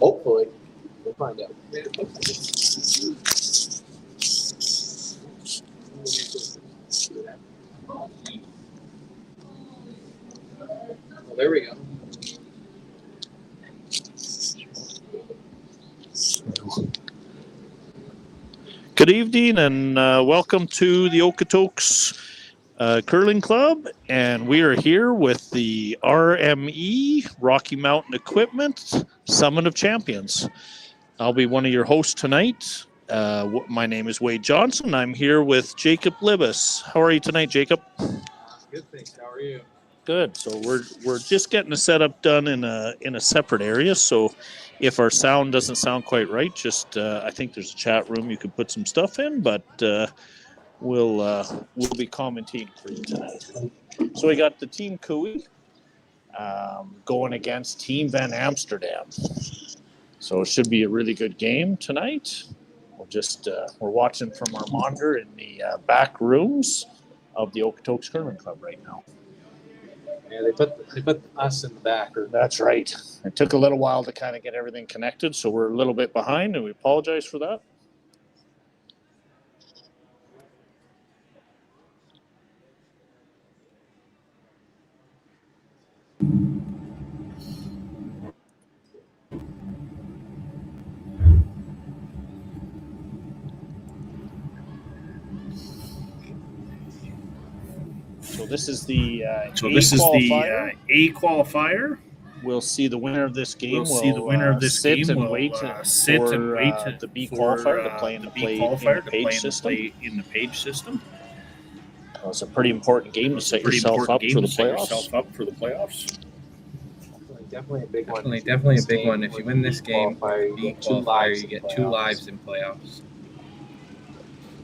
Hopefully. We'll find out. Well, there we go. Good evening and welcome to the Okotoks Curling Club, and we are here with the RME Rocky Mountain Equipment Summit of Champions. I'll be one of your hosts tonight. My name is Wade Johnson. I'm here with Jacob Libas. How are you tonight, Jacob? Good, thanks. How are you? Good. So we're just getting the setup done in a separate area. So if our sound doesn't sound quite right, just I think there's a chat room you could put some stuff in, but we'll be commenting for you tonight. So we got the Team Cooey going against Team Van Amsterdam. So it should be a really good game tonight. We're watching from our monitor in the back rooms of the Okotoks Curling Club right now. Yeah, they put us in the back. That's right. It took a little while to kind of get everything connected, so we're a little bit behind, and we apologize for that. So this is the A-QUALIFIER. We'll see the winner of this game. We'll sit and wait for the B-QUALIFIER to play in the page system. It's a pretty important game to set yourself up for the playoffs. Definitely a big one. Definitely a big one. If you win this game, B-QUALIFIER, you get 2 lives in playoffs.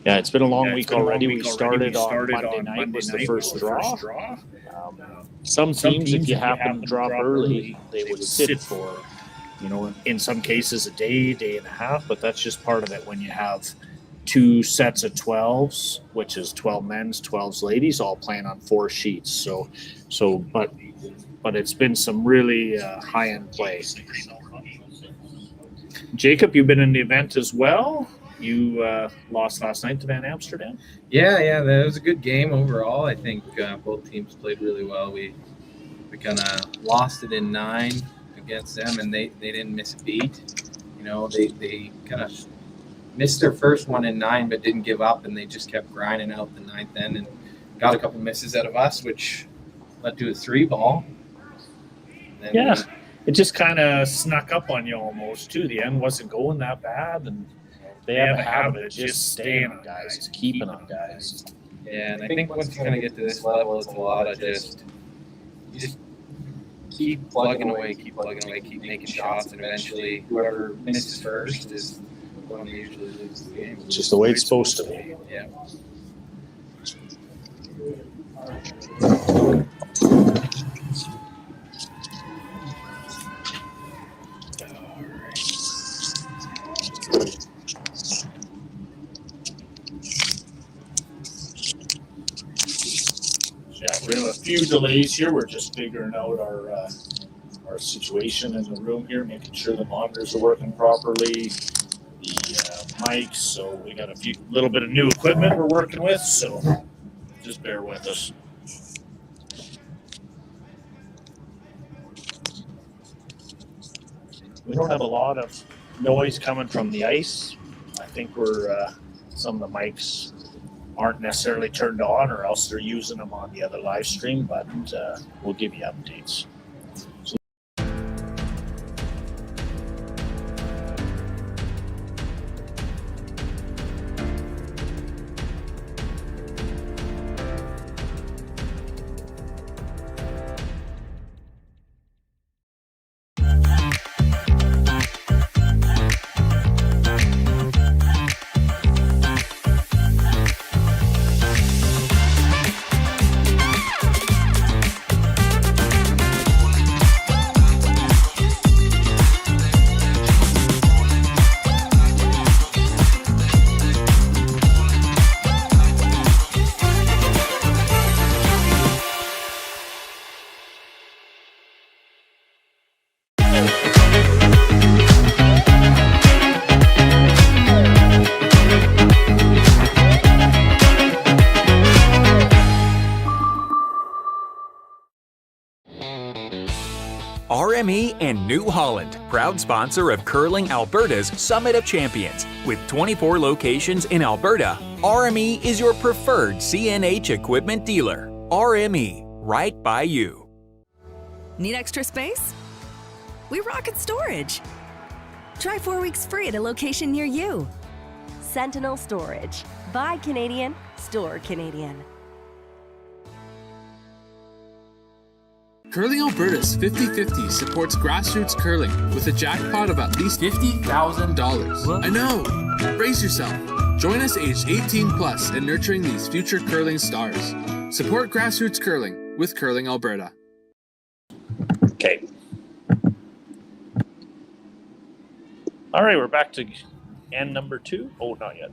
Yeah, it's been a long week already. We started on Monday night was the first draw. Some teams, if you happen to drop early, they would sit for, in some cases a day and a half, but that's just part of it when you have 2 sets of 12s, which is 12 men's, 12 ladies, all playing on 4 sheets. But it's been some really high-end play. Jacob, you've been in the event as well. You lost last night to Van Amsterdam. Yeah, that was a good game overall. I think both teams played really well. We kind of lost it in 9 against them, and they didn't miss a beat. They kind of missed their first one in 9, but didn't give up, and they just kept grinding out the 9th end and got a couple misses out of us, which led to a 3-ball. It just kind of snuck up on you almost too. The end wasn't going that bad, and they have a habit of just staying on guys, keeping on guys. Yeah, and I think once you kind of get to this level, it's a lot of you just keep plugging away, keep making shots, and eventually whoever misses first is the one who usually loses the game. It's just the way it's supposed to be. Yeah. We have a few delays here. We're just figuring out our situation in the room here, making sure the monitors are working properly, the mics. So we got a little bit of new equipment we're working with. So just bear with us. We don't have a lot of noise coming from the ice. I think some of the mics aren't necessarily turned on, or else they're using them on the other live stream, but we'll give you updates. RME and New Holland, proud sponsor of Curling Alberta's Summit of Champions. With 24 locations in Alberta, RME is your preferred CNH equipment dealer. RME, right by you. Need extra space? We rocket storage. Try 4 weeks free at a location near you. Sentinel Storage. Buy Canadian, store Canadian. Curling Alberta's 50-50 supports grassroots curling with a jackpot of at least $50,000. I know! Brace yourself. Join us aged 18 plus in nurturing these future curling stars. Support grassroots curling with Curling Alberta. Okay. All right, we're back to end number 2. Oh, not yet.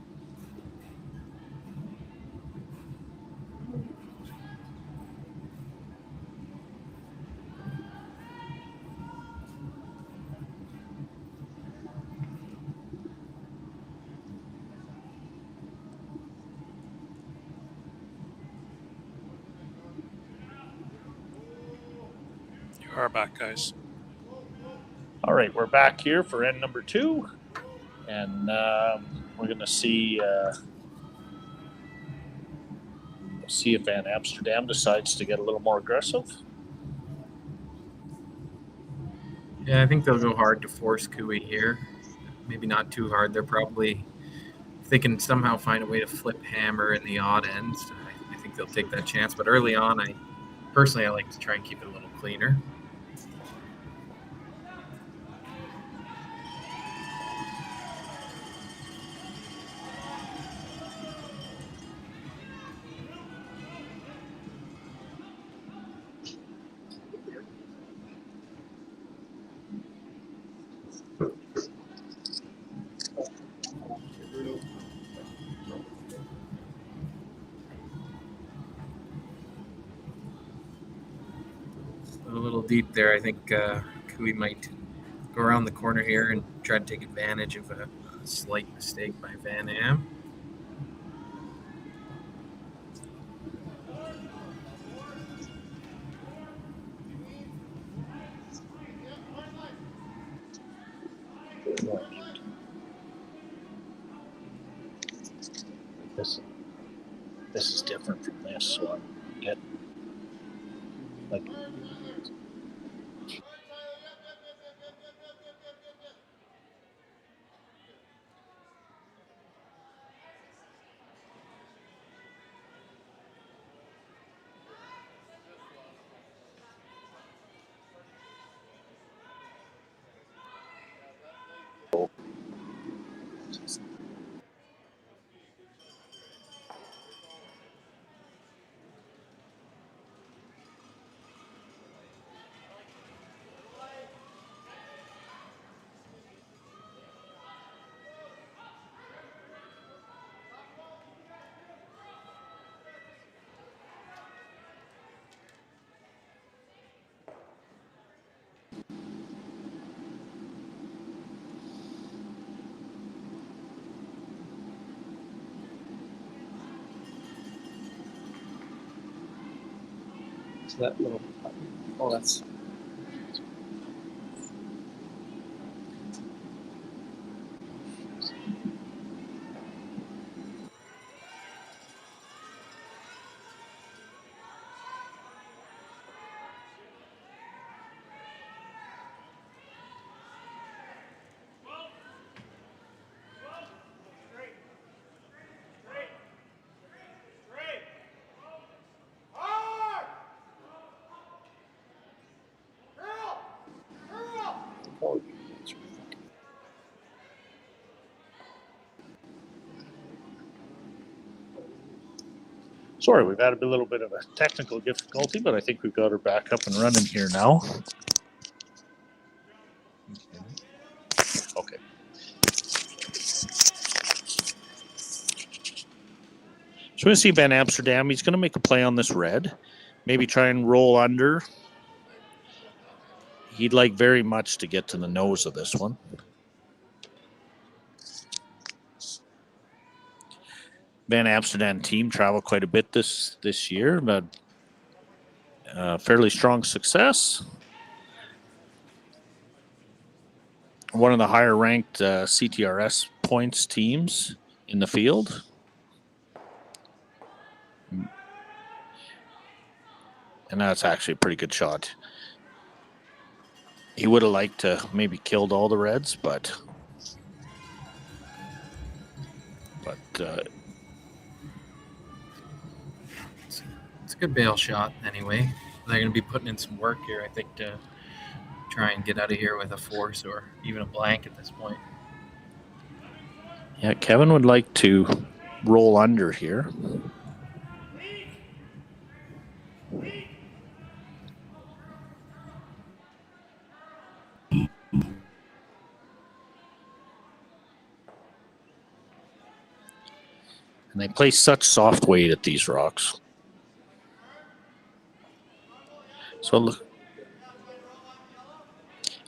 Are back, guys. All right, we're back here for end number 2, and we're going to see if Van Amsterdam decides to get a little more aggressive. Yeah, I think they'll go hard to force Cooey here. Maybe not too hard. They're probably, if they can somehow find a way to flip hammer in the odd ends, I think they'll take that chance. But early on, I like to try and keep it a little cleaner. A little deep there. I think Cooey might go around the corner here and try to take advantage of a slight mistake by Van Am. This is different from this, so I'm getting like. That little, oh, that's. Sorry, we've had a little bit of a technical difficulty, but I think we've got her back up and running here now. Okay. So we see Van Amsterdam. He's going to make a play on this red. Maybe try and roll under. He'd like very much to get to the nose of this one. Van Amsterdam team traveled quite a bit this year, but fairly strong success. one of the higher ranked CTRS points teams in the field. And that's actually a pretty good shot. He would have liked to maybe killed all the Reds, but it's a good bail shot anyway. They're going to be putting in some work here, I think, to try and get out of here with a force or even a blank at this point. yeah, Kevin would like to roll under here. And they play such soft weight at these rocks. So look.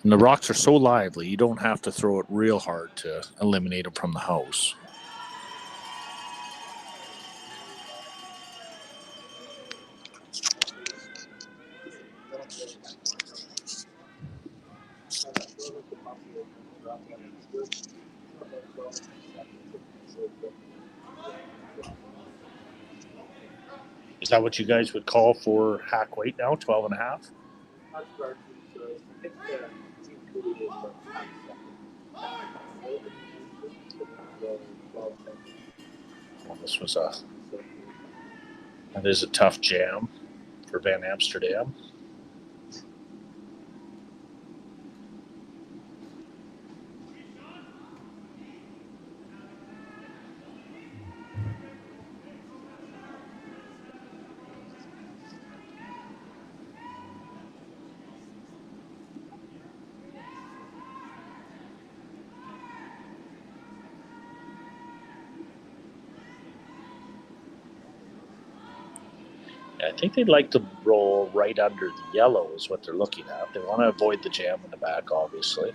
And the rocks are so lively, you don't have to throw it real hard to eliminate them from the house. Is that what you guys would call for hack weight now, 12 and a half? Well, that is a tough jam for Van Amsterdam. I think they'd like to roll right under the yellow is what they're looking at. They want to avoid the jam in the back, obviously.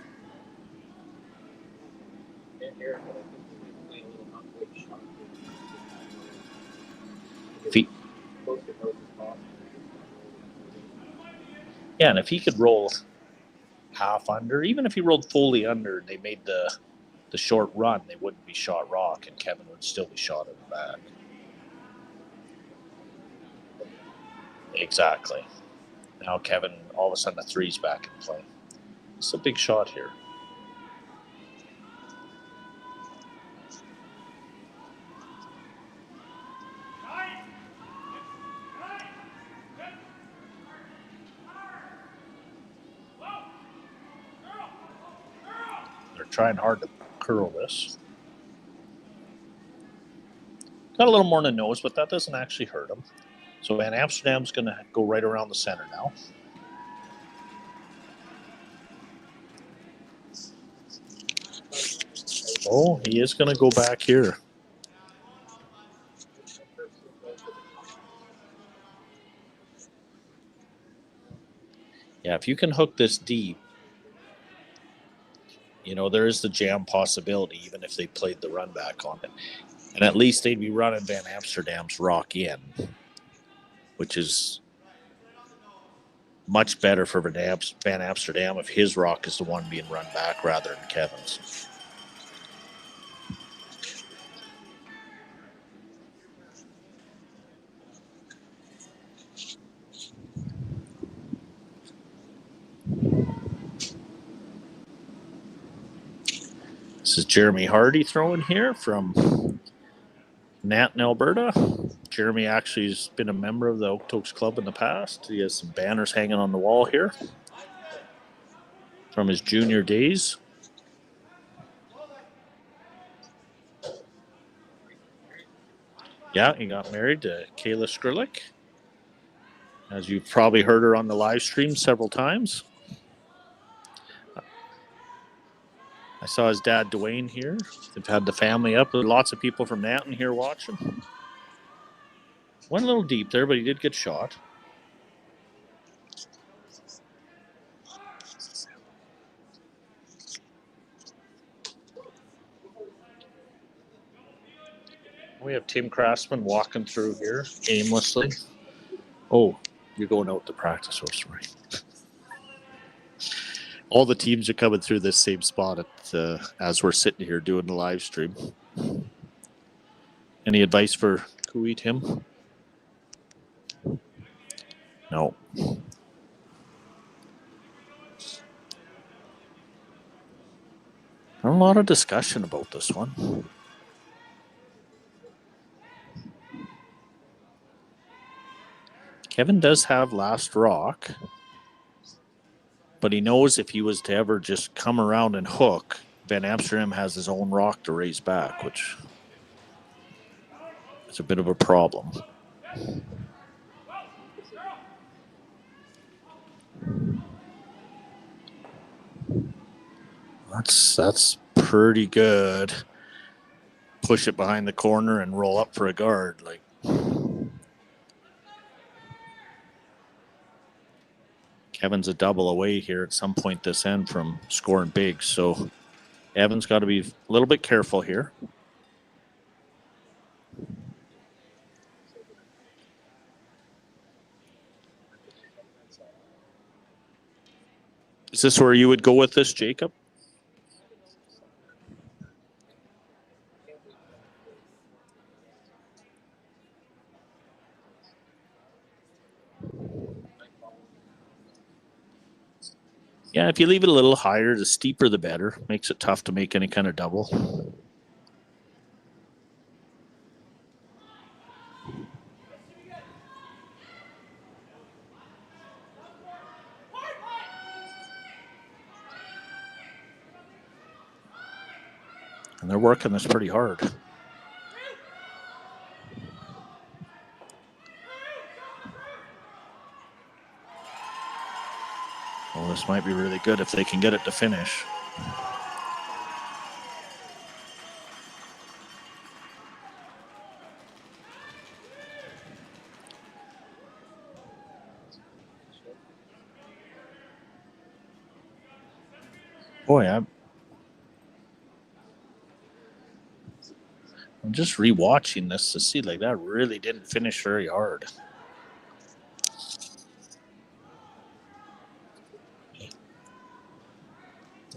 Yeah, and if he could roll half under, even if he rolled fully under and they made the short run, they wouldn't be shot rock and Kevin would still be shot in the back. Exactly. Now Kevin, all of a sudden, the three's back in play. It's a big shot here. They're trying hard to curl this. Got a little more in the nose, but that doesn't actually hurt him. So Van Amsterdam's going to go right around the center now. Oh, he is going to go back here. Yeah, if you can hook this deep, you know, there is the jam possibility, even if they played the run back on it. And at least they'd be running Van Amsterdam's rock in, which is much better for Van Amsterdam if his rock is the one being run back rather than Kevin's. This is Jeremy Hardy throwing here from Nanton, Alberta. Jeremy actually has been a member of the Okotoks Club in the past. He has some banners hanging on the wall here from his junior days. Yeah, he got married to Kayla Skrlik, as you've probably heard her on the live stream several times. I saw his dad, Dwayne, here. They've had the family up. There's lots of people from Nanton here watching. Went a little deep there, but he did get shot. We have Tim Craftsman walking through here aimlessly. Oh, you're going out to practice, oh, sorry. All the teams are coming through this same spot as we're sitting here doing the live stream. Any advice for Kui Tim? No. Not a lot of discussion about this one. Kevin does have last rock, but he knows if he was to ever just come around and hook, Van Amsterdam has his own rock to raise back, which is a bit of a problem. That's pretty good. Push it behind the corner and roll up for a guard. Like, Kevin's a double away here at some point this end from scoring big, so Evan's got to be a little bit careful here. Is this where you would go with this, Jacob? Yeah, if you leave it a little higher, the steeper the better. Makes it tough to make any kind of double. And they're working this pretty hard. Well, this might be really good if they can get it to finish. Boy, I'm just rewatching this to see, like, that really didn't finish very hard.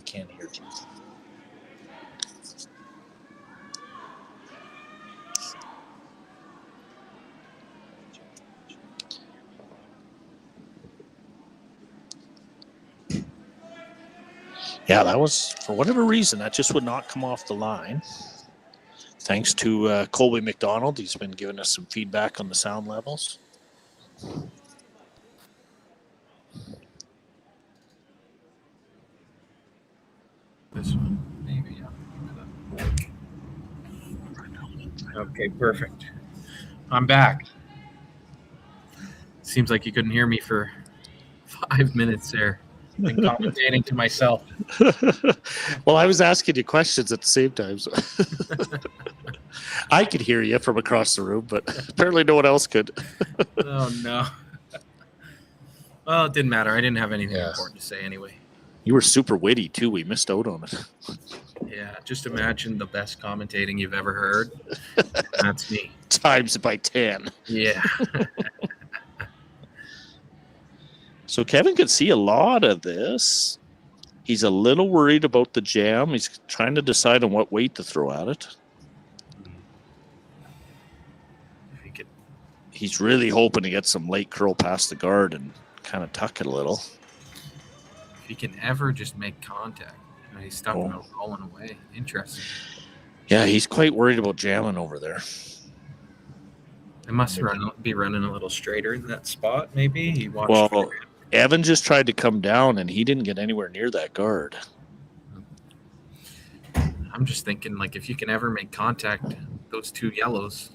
Can't hear you. Yeah, that was, for whatever reason, that just would not come off the line. Thanks to Colby McDonald. He's been giving us some feedback on the sound levels. This one, maybe. Okay, perfect. I'm back. Seems like you couldn't hear me for 5 minutes there. Been commentating to myself. Well, I was asking you questions at the same time. So. I could hear you from across the room, but apparently no one else could. Oh, no. Well, it didn't matter. I didn't have anything important to say anyway. You were super witty, too. We missed out on it. Yeah, just imagine the best commentating you've ever heard. That's me. Times by 10. Yeah. So Kevin could see a lot of this. He's a little worried about the jam. He's trying to decide on what weight to throw at it. He's really hoping to get some late curl past the guard and kind of tuck it a little. If he can ever just make contact. You know, he's stuck rolling away. Interesting. Yeah, he's quite worried about jamming over there. It must be running a little straighter in that spot, maybe. He watched. Well, Evan just tried to come down, and he didn't get anywhere near that guard. I'm just thinking, like, if you can ever make contact, those two yellows,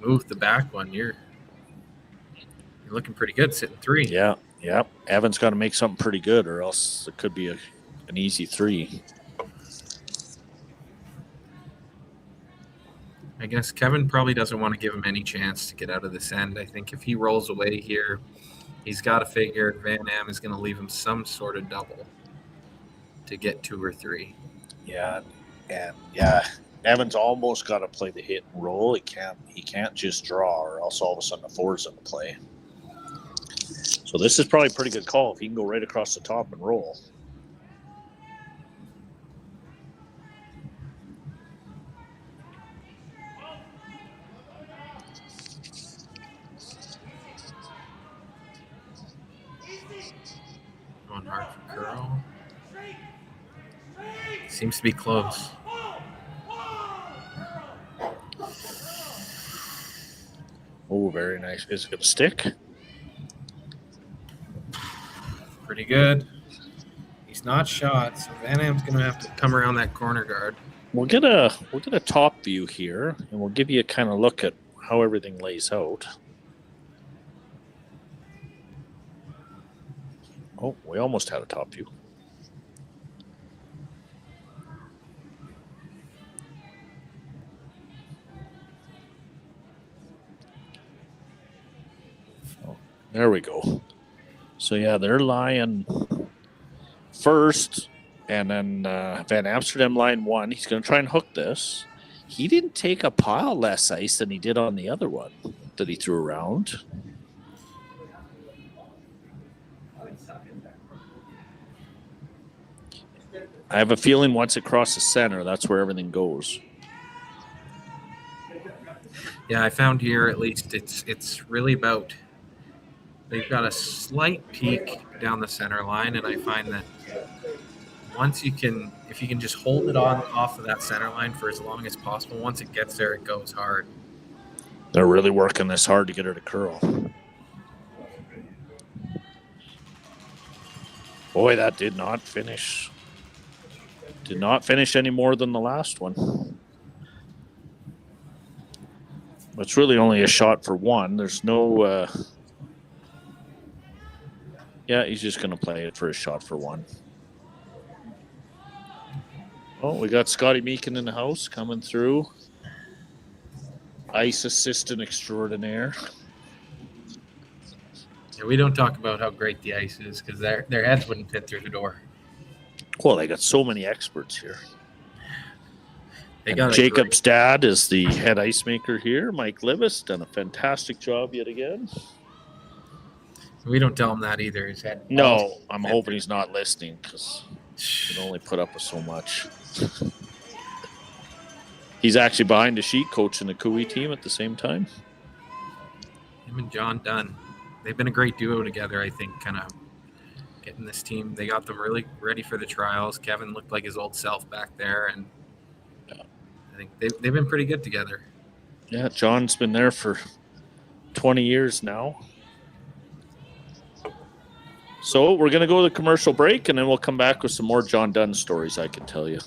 move the back one, you're looking pretty good sitting 3. Yeah. Evan's got to make something pretty good, or else it could be an easy 3. I guess Kevin probably doesn't want to give him any chance to get out of this end. I think if he rolls away here, he's got to figure Van Am is going to leave him some sort of double to get 2 or 3. Yeah, and Evan's almost got to play the hit and roll. He can't just draw, or else all of a sudden the 4's in the play. So this is probably a pretty good call if he can go right across the top and roll. Going hard for Curl. Seems to be close. Oh, very nice. Is it going to stick? Pretty good. He's not shot, so Van Am's going to have to come around that corner guard. We'll get a top view here, and we'll give you a kind of look at how everything lays out. Oh, we almost had a top view. Oh, there we go. So yeah, they're lying first, and then Van Amsterdam line one. He's going to try and hook this. He didn't take a pile less ice than he did on the other one that he threw around. I have a feeling once it crosses center, that's where everything goes. Yeah, I found here at least it's really about. They've got a slight peak down the center line, and I find that once if you can just hold it on off of that center line for as long as possible, once it gets there, it goes hard. They're really working this hard to get her to curl. Boy, that did not finish. Did not finish any more than the last one. It's really only a shot for one. There's no... Yeah, he's just going to play it for a shot for one. Oh, we got Scotty Meekin in the house coming through. Ice assistant extraordinaire. Yeah, we don't talk about how great the ice is because their heads wouldn't fit through the door. Well, they got so many experts here. They got Jacob's dad is the head ice maker here. Mike Libis done a fantastic job yet again. We don't tell him that either. His head. No, I'm hoping he's not listening because he can only put up with so much. He's actually behind the sheet coaching the Cooey team at the same time. Him and John Dunn. They've been a great duo together, I think, kind of getting this team. They got them really ready for the trials. Kevin looked like his old self back there, and I think they've been pretty good together. Yeah, John's been there for 20 years now. So we're going to go to the commercial break, and then we'll come back with some more John Dunn stories, I can tell you.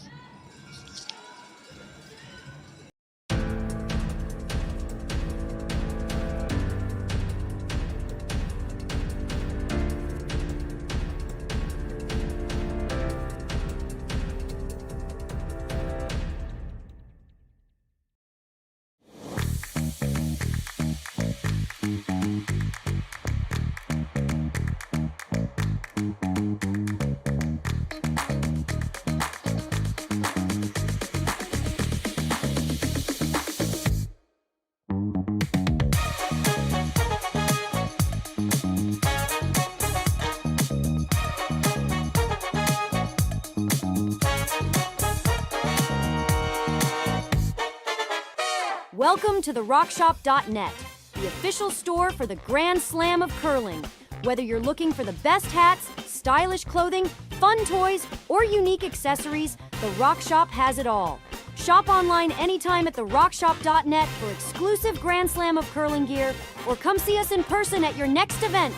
Welcome to the RockShop.net, the official store for the Grand Slam of curling. Whether you're looking for the best hats, stylish clothing, fun toys, or unique accessories, the Rock Shop has it all. Shop online anytime at therockshop.net for exclusive Grand Slam of curling gear, or come see us in person at your next event.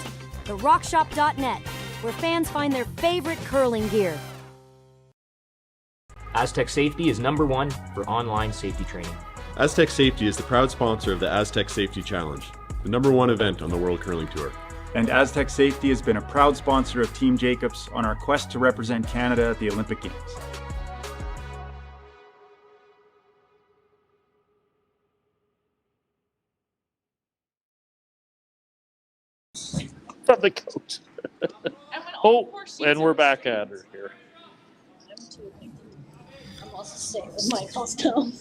TheRockShop.net, where fans find their favorite curling gear. Aztec Safety is #1 for online safety training. Aztec Safety is the proud sponsor of the Aztec Safety Challenge, the #1 event on the World Curling Tour. And Aztec Safety has been a proud sponsor of Team Jacobs on our quest to represent Canada at the Olympic Games. From the coach. Oh, and we're back at her here. I'm also staying with Michael still.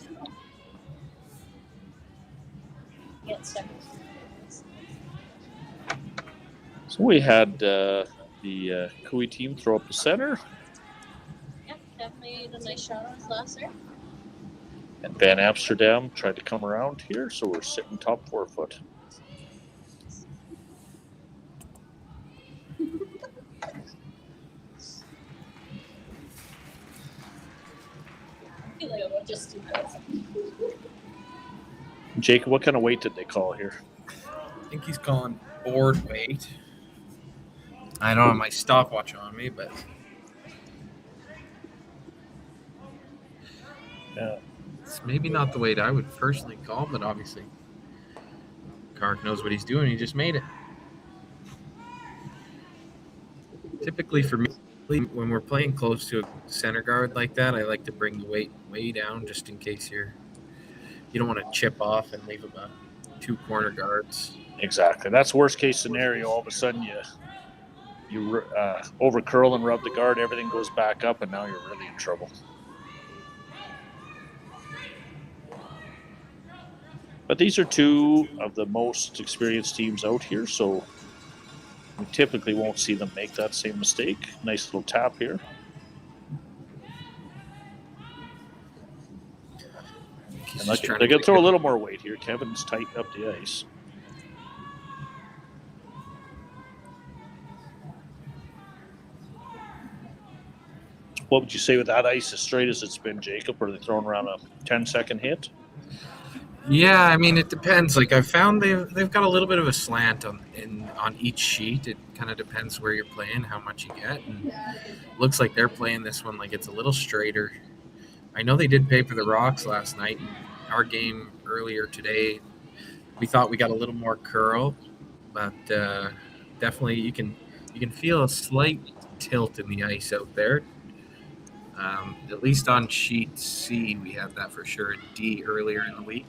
Get stuck. So we had the Cooey team throw up the center. Yep, definitely a nice shot on his last there. And Van Amsterdam tried to come around here, so we're sitting top 4 foot. just do this. Jacob, what kind of weight did they call here? I think he's calling board weight. I don't have my stopwatch on me, but Yeah. it's maybe not the weight I would personally call, but obviously Kark knows what he's doing. He just made it. Typically for me, when we're playing close to a center guard like that, I like to bring the weight way down just in case you don't want to chip off and leave about 2 corner guards. Exactly. That's worst case scenario. All of a sudden you over curl and rub the guard, everything goes back up, and now you're really in trouble. But these are two of the most experienced teams out here, so we typically won't see them make that same mistake. Nice little tap here. And they're going to throw a little more weight here. Kevin's tightened up the ice. What would you say with that ice as straight as it's been, Jacob? Are they throwing around a 10-second hit? Yeah, I mean, it depends. Like, I've found they've got a little bit of a slant on each sheet. It kind of depends where you're playing, how much you get. And looks like they're playing this one like it's a little straighter. I know they did pay for the Rocks last night. Our game earlier today, we thought we got a little more curl, but definitely you can feel a slight tilt in the ice out there. At least on sheet C, we had that for sure. D earlier in the week.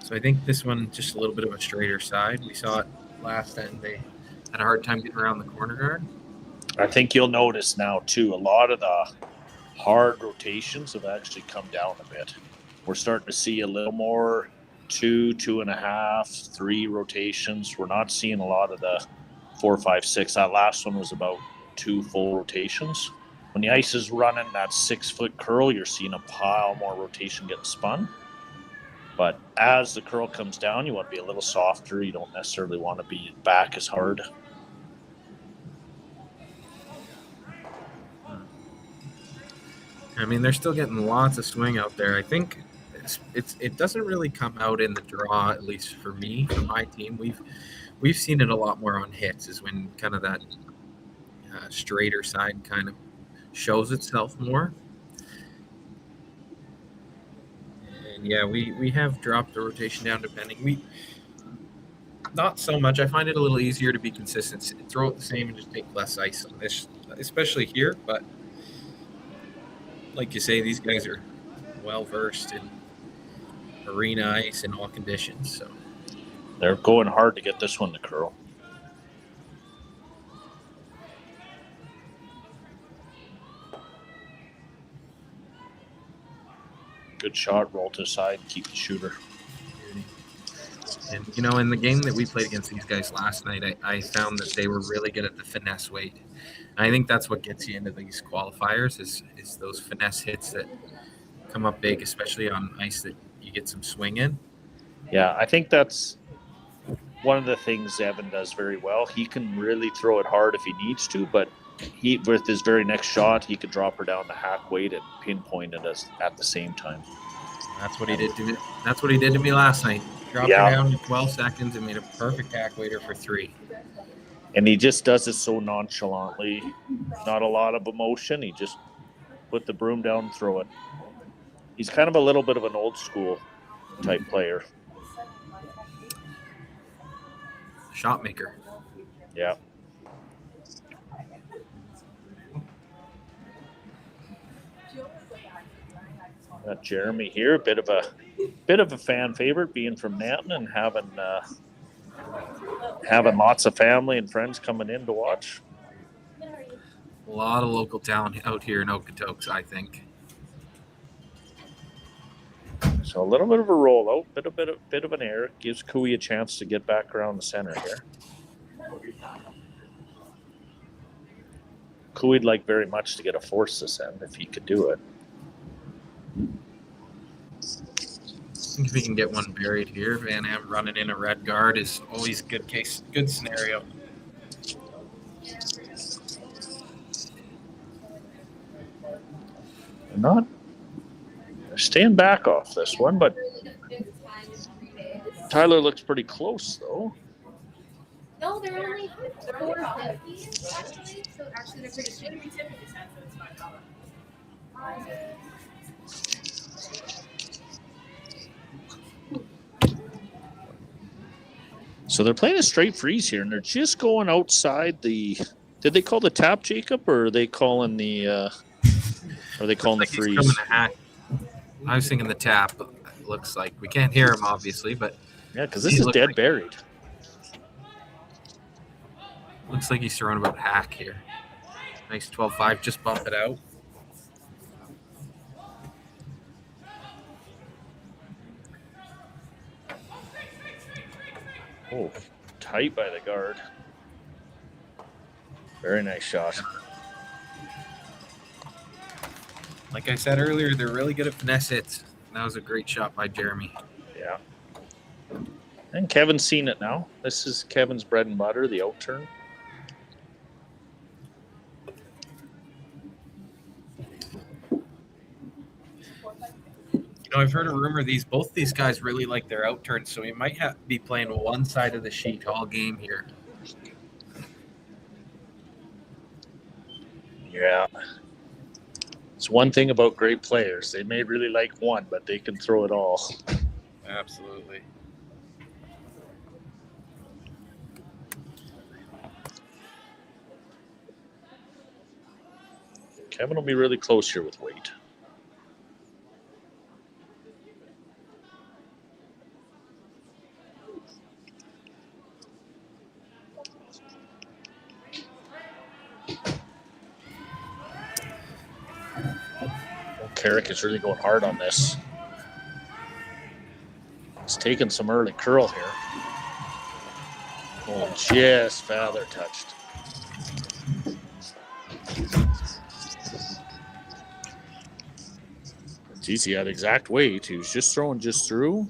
So I think this one just a little bit of a straighter side. We saw it last time. They had a hard time getting around the corner guard. I think you'll notice now, too, a lot of the hard rotations have actually come down a bit. We're starting to see a little more 2, 2.5, 3 rotations. We're not seeing a lot of the 4, 5, 6. That last one was about 2 full rotations. When the ice is running that 6-foot curl, you're seeing a pile more rotation getting spun. But as the curl comes down, you want to be a little softer. You don't necessarily want to be back as hard. I mean, they're still getting lots of swing out there. I think it doesn't really come out in the draw, at least for me, for my team. We've seen it a lot more on hits, is when kind of that straighter side kind of shows itself more. And yeah, we have dropped the rotation down depending. Not so much. I find it a little easier to be consistent. Throw it the same and just take less ice on this, especially here. But like you say, these guys are well versed in arena ice in all conditions. So they're going hard to get this one to curl. Good shot, roll to the side, keep the shooter. And, in the game that we played against these guys last night, I found that they were really good at the finesse weight. And I think that's what gets you into these qualifiers is those finesse hits that come up big, especially on ice that you get some swing in. Yeah, I think that's one of the things Evan does very well. He can really throw it hard if he needs to, but with his very next shot, he could drop her down to hack weight and pinpoint it at the same time. That's what he did to me. That's what he did to me last night. Dropped her down to 12 seconds and made a perfect hack waiter for 3. And he just does it so nonchalantly. Not a lot of emotion. He just put the broom down and throw it. He's kind of a little bit of an old school type player. Shot maker. Yeah. Got Jeremy here, a bit of a fan favorite, being from Nanton and having lots of family and friends coming in to watch. A lot of local talent out here in Okotoks, I think. So a little bit of a rollout, bit of an error, gives Cooey a chance to get back around the center here. Cooey'd like very much to get a force this end if he could do it. I think if we can get one buried here, Van Am running in a red guard is always good scenario. They're staying back off this one, but Tyler looks pretty close, though. No, they're only 450 actually. So actually, they're pretty cheap. So they're playing a straight freeze here, and they're just going outside the. Did they call the tap, Jacob, or are they calling the? Are they calling the freeze? I was thinking the tap. Looks like we can't hear him, obviously, but yeah, because this is dead buried. Looks like he's throwing about hack here. Nice 12-5. Just bump it out. Oh, tight by the guard. Very nice shot. Like I said earlier, they're really good at finesse hits. That was a great shot by Jeremy. Yeah. And Kevin's seen it now. This is Kevin's bread and butter, the out turn. I've heard a rumor both these guys really like their out turns, so we might have be playing one side of the sheet all game here. Yeah. It's one thing about great players. They may really like one, but they can throw it all. Absolutely. Kevin will be really close here with weight. Carrick is really going hard on this. He's taking some early curl here. Oh, just feather touched. Geez, he had exact weight. He was just throwing just through.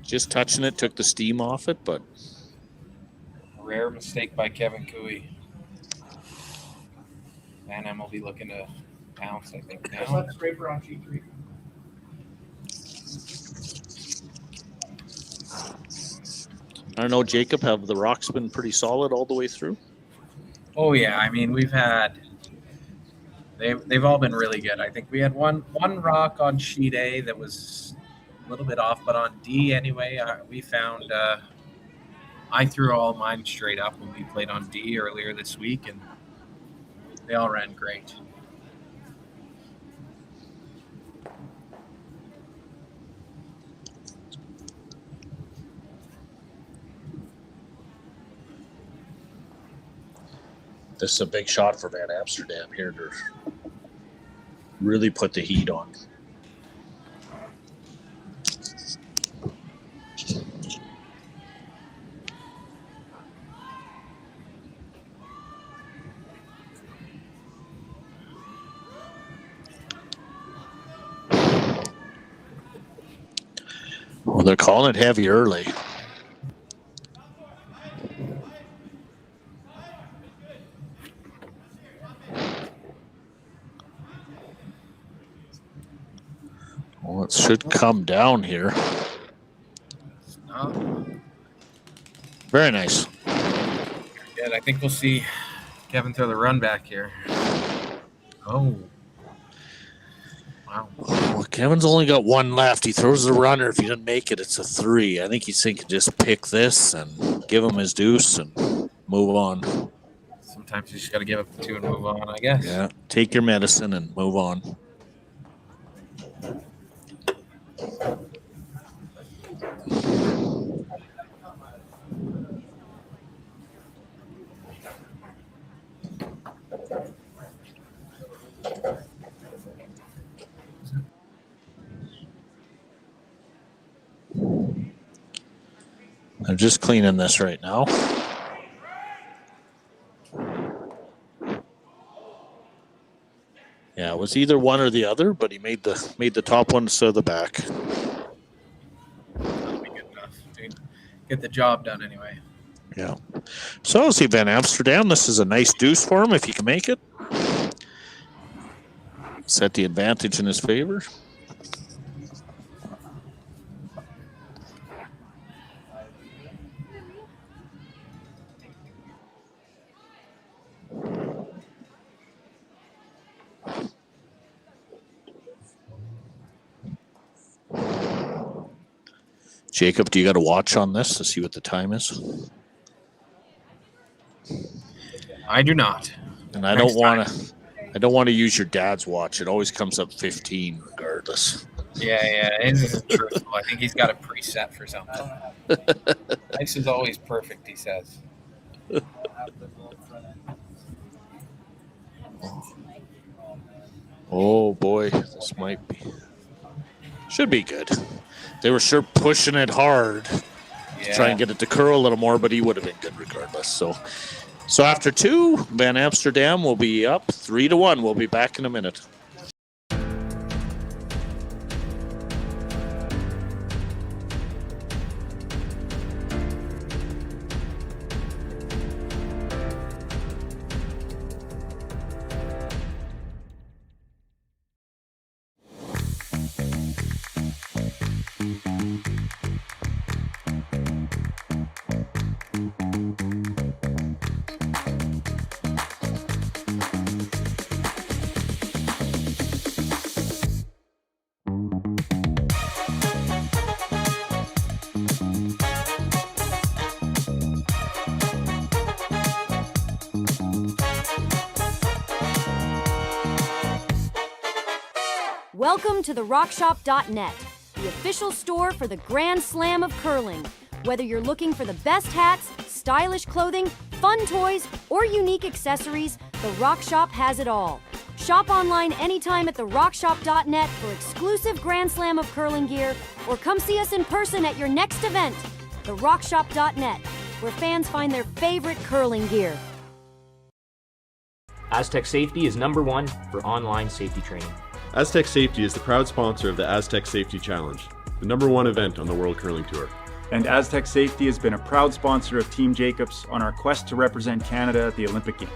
Just touching it, took the steam off it, but. Rare mistake by Kevin Cooey. Van Em will be looking to bounce, I think, now. Just let scraper on G3. I don't know, Jacob, have the rocks been pretty solid all the way through? Oh, yeah. I mean, we've had... They've all been really good. I think we had one rock on sheet A that was a little bit off, but on D anyway, we found... I threw all mine straight up when we played on D earlier this week, and they all ran great. This is a big shot for Van Amsterdam here to really put the heat on. Well, they're calling it heavy early. Well, it should come down here. Very nice. Yeah, I think we'll see Kevin throw the run back here. Oh. Wow. Well, Kevin's only got one left. He throws the runner. If he doesn't make it, it's a 3. I think he's thinking just pick this and give him his deuce and move on. Sometimes you just got to give up the 2 and move on, I guess. Yeah, take your medicine and move on. They're just cleaning this right now. Yeah, it was either one or the other, but he made the top one instead of the back. That'll be good enough to get the job done anyway. Yeah. So see Van Amsterdam. This is a nice deuce for him if he can make it. Set the advantage in his favor. Jacob, do you got a watch on this to see what the time is? I do not. And I don't want to use your dad's watch. It always comes up 15 regardless. Yeah, his isn't truthful. I think he's got a preset for something. Ice is always perfect, he says. Oh boy, this should be good. They were sure pushing it hard to try and get it to curl a little more, but he would have been good regardless. So after 2, Van Amsterdam will be up 3-1. We'll be back in a minute. Welcome to the RockShop.net, the official store for the Grand Slam of curling. Whether you're looking for the best hats, stylish clothing, fun toys, or unique accessories, the Rock Shop has it all. Shop online anytime at therockshop.net for exclusive Grand Slam of curling gear, or come see us in person at your next event. TheRockShop.net, where fans find their favorite curling gear. Aztec Safety is #1 for online safety training. Aztec Safety is the proud sponsor of the Aztec Safety Challenge, the #1 event on the World Curling Tour. And Aztec Safety has been a proud sponsor of Team Jacobs on our quest to represent Canada at the Olympic Games.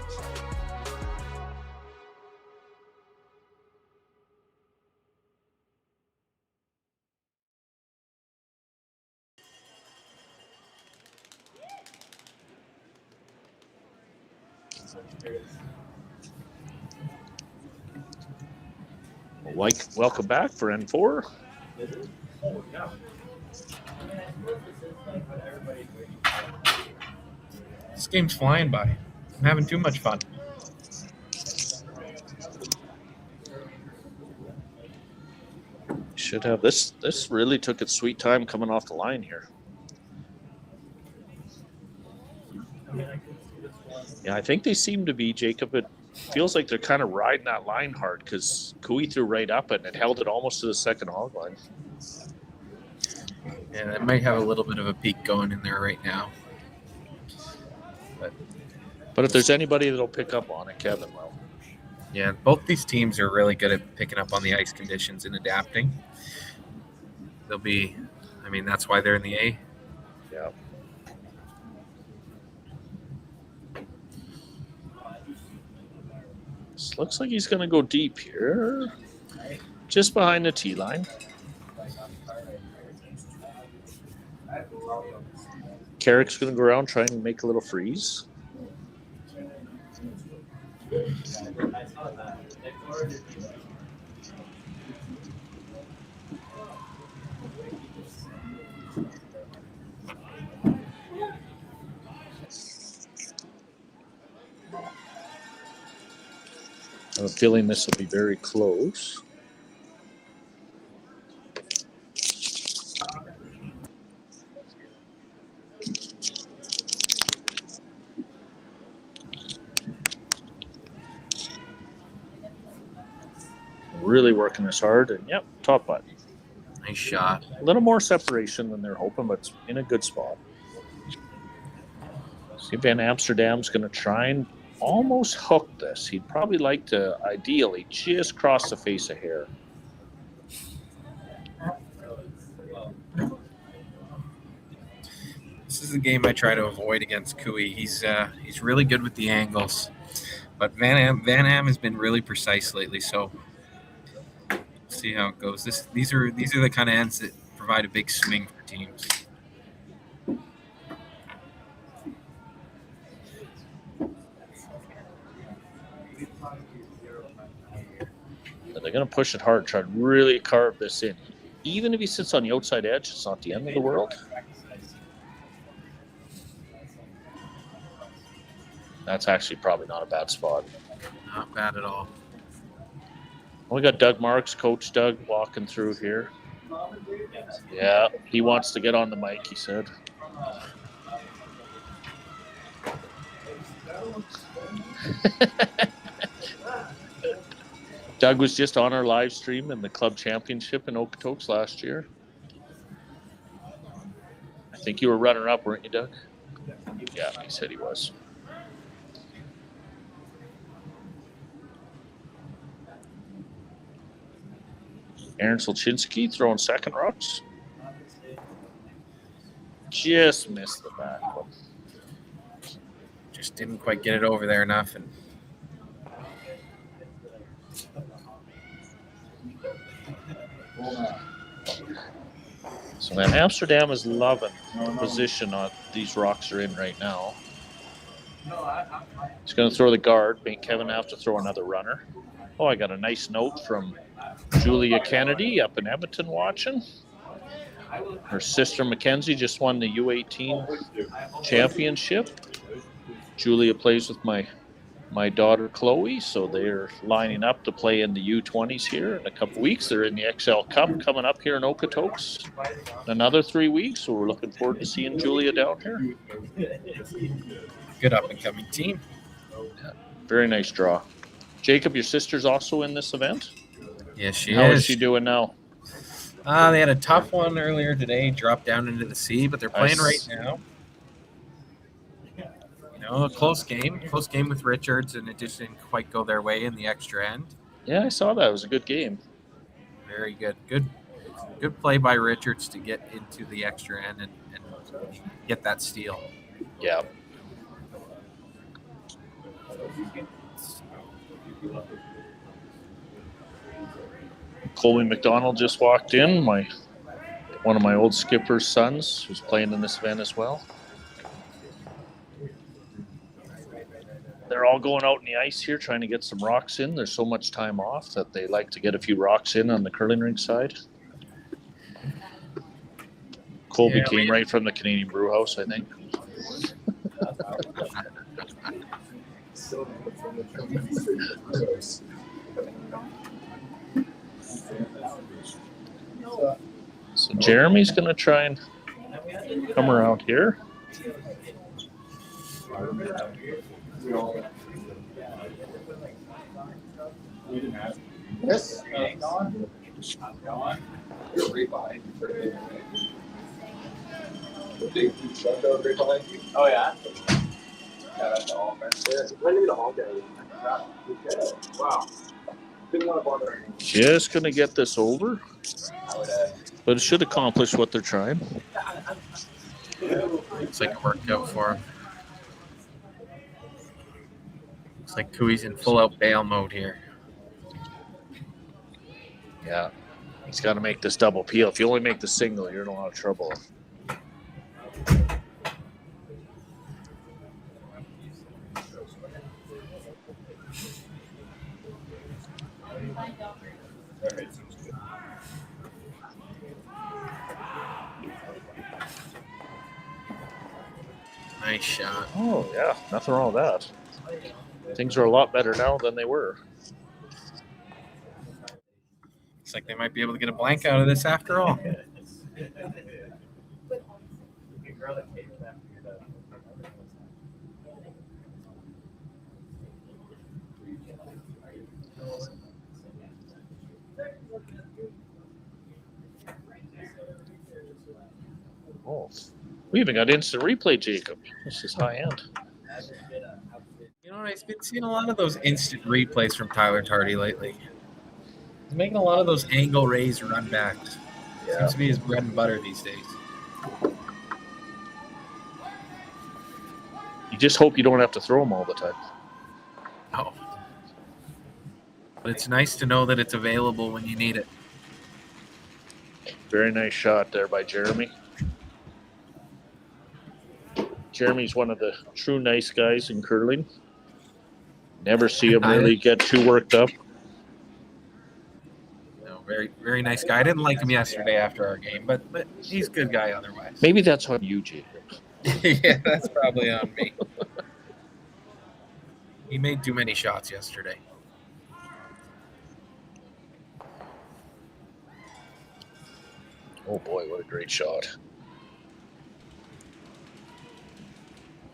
Welcome back for N4. This game's flying by. I'm having too much fun. Should have this. This really took its sweet time coming off the line here. Yeah, I think they seem to be, Jacob. It feels like they're kind of riding that line hard because Cooey threw right up it and it held it almost to the second hog line. Yeah, that might have a little bit of a peak going in there right now. But if there's anybody that'll pick up on it, Kevin will. Yeah, both these teams are really good at picking up on the ice conditions and adapting. They'll be, I mean, that's why they're in the A. Yeah. This looks like he's going to go deep here, just behind the tee line. Carrick's going to go around trying to make a little freeze. I have a feeling this will be very close. Really working this hard, and yep, top button. Nice shot. A little more separation than they're hoping, but it's in a good spot. See, Van Amsterdam's going to try and almost hook this. He'd probably like to, ideally, just cross the face a hair. This is a game I try to avoid against Cooey. He's really good with the angles, but Van Am has been really precise lately. So see how it goes. These are the kind of ends that provide a big swing for teams. They're going to push it hard, try to really carve this in. Even if he sits on the outside edge, it's not the end of the world. That's actually probably not a bad spot. Not bad at all. We got Doug Marks, Coach Doug, walking through here. Yeah, he wants to get on the mic, he said. Doug was just on our live stream in the club championship in Okotoks last year. I think you were runner-up, weren't you, Doug? Yeah, he said he was. Aaron Solchinski throwing second rocks. Just missed the back one. Just didn't quite get it over there enough. And so man, Amsterdam is loving the position on these rocks are in right now. He's going to throw the guard, make Kevin have to throw another runner. Oh, I got a nice note from Julia Kennedy up in Edmonton watching. Her sister Mackenzie just won the U18 championship. Julia plays with my daughter Chloe, so they're lining up to play in the U20s here in a couple weeks. They're in the XL Cup coming up here in Okotoks in another 3 weeks, so we're looking forward to seeing Julia down here. Good up-and-coming team. Yeah, very nice draw. Jacob, your sister's also in this event? Yes, she How is. is she doing now? They had a tough one earlier today, dropped down into the sea, but they're playing right now. You know, a close game with Richards, and it just didn't quite go their way in the extra end. Yeah, I saw that. It was a good game. Very good. Good play by Richards to get into the extra end and get that steal. Yeah. Colby McDonald just walked in, one of my old skipper's sons, who's playing in this event as well. They're all going out in the ice here, trying to get some rocks in. There's so much time off that they like to get a few rocks in on the curling rink side. Colby came right from the Canadian Brew House, I think. So Jeremy's going to try and come around here. Yes. Oh yeah. Yeah, that's all. When did the all day? Wow. Didn't want to bother anyone. Just going to get this over. But it should accomplish what they're trying. Looks like it worked out for him. Looks like Cooey's in full-out bail mode here. Yeah. He's got to make this double peel. If you only make the single, you're in a lot of trouble. Nice shot. Oh, yeah. Nothing wrong with that. Things are a lot better now than they were. Looks like they might be able to get a blank out of this after all. Oh, we even got instant replay, Jacob. This is high end. You know, I've been seeing a lot of those instant replays from Tyler Tardy lately. He's making a lot of those angle raise run backs. Yeah. Seems to be his bread and butter these days. You just hope you don't have to throw them all the time. Oh. But it's nice to know that it's available when you need it. Very nice shot there by Jeremy. Jeremy's one of the true nice guys in curling. Never see him really get too worked up. No, very, very nice guy. I didn't like him yesterday after our game, but he's a good guy otherwise. Maybe that's on you, Jacob. Yeah, that's probably on me. He made too many shots yesterday. Oh boy, what a great shot.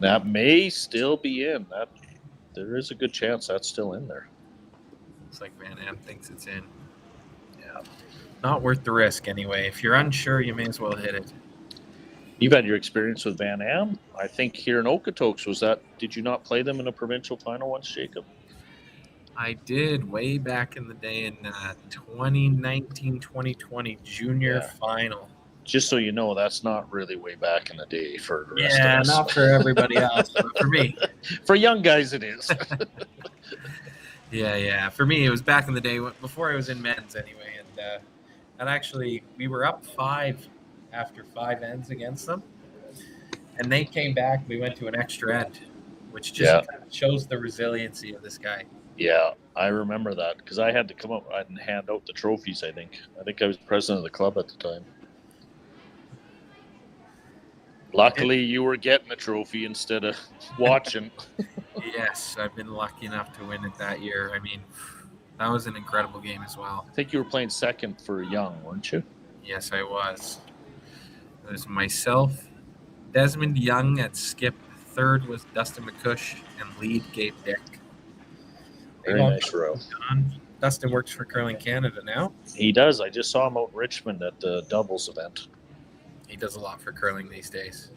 That may still be in. There is a good chance that's still in there. Looks like Van Am thinks it's in. Yeah. Not worth the risk anyway. If you're unsure, you may as well hit it. You've had your experience with Van Am. I think here in Okotoks, did you not play them in a provincial final once, Jacob? I did way back in the day in 2019, 2020 junior final. Just so you know, that's not really way back in the day for the rest of us. Not for everybody else, but for me. For young guys, it is. Yeah. For me, it was back in the day before I was in men's anyway. And actually, we were up 5 after 5 ends against them. And they came back. We went to an extra end, which just shows the resiliency of this guy. Yeah, I remember that because I had to come up and hand out the trophies, I think. I think I was president of the club at the time. Luckily, you were getting the trophy instead of watching. Yes, I've been lucky enough to win it that year. I mean, that was an incredible game as well. I think you were playing second for Young, weren't you? Yes, I was. It was myself, Desmond Young at skip. Third was Dustin McCush, and lead Gabe Dick. Very nice row. Dustin works for Curling Canada now. He does. I just saw him out in Richmond at the doubles event. He does a lot for curling these days.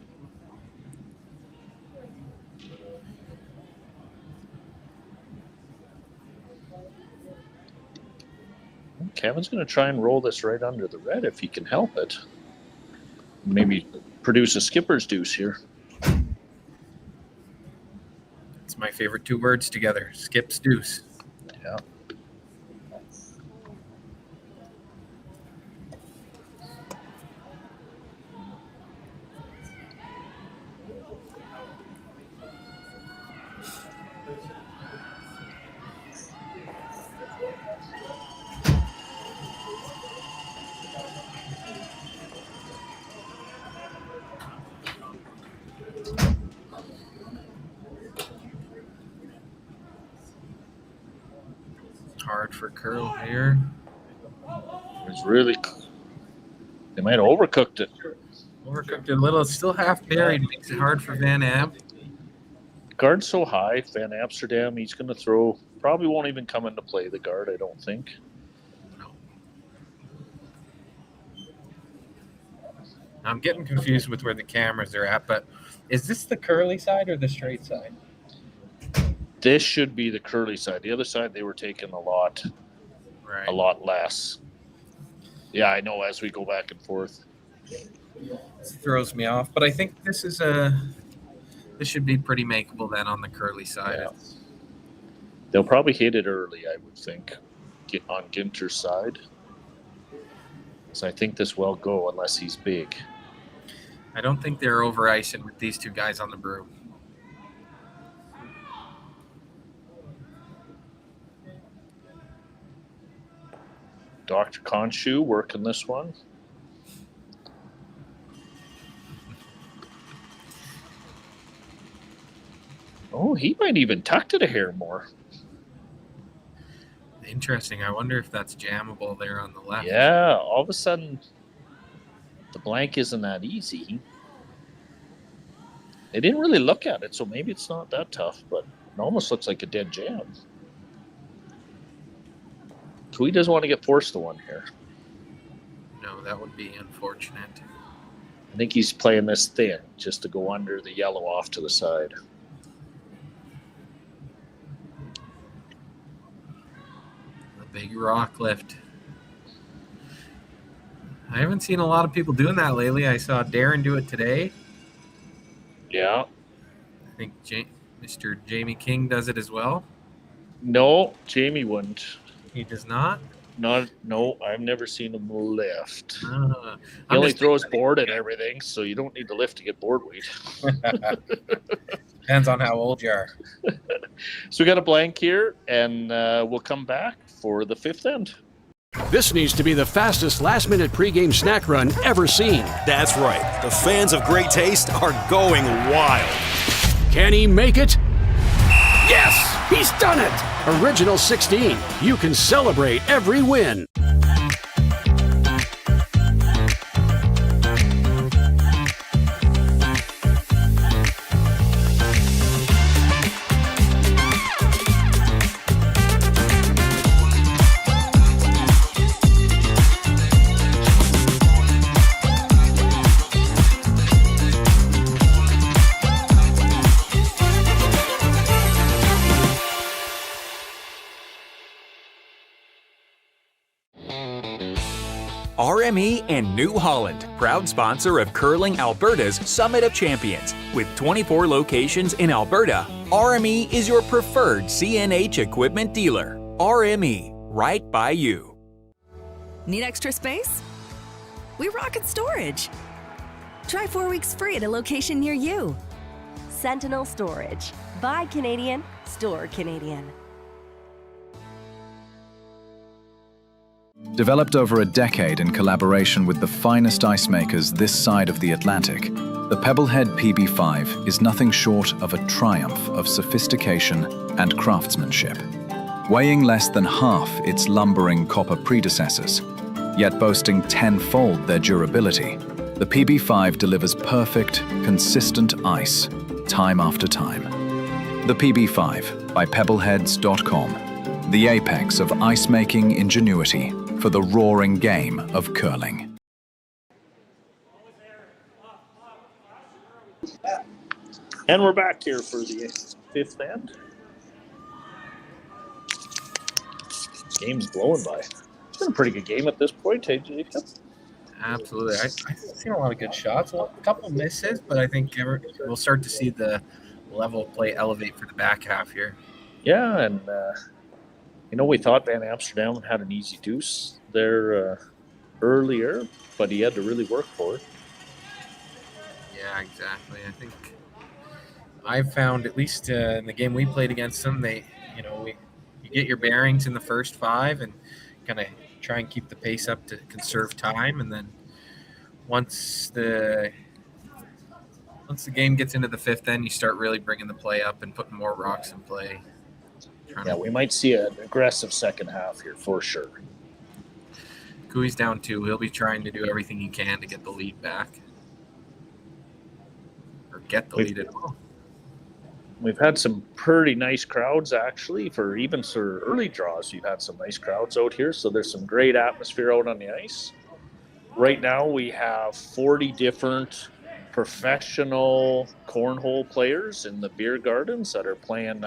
Kevin's going to try and roll this right under the red if he can help it. Maybe produce a skipper's deuce here. It's my favorite 2 words together. Skip's deuce. Yeah. Hard for curl here. It's really. They might have overcooked it. Overcooked it a little. It's still half buried. Makes it hard for Van Am. Guard's so high. Van Amsterdam, he's going to throw. Probably won't even come into play, the guard, I don't think. No. I'm getting confused with where the cameras are at, but is this the curly side or the straight side? This should be the curly side. The other side, they were taking a lot less. Yeah, I know as we go back and forth. This throws me off, but I think this should be pretty makeable then on the curly side. Yeah. They'll probably hit it early, I would think, on Ginter's side. So I think this will go unless he's big. I don't think they're over icing with these 2 guys on the brew. Dr. Khonshu working this one. Oh, he might even tuck it a hair more. Interesting. I wonder if that's jammable there on the left. Yeah, all of a sudden, the blank isn't that easy. They didn't really look at it, so maybe it's not that tough, but it almost looks like a dead jam. He doesn't want to get forced to one here. No, that would be unfortunate. I think he's playing this thin just to go under the yellow off to the side. The big rock lift. I haven't seen a lot of people doing that lately. I saw Darren do it today. Yeah. I think Mr. Jamie King does it as well. No, Jamie wouldn't. He does not? No, I've never seen him lift. He I'm only just throws board and everything, so you don't need to lift to get board weight. Depends on how old you are. So we got a blank here, and we'll come back for the fifth end. This needs to be the fastest last-minute pregame snack run ever seen. That's right. The fans of great taste are going wild. Can he make it? Yes! He's done it! Original 16. You can celebrate every win. RME and New Holland, proud sponsor of Curling Alberta's Summit of Champions. With 24 locations in Alberta, RME is your preferred CNH equipment dealer. RME, right by you. Need extra space? We rocket storage. Try 4 weeks free at a location near you. Sentinel Storage. Buy Canadian, store Canadian. Developed over a decade in collaboration with the finest ice makers this side of the Atlantic, the Pebblehead PB5 is nothing short of a triumph of sophistication and craftsmanship. Weighing less than half its lumbering copper predecessors, yet boasting tenfold their durability, the PB5 delivers perfect, consistent ice, time after time. The PB5 by Pebbleheads.com, the apex of ice-making ingenuity for the roaring game of curling. And we're back here for the fifth end. Game's blowing by. It's been a pretty good game at this point, hey, Jacob? Absolutely. I've seen a lot of good shots. Well, a couple misses, but I think we'll start to see the level of play elevate for the back half here. Yeah, and we thought Van Amsterdam had an easy deuce there earlier, but he had to really work for it. Yeah, exactly. I think I've found, at least in the game we played against them, you get your bearings in the first 5 and kind of try and keep the pace up to conserve time, and then once the game gets into the fifth end, you start really bringing the play up and putting more rocks in play. Yeah, we might see an aggressive second half here for sure. Cooey's down 2. He'll be trying to do everything he can to get the lead back. Or get the lead at all. We've had some pretty nice crowds, actually, for early draws. You've had some nice crowds out here, so there's some great atmosphere out on the ice. Right now, we have 40 different professional cornhole players in the beer gardens that are playing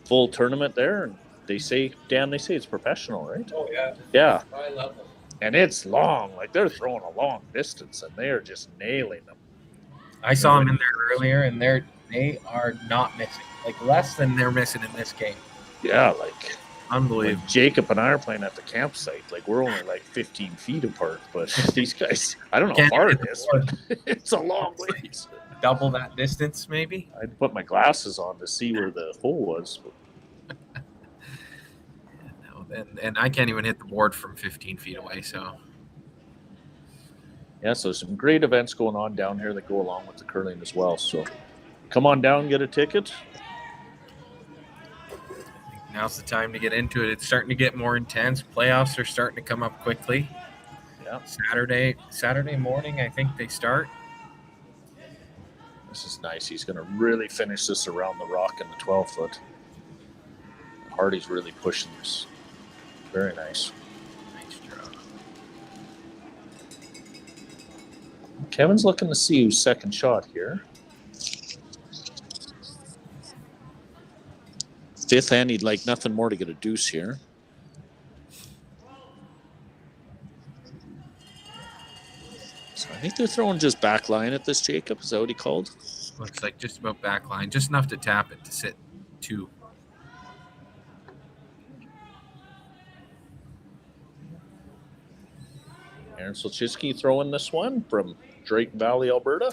full tournament there, and they say it's professional, right? Oh yeah. Yeah. I love them. And it's long, like they're throwing a long distance, and they are just nailing them. I saw them in there earlier, and they are not missing. Like less than they're missing in this game. Yeah, like unbelievable. Like Jacob and I are playing at the campsite. Like we're only like 15 feet apart, but these guys, I don't know how far it is, but it's a long ways. Double that distance, maybe. I had to put my glasses on to see where the hole was. And I can't even hit the board from 15 feet away. So, yeah, so some great events going on down here that go along with the curling as well. So come on down and get a ticket. Now's the time to get into it. It's starting to get more intense. Playoffs are starting to come up quickly. Yeah. Saturday morning, I think they start. This is nice. He's going to really finish this around the rock in the 12-foot. Hardy's really pushing this. Very nice. Nice job. Kevin's looking to see who's second shot here. Fifth end, he'd like nothing more to get a deuce here. So I think they're throwing just back line at this, Jacob. Is that what he called? Looks like just about back line. Just enough to tap it to sit 2. Aaron Solchinsky throwing this one from Drayton Valley, Alberta.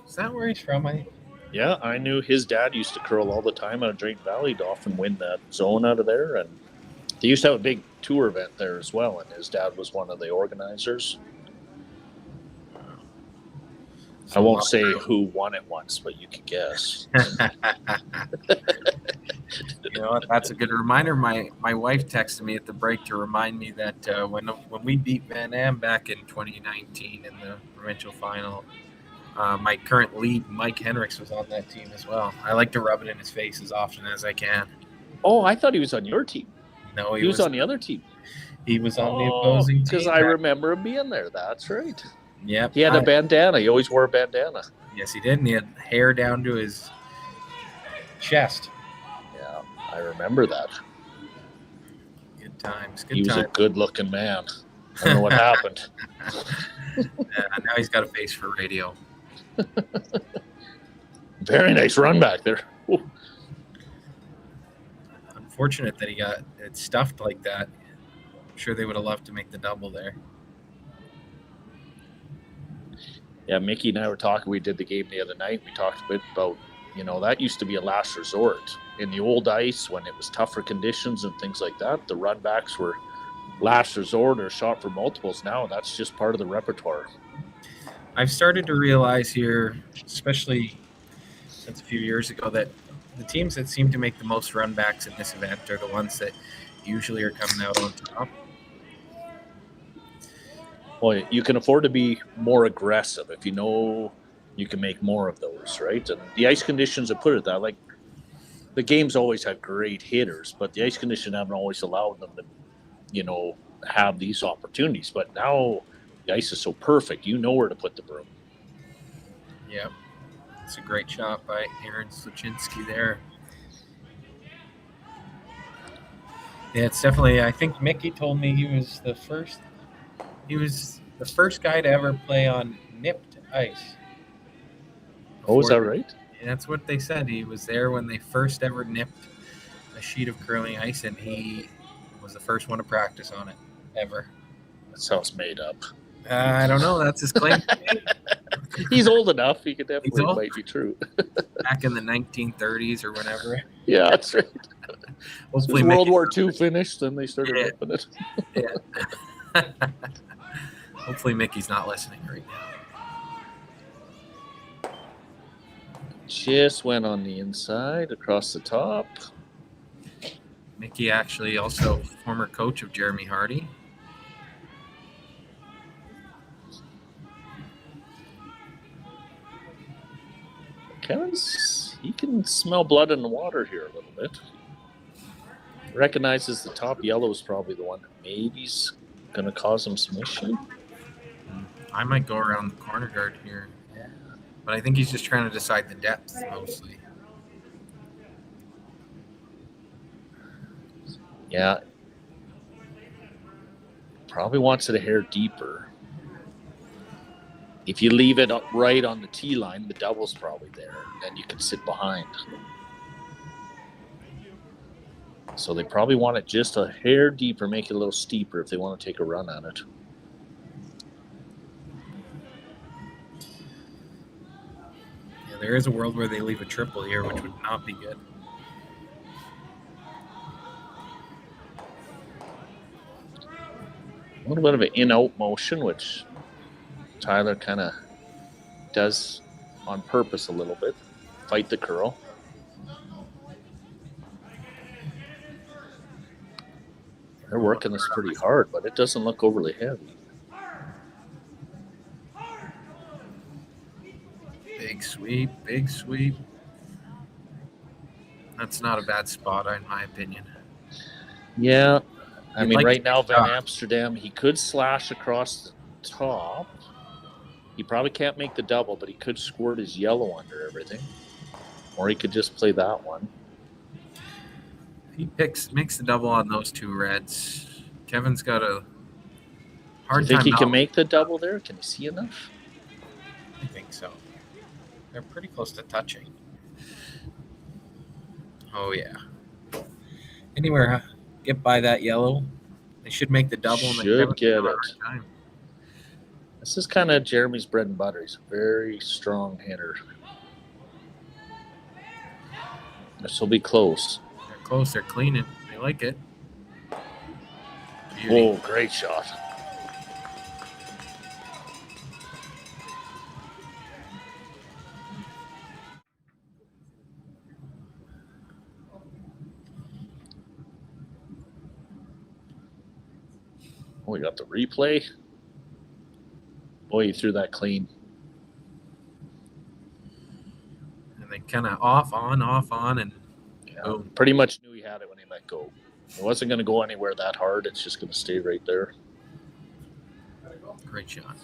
Is that where he's from? Yeah, I knew his dad used to curl all the time out of Drayton Valley to often win that zone out of there. And they used to have a big tour event there as well, and his dad was one of the organizers. I won't say who won it once, but you can guess. You know what? That's a good reminder. My wife texted me at the break to remind me that when we beat Van Am back in 2019 in the provincial final, my current lead, Mike Henricks, was on that team as well. I like to rub it in his face as often as I can. Oh, I thought he was on your team. No, he was on the other team. He was on the opposing team. Because I remember him being there. That's right. Yep. He had a bandana. He always wore a bandana. Yes, he did. And he had hair down to his chest. Yeah, I remember that. Good times. He was a good-looking man. I don't know what happened. Now he's got a face for radio. Very nice run back there. Ooh. Unfortunate that he got it stuffed like that. I'm sure they would have loved to make the double there. Yeah, Mickey and I were talking. We did the game the other night. We talked a bit about, that used to be a last resort. In the old ice, when it was tougher conditions and things like that, the run backs were last resort or shot for multiples. Now that's just part of the repertoire. I've started to realize here, especially since a few years ago, that the teams that seem to make the most run backs in this event are the ones that usually are coming out on top. Well, you can afford to be more aggressive if you know you can make more of those, right? And the ice conditions have put it that, like, the game's always had great hitters, but the ice conditions haven't always allowed them to, have these opportunities. But now the ice is so perfect, you know where to put the broom. Yep. It's a great shot by Aaron Solchinsky there. Yeah, it's definitely, I think Mickey told me he was the first guy to ever play on nipped ice. Oh, is that right? Yeah, that's what they said. He was there when they first ever nipped a sheet of curling ice, and he was the first one to practice on it, ever. That sounds made up. I don't know. That's his claim. He's old enough. He could definitely might be true. Back in the 1930s or whenever. Yeah, that's right. Hopefully World War II finished, then they started nipping it. Yeah. Hopefully Mickey's not listening right now. Just went on the inside, across the top. Mickey actually also former coach of Jeremy Hardy. He can smell blood in the water here a little bit. Recognizes the top yellow is probably the one that maybe's going to cause him some issue. I might go around the corner guard here. Yeah. But I think he's just trying to decide the depth mostly. Yeah. Probably wants it a hair deeper. If you leave it right on the tee line, the double's probably there. Then you can sit behind. So they probably want it just a hair deeper, make it a little steeper if they want to take a run at it. Yeah, there is a world where they leave a triple here, which would not be good. A little bit of an in-out motion, which Tyler kind of does on purpose a little bit. Fight the curl. They're working this pretty hard, but it doesn't look overly heavy. Big sweep, big sweep. That's not a bad spot, in my opinion. Yeah. I mean, right now, Van Amsterdam, he could slash across the top. He probably can't make the double, but he could squirt his yellow under everything. Or he could just play that one. He makes the double on those two reds. Kevin's got a hard time. Do you think he can make the double there? Can you see enough? I think so. They're pretty close to touching. Oh, yeah. Anywhere, get by that yellow, They should make the double. And Should get it. This is kind of Jeremy's bread and butter. He's a very strong hitter. This will be close. They're close. They're cleaning. They like it. Beauty. Whoa, great shot. Oh, we got the replay. Boy, he threw that clean. And they kind of off, on, and boom. Pretty much knew he had it when he let go. It wasn't going to go anywhere that hard. It's just going to stay right there. Great shot.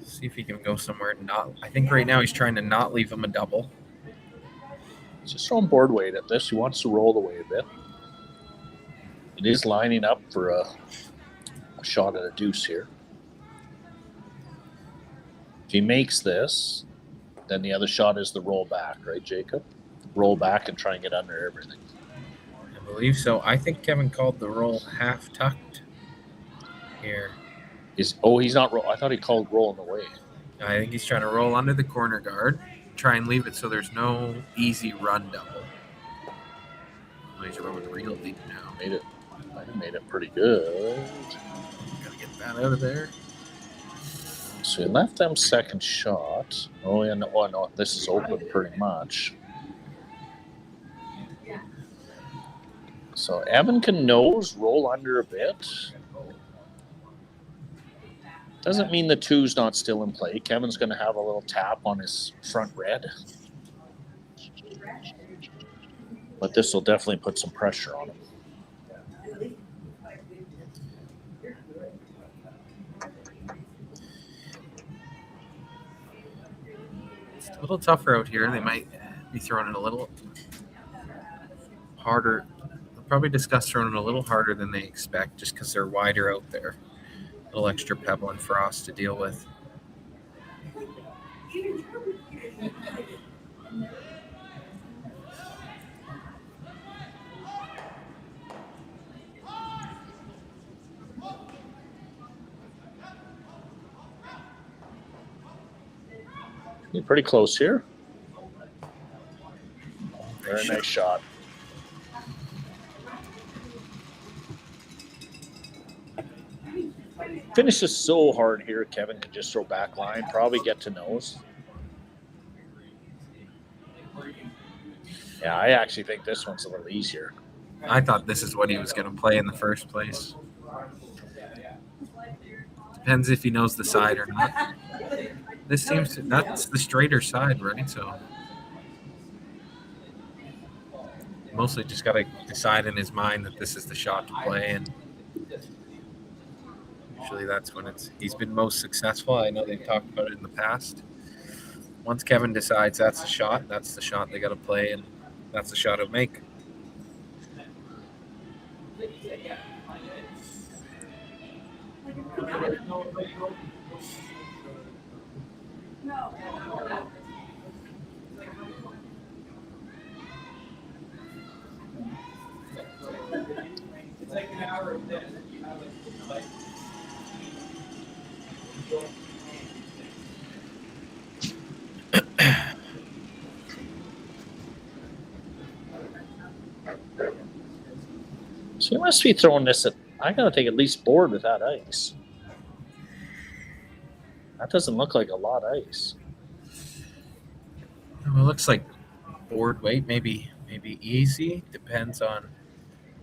See if he can go somewhere and not. I think right now he's trying to not leave him a double. Just throwing board weight at this. He wants to roll away a bit. It is lining up for a shot at a deuce here. If he makes this, then the other shot is the roll back, right, Jacob? Roll back and try and get under everything. I believe so. I think Kevin called the roll half tucked here. He's not roll. I thought he called rolling away. I think he's trying to roll under the corner guard, try and leave it so there's no easy run double. Oh, he's rolling real deep now. Made it pretty good. Gotta get that out of there. So he left them second shot. Oh, yeah, no, this is open pretty much. So Evan can nose, roll under a bit. Doesn't mean the two's not still in play. Kevin's going to have a little tap on his front red. But this will definitely put some pressure on him. It's a little tougher out here. They might be throwing it a little harder. They'll probably discuss throwing it a little harder than they expect just because they're wider out there. A little extra pebble and frost to deal with. You're pretty close here. Very nice shot. Finishes so hard here. Kevin can just throw back line, probably get to nose. Yeah, I actually think this one's a little easier. I thought this is what he was going to play in the first place. Depends if he knows the side or not. This seems to, that's the straighter side, right? So mostly just got to decide in his mind that this is the shot to play, and usually that's when he's been most successful. I know they've talked about it in the past. Once Kevin decides that's the shot they got to play, and that's the shot he'll make. It's like an hour of this. You have like So you must be throwing this at, I got to take at least board with that ice. That doesn't look like a lot of ice. Well, it looks like board weight, maybe easy. Depends on.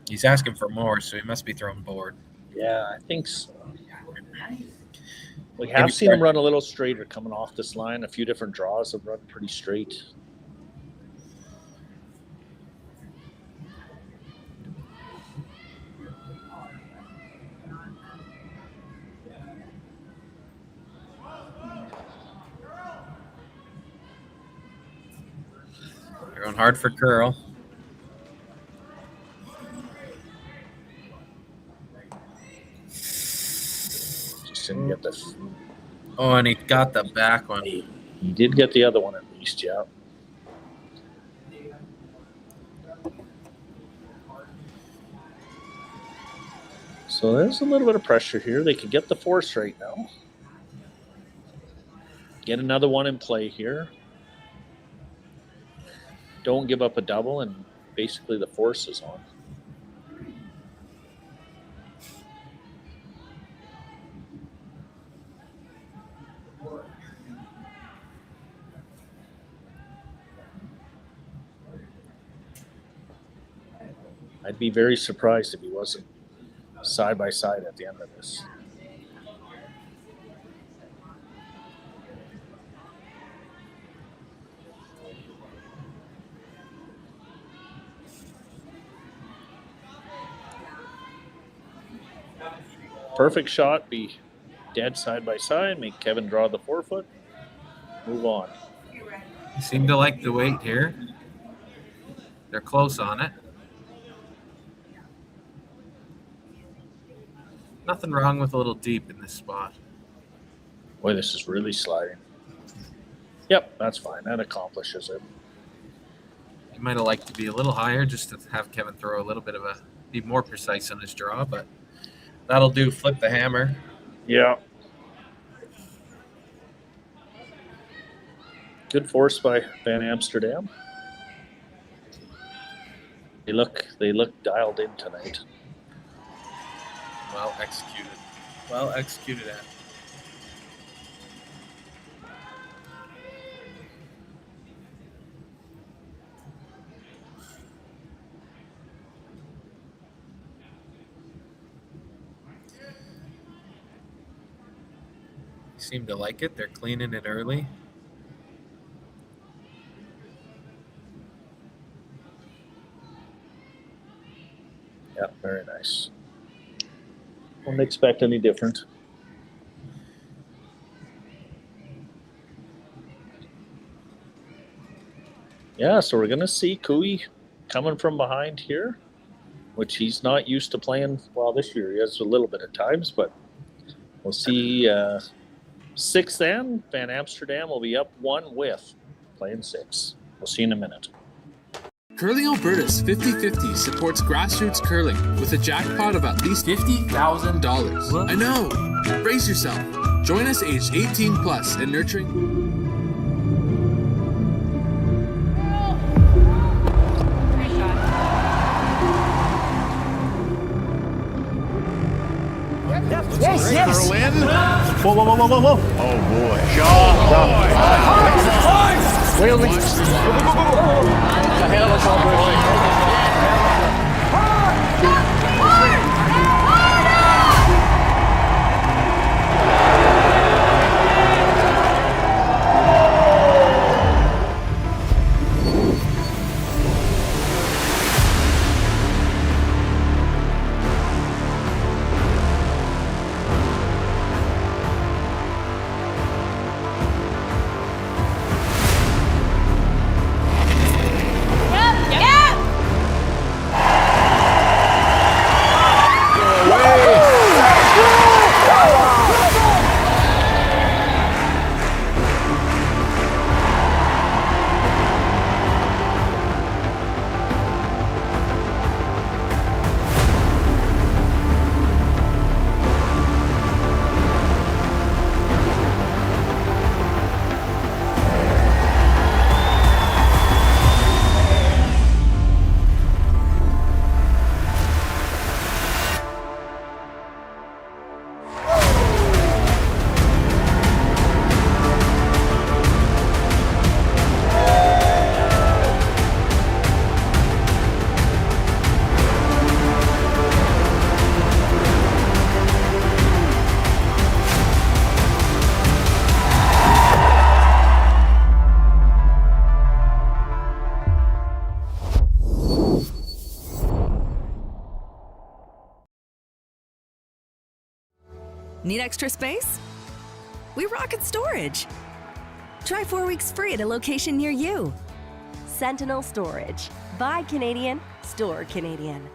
He's asking for more, so he must be throwing board. Yeah, I think so. We have seen him run a little straighter coming off this line. A few different draws have run pretty straight. They're going hard for curl. Just didn't get this. Oh, and he got the back one. He did get the other one at least, yeah. So there's a little bit of pressure here. They can get the force right now. Get another one in play here. Don't give up a double, and basically the force is on. I'd be very surprised if he wasn't side by side at the end of this. Perfect shot, be dead side by side, make Kevin draw the forefoot, move on. You seem to like the weight here. They're close on it. Nothing wrong with a little deep in this spot. Boy, this is really sliding. Yep, that's fine. That accomplishes it. You might have liked to be a little higher just to have Kevin throw a little bit of be more precise on his draw, but that'll do. Flip the hammer. Yeah. Good force by Van Amsterdam. They look dialed in tonight. Well executed. Well executed at. Seem to like it. They're cleaning it early. Yeah, very nice. Wouldn't expect any different. Yeah, so we're going to see Cooey coming from behind here, which he's not used to playing. Well, this year he has a little bit of times, but we'll see. 6 then. Van Amsterdam will be up 1 with playing 6. We'll see in a minute. Curling Alberta's 50-50 supports grassroots curling with a jackpot of at least $50,000. I know! Brace yourself. Join us aged 18 plus and nurturing. Yes, yes! Curl in. Whoa, whoa, whoa, whoa, whoa, whoa. Oh boy. Whale go, go, go, go. The hell is all Need extra space? We rocket storage. Try 4 weeks free at a location near you. Sentinel Storage. Buy Canadian, store Canadian.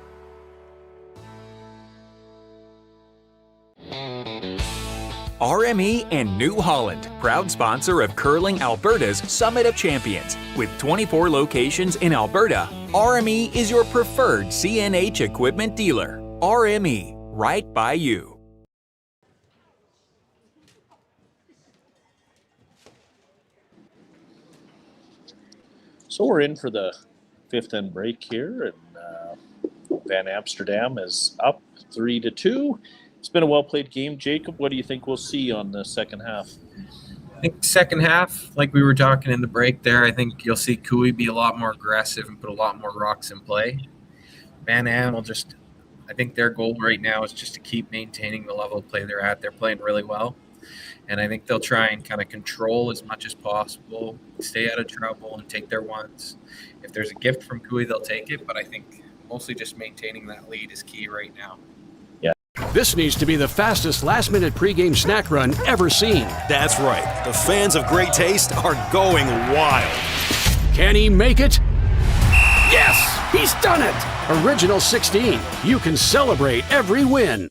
RME and New Holland, proud sponsor of Curling Alberta's Summit of Champions. With 24 locations in Alberta, RME is your preferred CNH equipment dealer. RME, right by you. So we're in for the fifth end break here, and Van Amsterdam is up 3-2. It's been a well-played game. Jacob, what do you think we'll see on the second half? I think second half, like we were talking in the break there, I think you'll see Cooey be a lot more aggressive and put a lot more rocks in play. Van Am will just, I think their goal right now is just to keep maintaining the level of play they're at. They're playing really well. And I think they'll try and kind of control as much as possible, stay out of trouble, and take their ones. If there's a gift from Cooey, they'll take it. But I think mostly just maintaining that lead is key right now. Yeah. This needs to be the fastest last-minute pregame snack run ever seen. That's right. The fans of great taste are going wild. Can he make it? Yes! He's done it! Original 16. You can celebrate every win.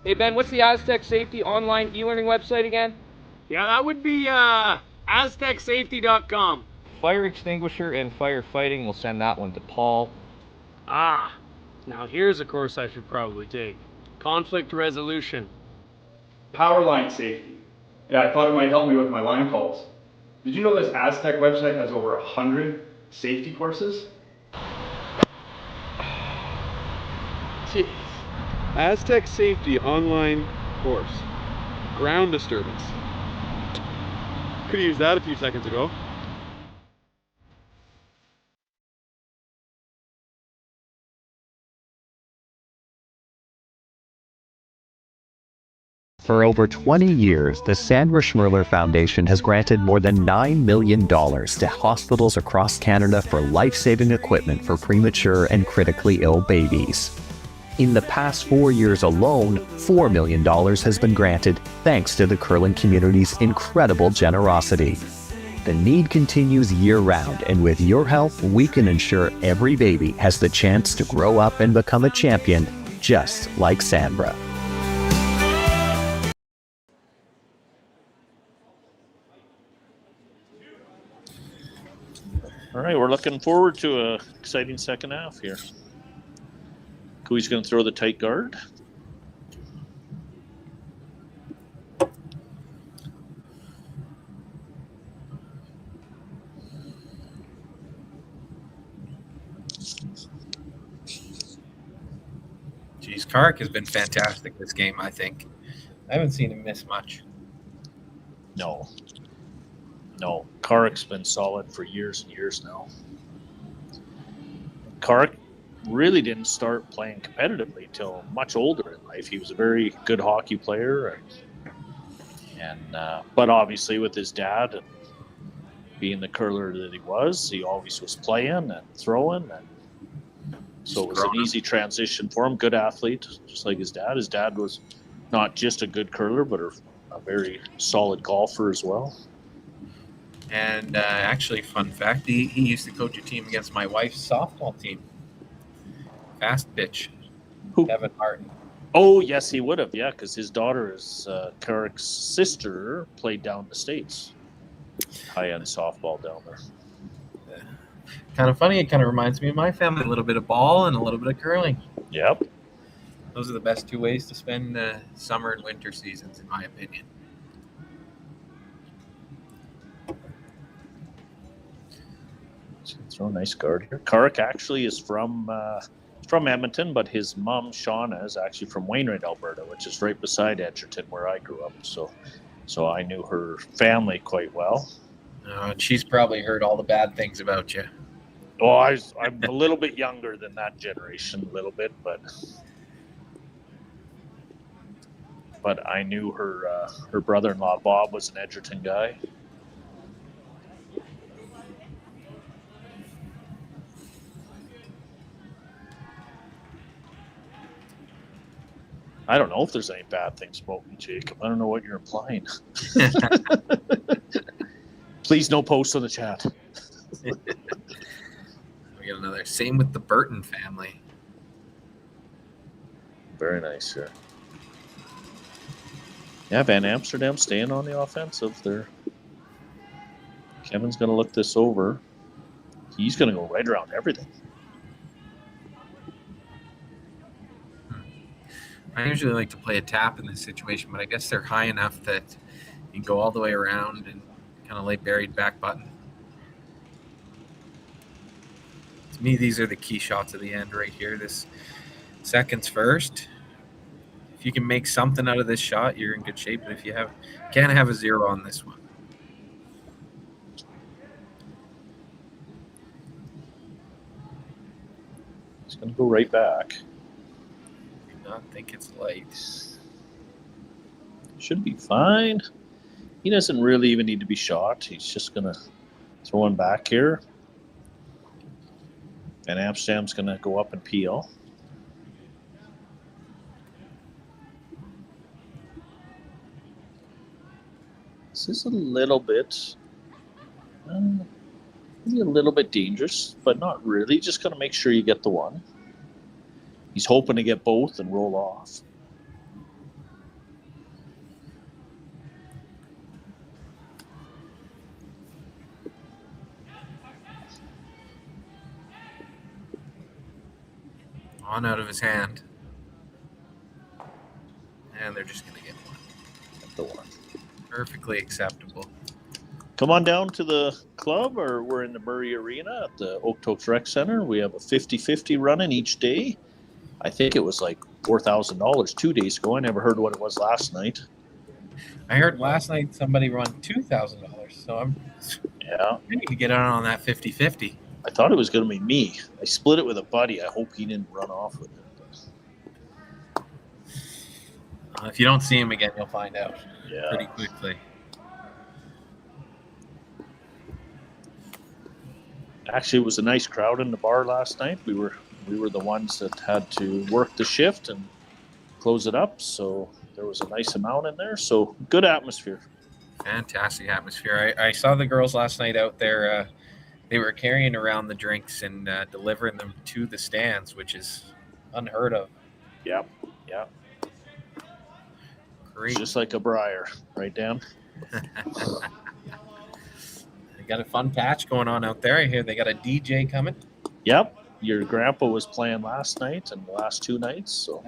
Hey Ben, what's the Aztec Safety online e-learning website again? Yeah, that would be aztecsafety.com. Fire extinguisher and firefighting, we'll send that one to Paul. Ah, now here's a course I should probably take. Conflict resolution. Power line safety. Yeah, I thought it might help me with my line calls. Did you know this Aztec website has over 100 safety courses? Jeez. Aztec Safety online course. Ground disturbance. Could have used that a few seconds ago. For over 20 years, the Sandra Schmirler Foundation has granted more than $9 million to hospitals across Canada for life-saving equipment for premature and critically ill babies. In the past 4 years alone, $4 million has been granted thanks to the curling community's incredible generosity. The need continues year-round, and with your help, we can ensure every baby has the chance to grow up and become a champion, just like Sandra. All right, we're looking forward to an exciting second half here. Cooey's going to throw the tight guard. Geez, Kark has been fantastic this game, I think. I haven't seen him miss much. No. Kark's been solid for years and years now. Kark really didn't start playing competitively till much older in life. He was a very good hockey player, and but obviously with his dad and being the curler that he always was playing and throwing, and so it was an easy transition for him. Good athlete, just like his dad. His dad was not just a good curler, but a very solid golfer as well. And actually, fun fact, he used to coach a team against my wife's softball team. Fast pitch. Kevin Martin. Oh, yes, he would have, yeah, because his daughter is Kark's sister, played down in the States. High-end softball down there. Yeah. Kind of funny, it kind of reminds me of my family, a little bit of ball and a little bit of curling. Yep. Those are the best two ways to spend summer and winter seasons, in my opinion. Throw a nice guard here. Kark actually is from Edmonton, but his mom, Shauna, is actually from Wainwright, Alberta, which is right beside Edgerton, where I grew up. So I knew her family quite well. And she's probably heard all the bad things about you. Oh, I'm a little bit younger than that generation, a little bit, but but I knew her brother-in-law Bob was an Edgerton guy. I don't know if there's any bad things about me, Jacob. I don't know what you're implying. Please no post on the chat. We got another. Same with the Burton family. Very nice here. Yeah, Van Amsterdam staying on the offensive there. Kevin's going to look this over. He's going to go right around everything. I usually like to play a tap in this situation, but I guess they're high enough that you can go all the way around and kind of lay buried back button. To me, these are the key shots of the end right here. This seconds first. If you can make something out of this shot, you're in good shape. But if you can't have a zero on this one. He's going to go right back. I do not think it's light. Should be fine. He doesn't really even need to be shot. He's just going to throw one back here. And Amsterdam's going to go up and peel. This is a little bit, maybe a little bit dangerous, but not really. Just got to make sure you get the one. He's hoping to get both and roll off. On out of his hand. And they're just going to get one. Get the one. Perfectly acceptable. Come on down to the club, or we're in the Murray Arena at the Okotoks Rec Center. We have a 50-50 running each day. I think it was like $4,000 2 days ago. I never heard what it was last night. I heard last night somebody run $2,000. So I need to get on that 50-50. I thought it was going to be me. I split it with a buddy. I hope he didn't run off with it. If you don't see him again, you'll find out pretty quickly. Actually, it was a nice crowd in the bar last night. We were the ones that had to work the shift and close it up, so there was a nice amount in there. So good atmosphere. Fantastic atmosphere. I saw the girls last night out there. They were carrying around the drinks and delivering them to the stands, which is unheard of. Yep. Great. Just like a Briar, right, Dan? They got a fun patch going on out there. I hear they got a DJ coming. Yep. Your grandpa was playing last night and the last 2 nights. So,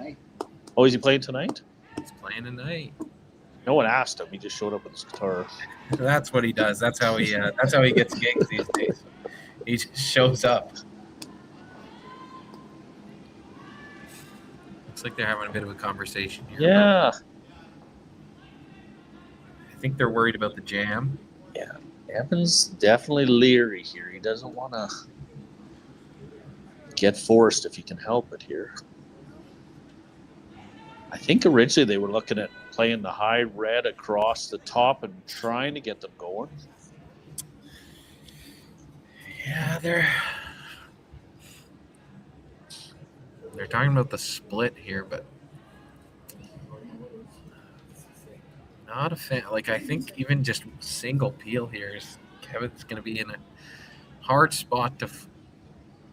oh, is he playing tonight? He's playing tonight. No one asked him. He just showed up with his guitar. That's what he does. That's how he gets gigs these days. He just shows up. Looks like they're having a bit of a conversation here. Yeah. I think they're worried about the jam. Yeah. Evan's definitely leery here. He doesn't want to get forced if he can help it here. I think originally they were looking at playing the high red across the top and trying to get them going. Yeah, they're talking about the split here, but not a fan. Like, I think even just single peel here is Kevin's going to be in a hard spot to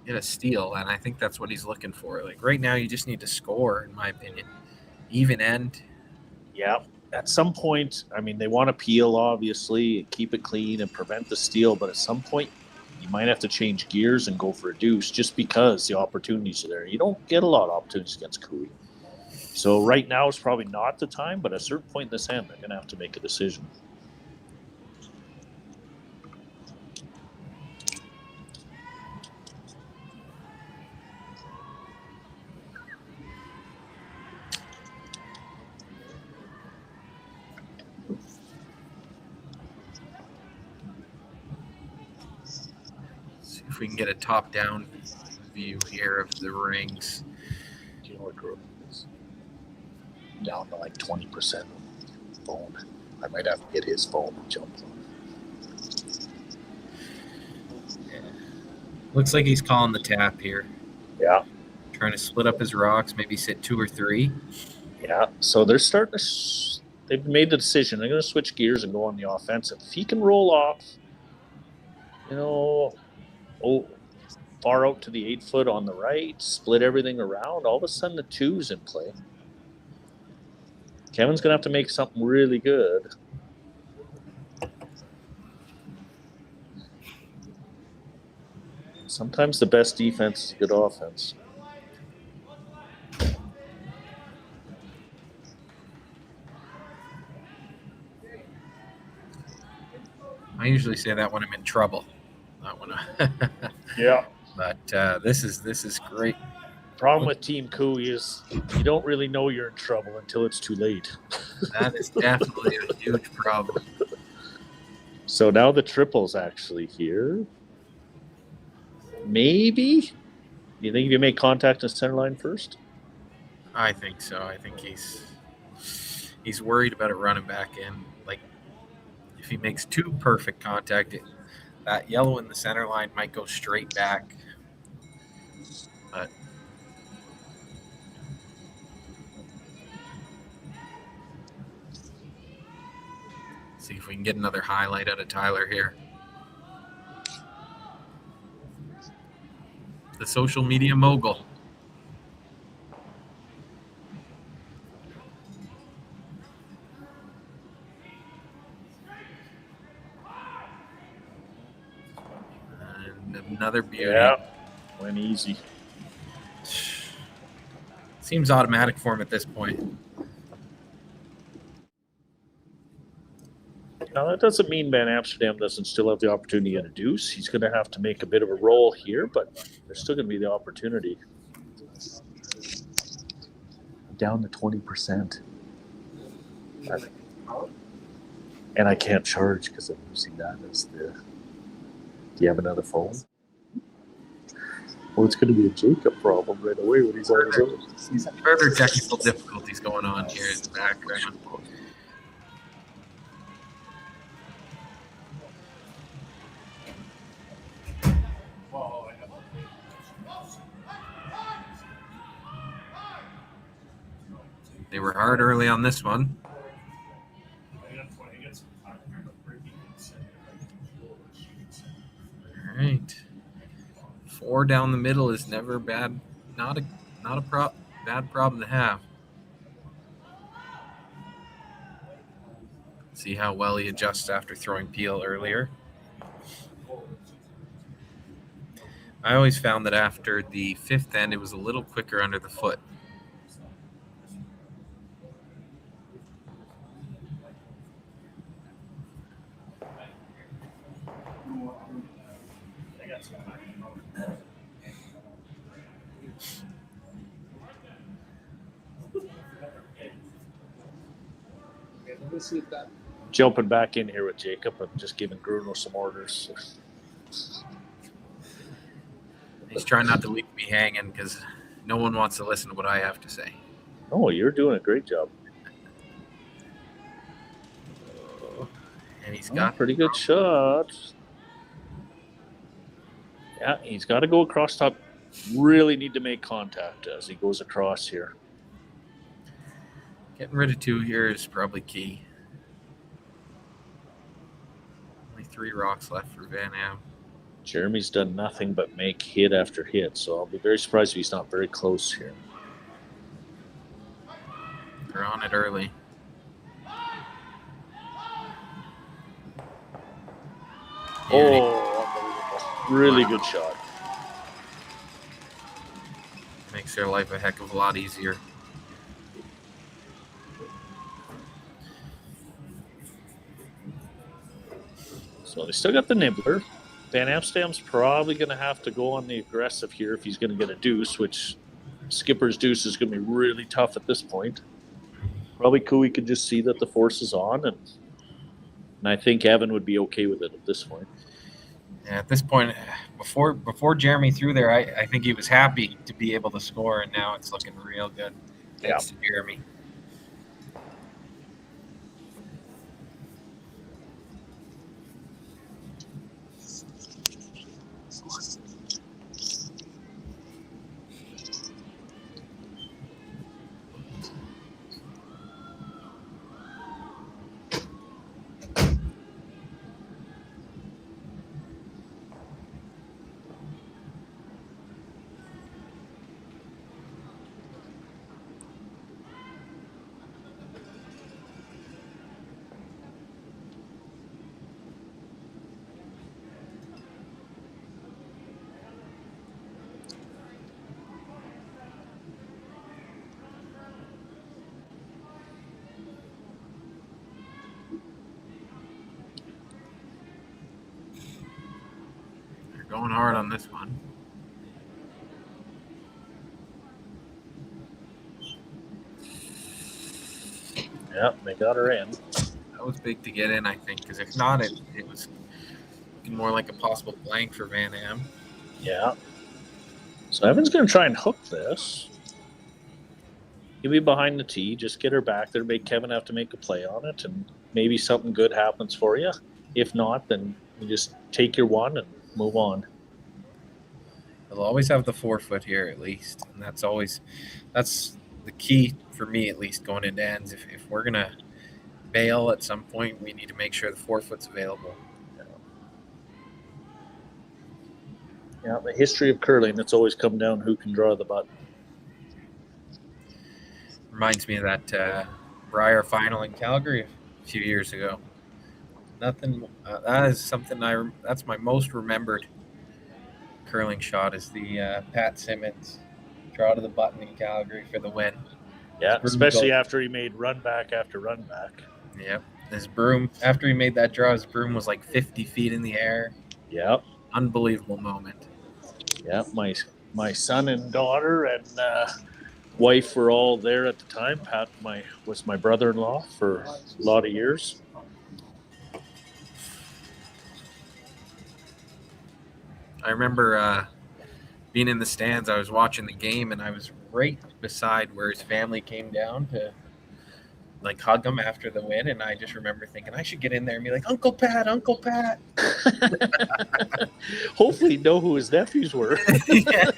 get a steal, and I think that's what he's looking for. Like, right now, you just need to score, in my opinion. Even end. Yeah. At some point, I mean, they want to peel, obviously, and keep it clean and prevent the steal, but at some point, you might have to change gears and go for a deuce just because the opportunities are there. You don't get a lot of opportunities against Cooey. So right now is probably not the time, but at a certain point in this end, they're going to have to make a decision. See if we can get a top-down view here of the rings. Do you know what group it is? down to like 20% phone. I might have to get his phone and jump on. Looks like he's calling the tap here. Yeah. Trying to split up his rocks, maybe sit 2 or 3. Yeah, so they're starting to. They've made the decision. They're going to switch gears and go on the offensive. If he can roll off, far out to the 8-foot on the right, split everything around, all of a sudden the 2's in play. Kevin's going to have to make something really good. Sometimes the best defense is good offense. I usually say that when I'm in trouble. Not when Yeah. But this is great. Problem with Team Cooey is you don't really know you're in trouble until it's too late. That is definitely a huge problem. So now the triple's actually here. Maybe? You think you make contact in the center line first? I think so. I think he's worried about it running back in. Like, if he makes 2 perfect contact, that yellow in the center line might go straight back. But see if we can get another highlight out of Tyler here. The social media mogul. And another beauty. Yeah, went easy. Seems automatic for him at this point. Now, that doesn't mean Van Amsterdam doesn't still have the opportunity to get a deuce. He's going to have to make a bit of a roll here, but there's still going to be the opportunity. Down to 20%. And I can't charge because I'm using that as the... Do you have another phone? Well, it's going to be a Jacob problem right away when he's on his own. Further technical difficulties going on here in the background. They were hard early on this one. All right. 4 down the middle is never bad. Not a bad problem to have. See how well he adjusts after throwing Peel earlier. I always found that after the 5th end, it was a little quicker under the foot. Jumping back in here with Jacob and just giving Bruno some orders. He's trying not to leave me hanging because no one wants to listen to what I have to say. Oh, you're doing a great job. And he's got a pretty good shot. Yeah, he's got to go across top. Really need to make contact as he goes across here. Getting rid of 2 here is probably key. Only 3 rocks left for Van Am. Jeremy's done nothing but make hit after hit, so I'll be very surprised if he's not very close here. They're on it early. Oh, unbelievable. Really good shot. Makes their life a heck of a lot easier. So they still got the nibbler. Van Amsterdam's probably going to have to go on the aggressive here if he's going to get a deuce, which skipper's deuce is going to be really tough at this point. Probably Cooey could just see that the force is on, and I think Evan would be okay with it at this point. Yeah, at this point, before Jeremy threw there, I think he was happy to be able to score, and now it's looking real good. Thanks to Jeremy. going hard on this one. Yep, they got her in. That was big to get in, I think, because if not, it was looking more like a possible blank for Van Am. Yeah. So Evan's going to try and hook this. He'll be behind the tee. Just get her back there. Make Kevin have to make a play on it, and maybe something good happens for you. If not, then you just take your one and move on. They'll always have the 4-foot here at least, and that's the key for me at least going into ends. If we're gonna bail at some point, we need to make sure the 4-foot's available. Yeah, the history of curling, it's always come down who can draw the button. Reminds me of that Briar final in Calgary a few years ago. Nothing. That is something that's my most remembered curling shot is the Pat Simmons draw to the button in Calgary for the win. Yeah, especially after he made run back after run back. Yep. His broom, after he made that draw, his broom was like 50 feet in the air. Yep. Unbelievable moment. Yeah, my son and daughter and wife were all there at the time. Pat was my brother-in-law for a lot of years. I remember being in the stands. I was watching the game, and I was right beside where his family came down to like hug him after the win. And I just remember thinking I should get in there and be like, Uncle Pat, Uncle Pat. Hopefully know who his nephews were. Yeah.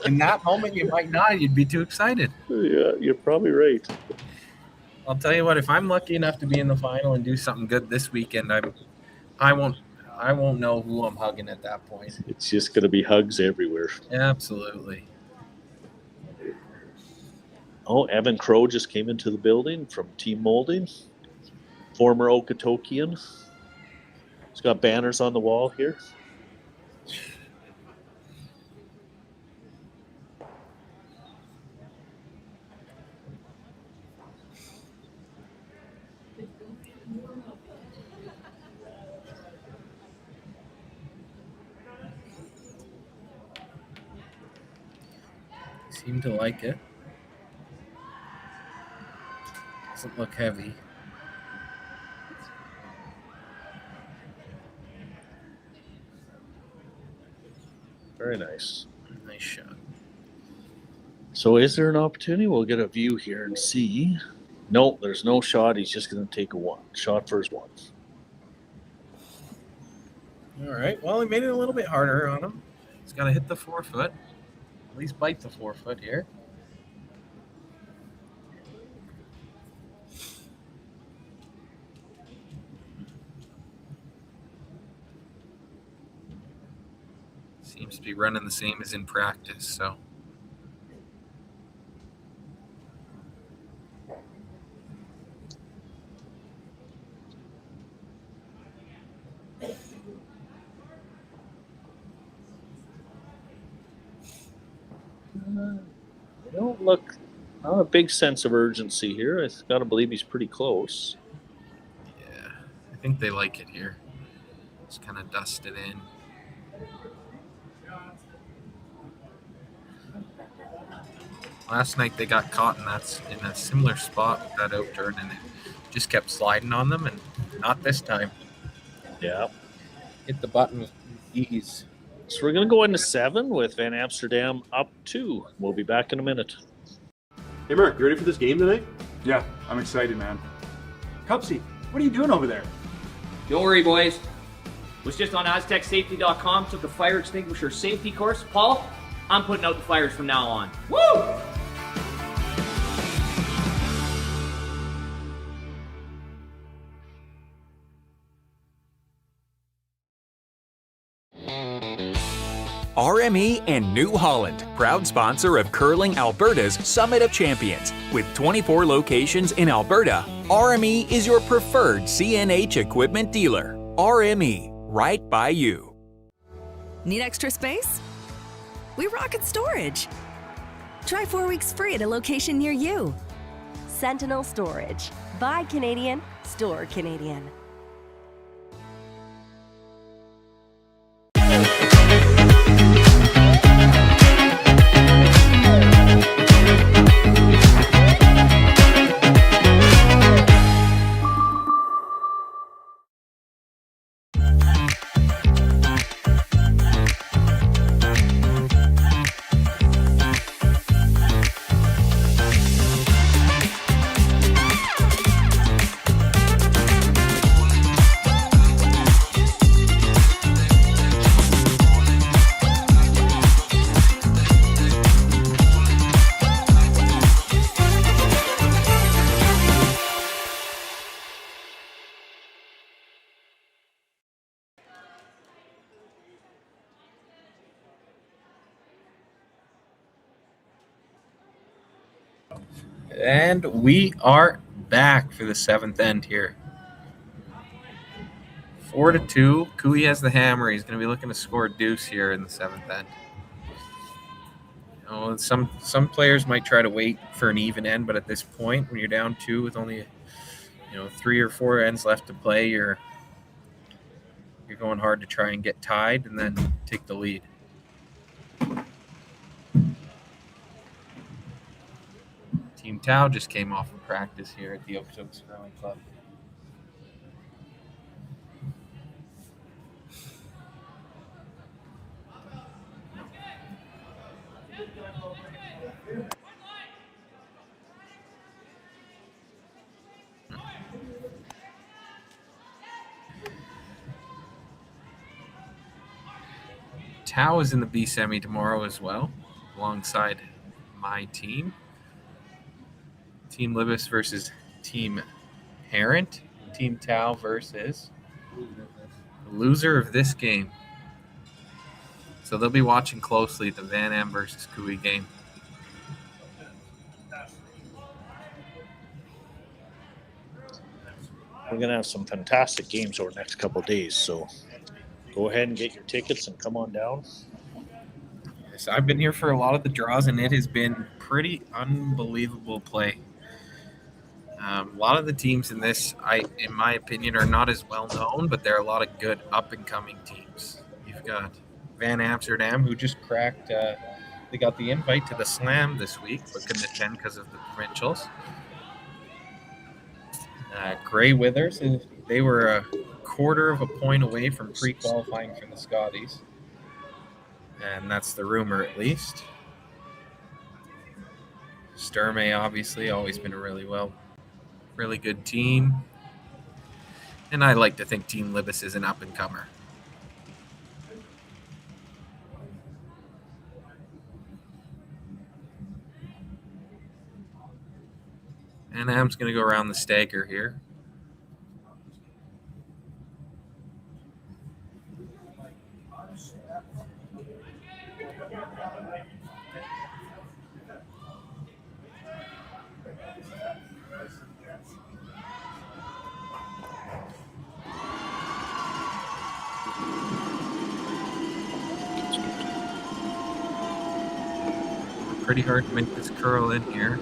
In that moment, you might not. You'd be too excited. Yeah, you're probably right. I'll tell you what, if I'm lucky enough to be in the final and do something good this weekend, I won't know who I'm hugging at that point. It's just going to be hugs everywhere. Absolutely. Oh, Evan Crow just came into the building from Team Molding. Former Okotokian. He's got banners on the wall here. Seem to like it. Doesn't look heavy. Very nice. Nice shot. So is there an opportunity? We'll get a view here and see. No, there's no shot. He's just going to take a one. Shot for his one. All right. Well, he made it a little bit harder on him. He's got to hit the 4-foot. At least bite the 4-foot here. Seems to be running the same as in practice, so. They don't look, not a big sense of urgency here. I've got to believe he's pretty close. Yeah, I think they like it here. Just kind of dust it in. Last night they got caught in a similar spot with that outturn, and it just kept sliding on them, and not this time. Yeah. Hit the button with ease. So we're going to go into 7 with Van Amsterdam up 2. We'll be back in a minute. Hey Mark, you ready for this game tonight? Yeah, I'm excited, man. Cupsy, what are you doing over there? Don't worry, boys. Was just on AztecSafety.com, took a fire extinguisher safety course. Paul, I'm putting out the fires from now on. Woo! RME and New Holland, proud sponsor of Curling Alberta's Summit of Champions. With 24 locations in Alberta, RME is your preferred CNH equipment dealer. RME, right by you. Need extra space? We rocket storage. Try 4 weeks free at a location near you. Sentinel Storage. Buy Canadian, store Canadian. And we are back for the 7th end here. 4-2. Cooey has the hammer. He's going to be looking to score a deuce here in the 7th end. You know, some players might try to wait for an even end, but at this point, when you're down 2 with only 3 or 4 ends left to play, you're going hard to try and get tied and then take the lead. Team Tau just came off of practice here at the Okotoks Curling Club. Tau is in the B semi tomorrow as well, alongside my team. Team Libis versus Team Parent. Team Tau versus the loser of this game. So they'll be watching closely the Van Am versus Cooey game. We're going to have some fantastic games over the next couple of days, so go ahead and get your tickets and come on down. Yes, I've been here for a lot of the draws, and it has been pretty unbelievable play. A lot of the teams in this, in my opinion, are not as well known, but there are a lot of good up-and-coming teams. You've got Van Amsterdam, who just cracked. They got the invite to the Slam this week, but couldn't attend because of the provincials. Grey Withers, they were a quarter of a point away from pre-qualifying for the Scotties, and that's the rumor at least. Sturmey, obviously, always been a really good team, and I like to think Team Libis is an up-and-comer. And Am's going to go around the stagger here. Pretty hard to make this curl in here.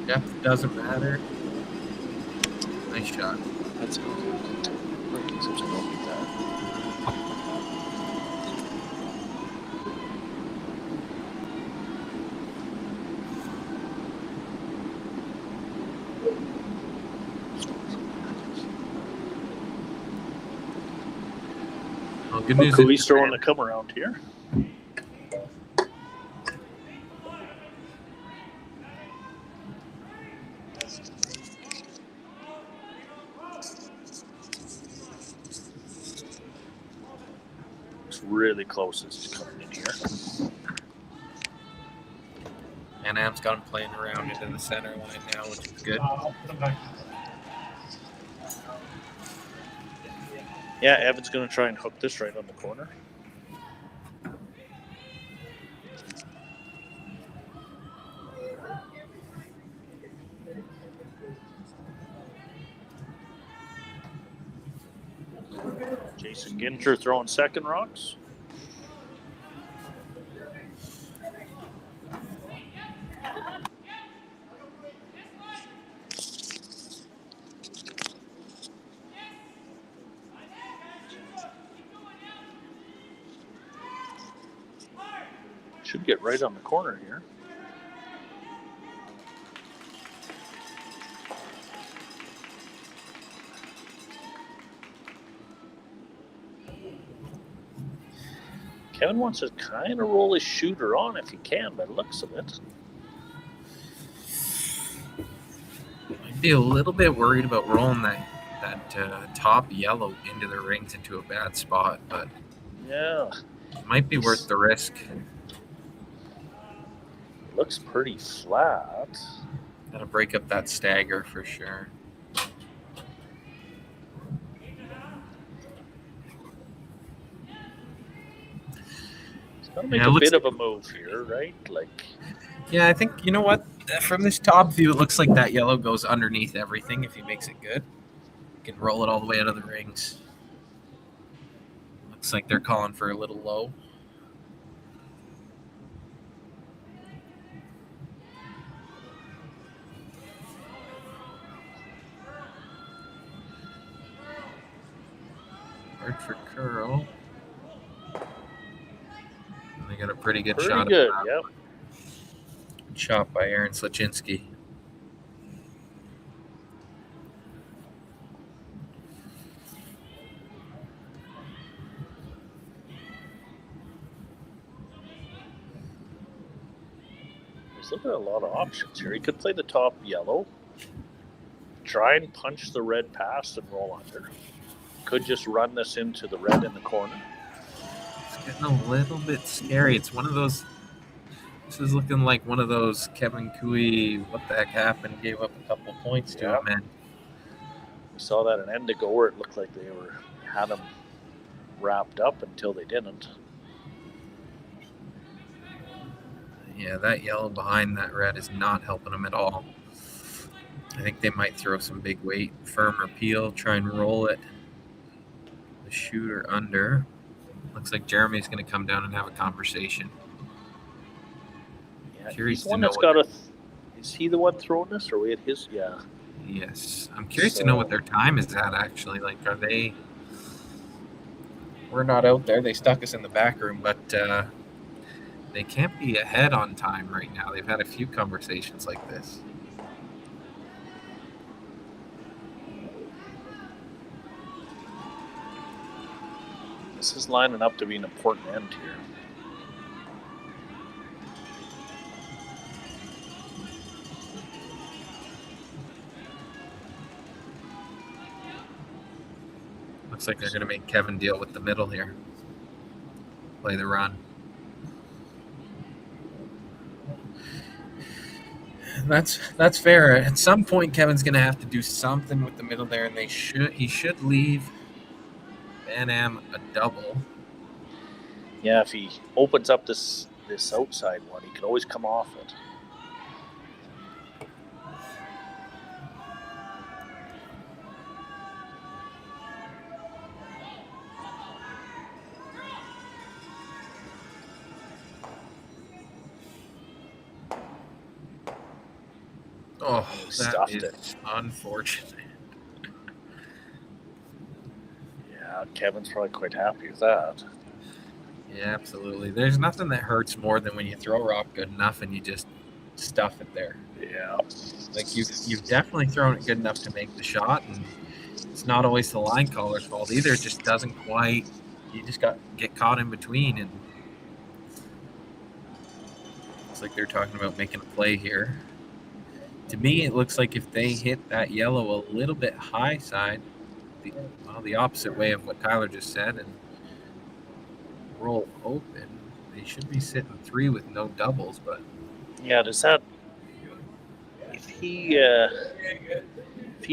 Depth doesn't matter. Nice shot. That's good. Well, good news. Cooey's throwing the come around here. Really close as he's coming in here. And Am's got him playing around into the center line now, which is good. Yeah, Evan's going to try and hook this right on the corner. Jason Ginter throwing second rocks. Should get right on the corner here. Kevin wants to kind of roll his shooter on if he can, by the looks of it. I'd be a little bit worried about rolling that top yellow into the rings into a bad spot, but yeah, it might be worth the risk. It looks pretty flat. Gotta break up that stagger for sure. Gotta make a bit of a move here, right? Like, Yeah, I think, you know what? From this top view, it looks like that yellow goes underneath everything if he makes it good. You can roll it all the way out of the rings. Looks like they're calling for a little low. Hard for curl. They got a pretty good shot. Pretty good, yep. Shot by Aaron Slaczynski. He's looking at a lot of options here. He could play the top yellow, try and punch the red past and roll under. Could just run this into the red in the corner. It's getting a little bit scary. It's one of those. This is looking like one of those Kevin Cooey, what the heck happened, gave up a couple points to him, man. We saw that an end ago where it looked like they had him wrapped up until they didn't. Yeah, that yellow behind that red is not helping him at all. I think they might throw some big weight, firm or peel, try and roll it. The shooter under. Looks like Jeremy's going to come down and have a conversation. Yeah, Curious he's to one know that's got is he the one throwing this, or we had his? Yeah. Yes. I'm curious to know what their time is at, actually. Like, are they... We're not out there. They stuck us in the back room, but they can't be ahead on time right now. They've had a few conversations like this. This is lining up to be an important end here. Looks like they're going to make Kevin deal with the middle here. Play the run. That's fair. At some point, Kevin's going to have to do something with the middle there, and he should leave Van Am a double. Yeah, if he opens up this outside one, he can always come off it. Oh, stuffed that is it. Unfortunate. Yeah, Kevin's probably quite happy with that. Yeah, absolutely. There's nothing that hurts more than when you throw rock good enough and you just stuff it there. Yeah. Like you've definitely thrown it good enough to make the shot, and it's not always the line caller's fault either. It just doesn't quite. You just get caught in between, and it's like they're talking about making a play here. To me, it looks like if they hit that yellow a little bit high side, the opposite way of what Tyler just said, and roll open, they should be sitting 3 with no doubles. But yeah, does that? If he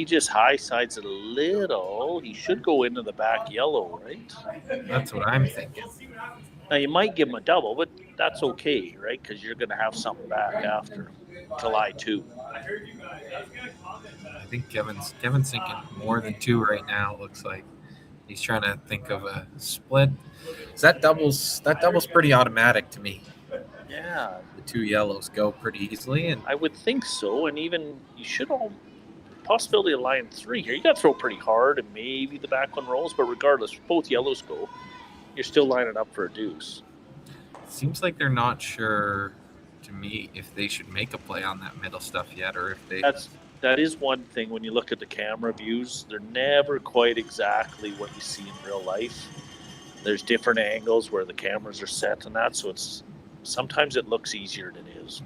just high sides it a little, he should go into the back yellow, right? That's what I'm thinking. Now you might give him a double, but that's okay, right? Because you're going to have something back after July 2. I think Kevin's thinking more than 2 right now. It looks like he's trying to think of a split. That doubles pretty automatic to me. Yeah, the 2 yellows go pretty easily, and I would think so. And even you should all possibility of line 3 here. You got to throw pretty hard, and maybe the back one rolls. But regardless, both yellows go. You're still lining up for a deuce. Seems like they're not sure to me if they should make a play on that middle stuff yet, or if they. That is one thing when you look at the camera views. They're never quite exactly what you see in real life. There's different angles where the cameras are set and that, so it's sometimes it looks easier than it is.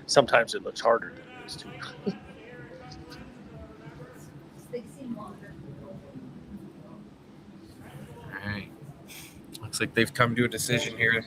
Sometimes it looks harder than it is too. All right. Looks like they've come to a decision here.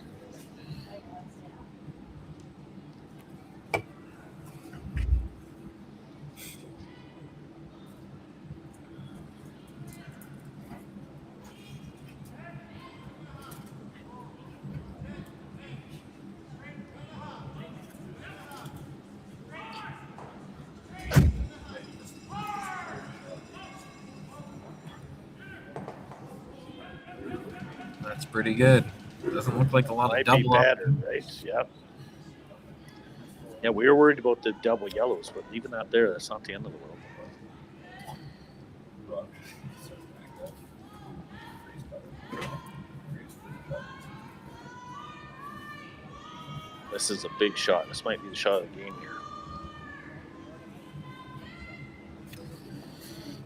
pretty good. Doesn't look like a lot Might of double. be better, right? Yeah. Yeah, we were worried about the double yellows, but leaving that there, that's not the end of the world. This is a big shot. This might be the shot of the game here.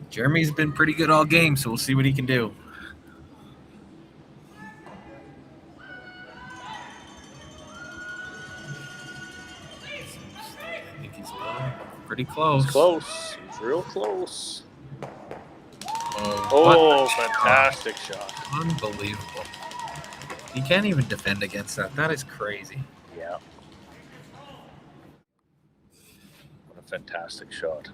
Jeremy's been pretty good all game, so we'll see what he can do. I think he's pretty close. He's close. He's real close. Oh, fantastic shot. Unbelievable. He can't even defend against that. That is crazy. Yeah. What a fantastic shot.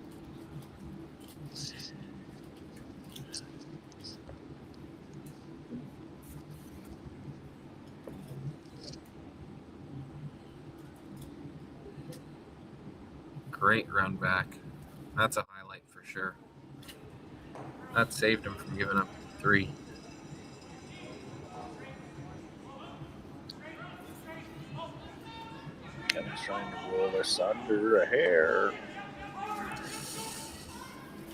Great run back. That's a highlight for sure. That saved him from giving up 3. Kevin's trying to roll this under a hair.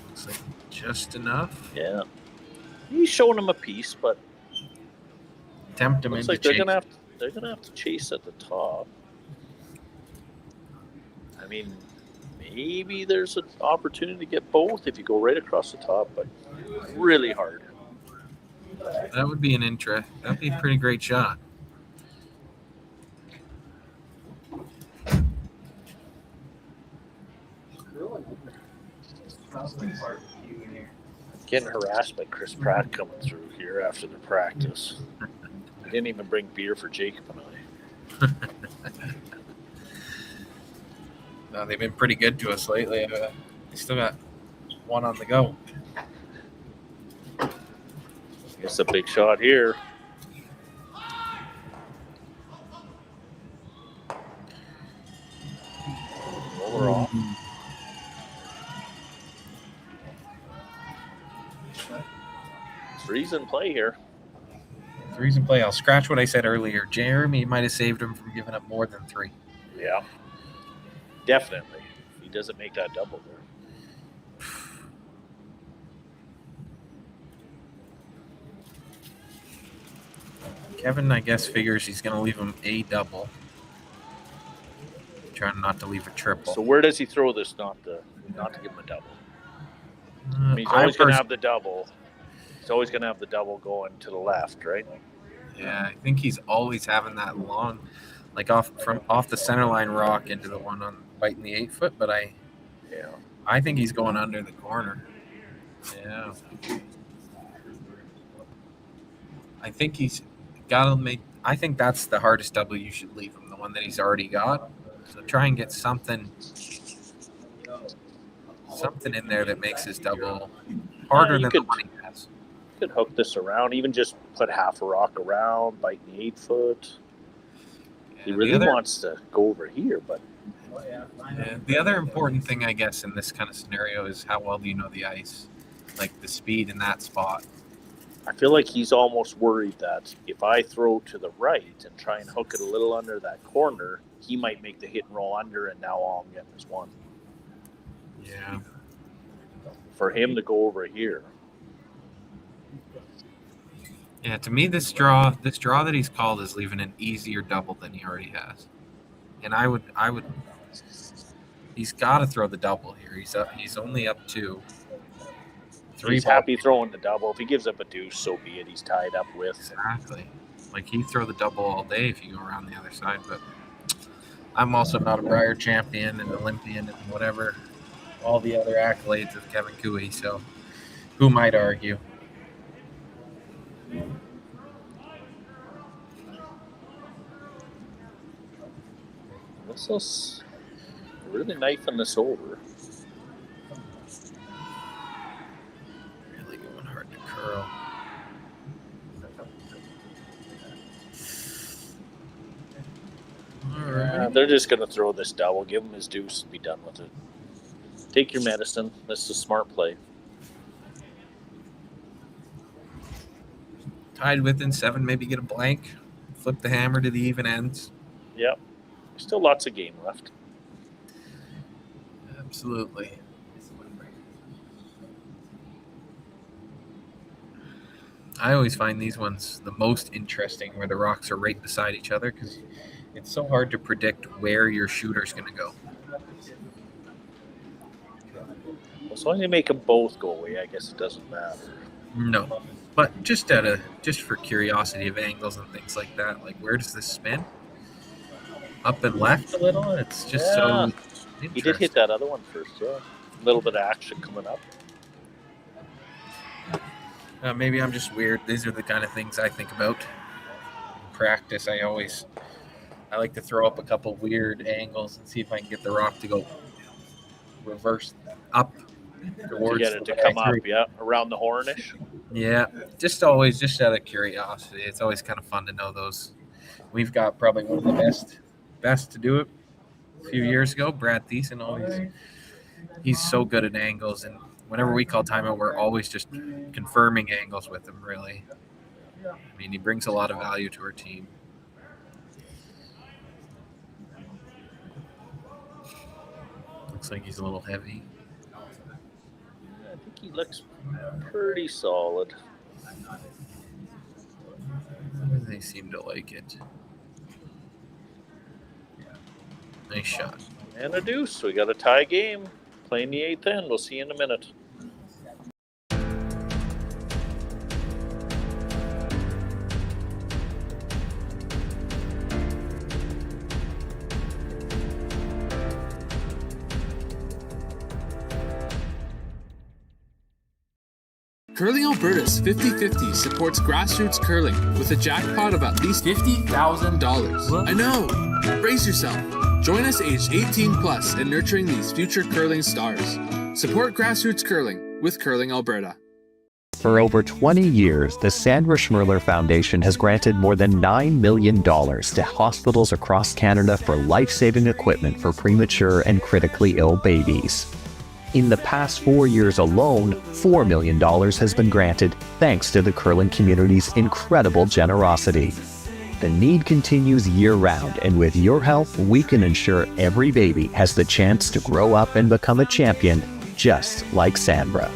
Looks like just enough. Yeah. He's showing him a piece, but tempt him looks into like they're chase. gonna have to chase at the top. I mean, maybe there's an opportunity to get both if you go right across the top, but really hard. That would be that'd be a pretty great shot. Getting harassed by Chris Pratt coming through here after the practice. He didn't even bring beer for Jacob and I. No, they've been pretty good to us lately. They still got one on the go. It's a big shot here. Overall. Three's in play here. Three's in play. I'll scratch what I said earlier. Jeremy might have saved him from giving up more than 3. Yeah. Definitely. He doesn't make that double there. Kevin, I guess, figures he's going to leave him a double. Trying not to leave a triple. So where does he throw this not to give him a double? I mean, he's always going to have the double. He's always going to have the double going to the left, right? Yeah, I think he's always having that long, like off the center line rock into the one on biting the 8-foot. But I think he's going under the corner. Yeah, I think he's got to make. I think that's the hardest double you should leave him, the one that he's already got. So try and get something in there that makes his double harder than the one he has. You could hook this around, even just put half a rock around, bite the 8-foot. He really wants to go over here, but the other important thing, I guess, in this kind of scenario is how well do you know the ice, like the speed in that spot. I feel like he's almost worried that if I throw to the right and try and hook it a little under that corner, he might make the hit and roll under, and now all I'm getting is 1. Yeah. For him to go over here. Yeah, to me, this draw that he's called is leaving an easier double than he already has. And I would, he's got to throw the double here. He's only up 2. 3. He's happy throwing the double. If he gives up a deuce, so be it. He's tied up with. Exactly. Like, he'd throw the double all day if you go around the other side. But I'm also not a Brier champion and Olympian and whatever, all the other accolades of Kevin Cooey. So who might argue? This is really knifing this over. Really going hard to curl. They're just going to throw this double, give him his deuce, and be done with it. Take your medicine. This is a smart play. tied within 7, maybe get a blank, flip the hammer to the even ends. Yep. Still lots of game left. Absolutely. I always find these ones the most interesting where the rocks are right beside each other because it's so hard to predict where your shooter's going to go. As long as you make them both go away, I guess it doesn't matter. No, but just for curiosity of angles and things like that, like where does this spin? Up and left a little? It's just so He did hit that other one first, yeah. A little bit of action coming up. Maybe I'm just weird. These are the kind of things I think about. In practice, I like to throw up a couple weird angles and see if I can get the rock to go reverse up towards to get it to come up, around the hornish. Yeah, just out of curiosity. It's always kind of fun to know those. We've got probably one of the best to do it a few years ago, Brad Thiessen. He's so good at angles, and whenever we call timeout, we're always just confirming angles with him, really. I mean, he brings a lot of value to our team. Looks like he's a little heavy. I think he looks pretty solid. They seem to like it. Nice shot. And a deuce. We got a tie game. Playing the 8th end. We'll see you in a minute. Curling Alberta's 50-50 supports grassroots curling with a jackpot of at least $50,000. I know! Brace yourself. Join us aged 18 plus in nurturing these future curling stars. Support grassroots curling with Curling Alberta. For over 20 years, the Sandra Schmirler Foundation has granted more than $9 million to hospitals across Canada for life-saving equipment for premature and critically ill babies. In the past 4 years alone, $4 million has been granted thanks to the curling community's incredible generosity. The need continues year-round, and with your help, we can ensure every baby has the chance to grow up and become a champion, just like Sandra.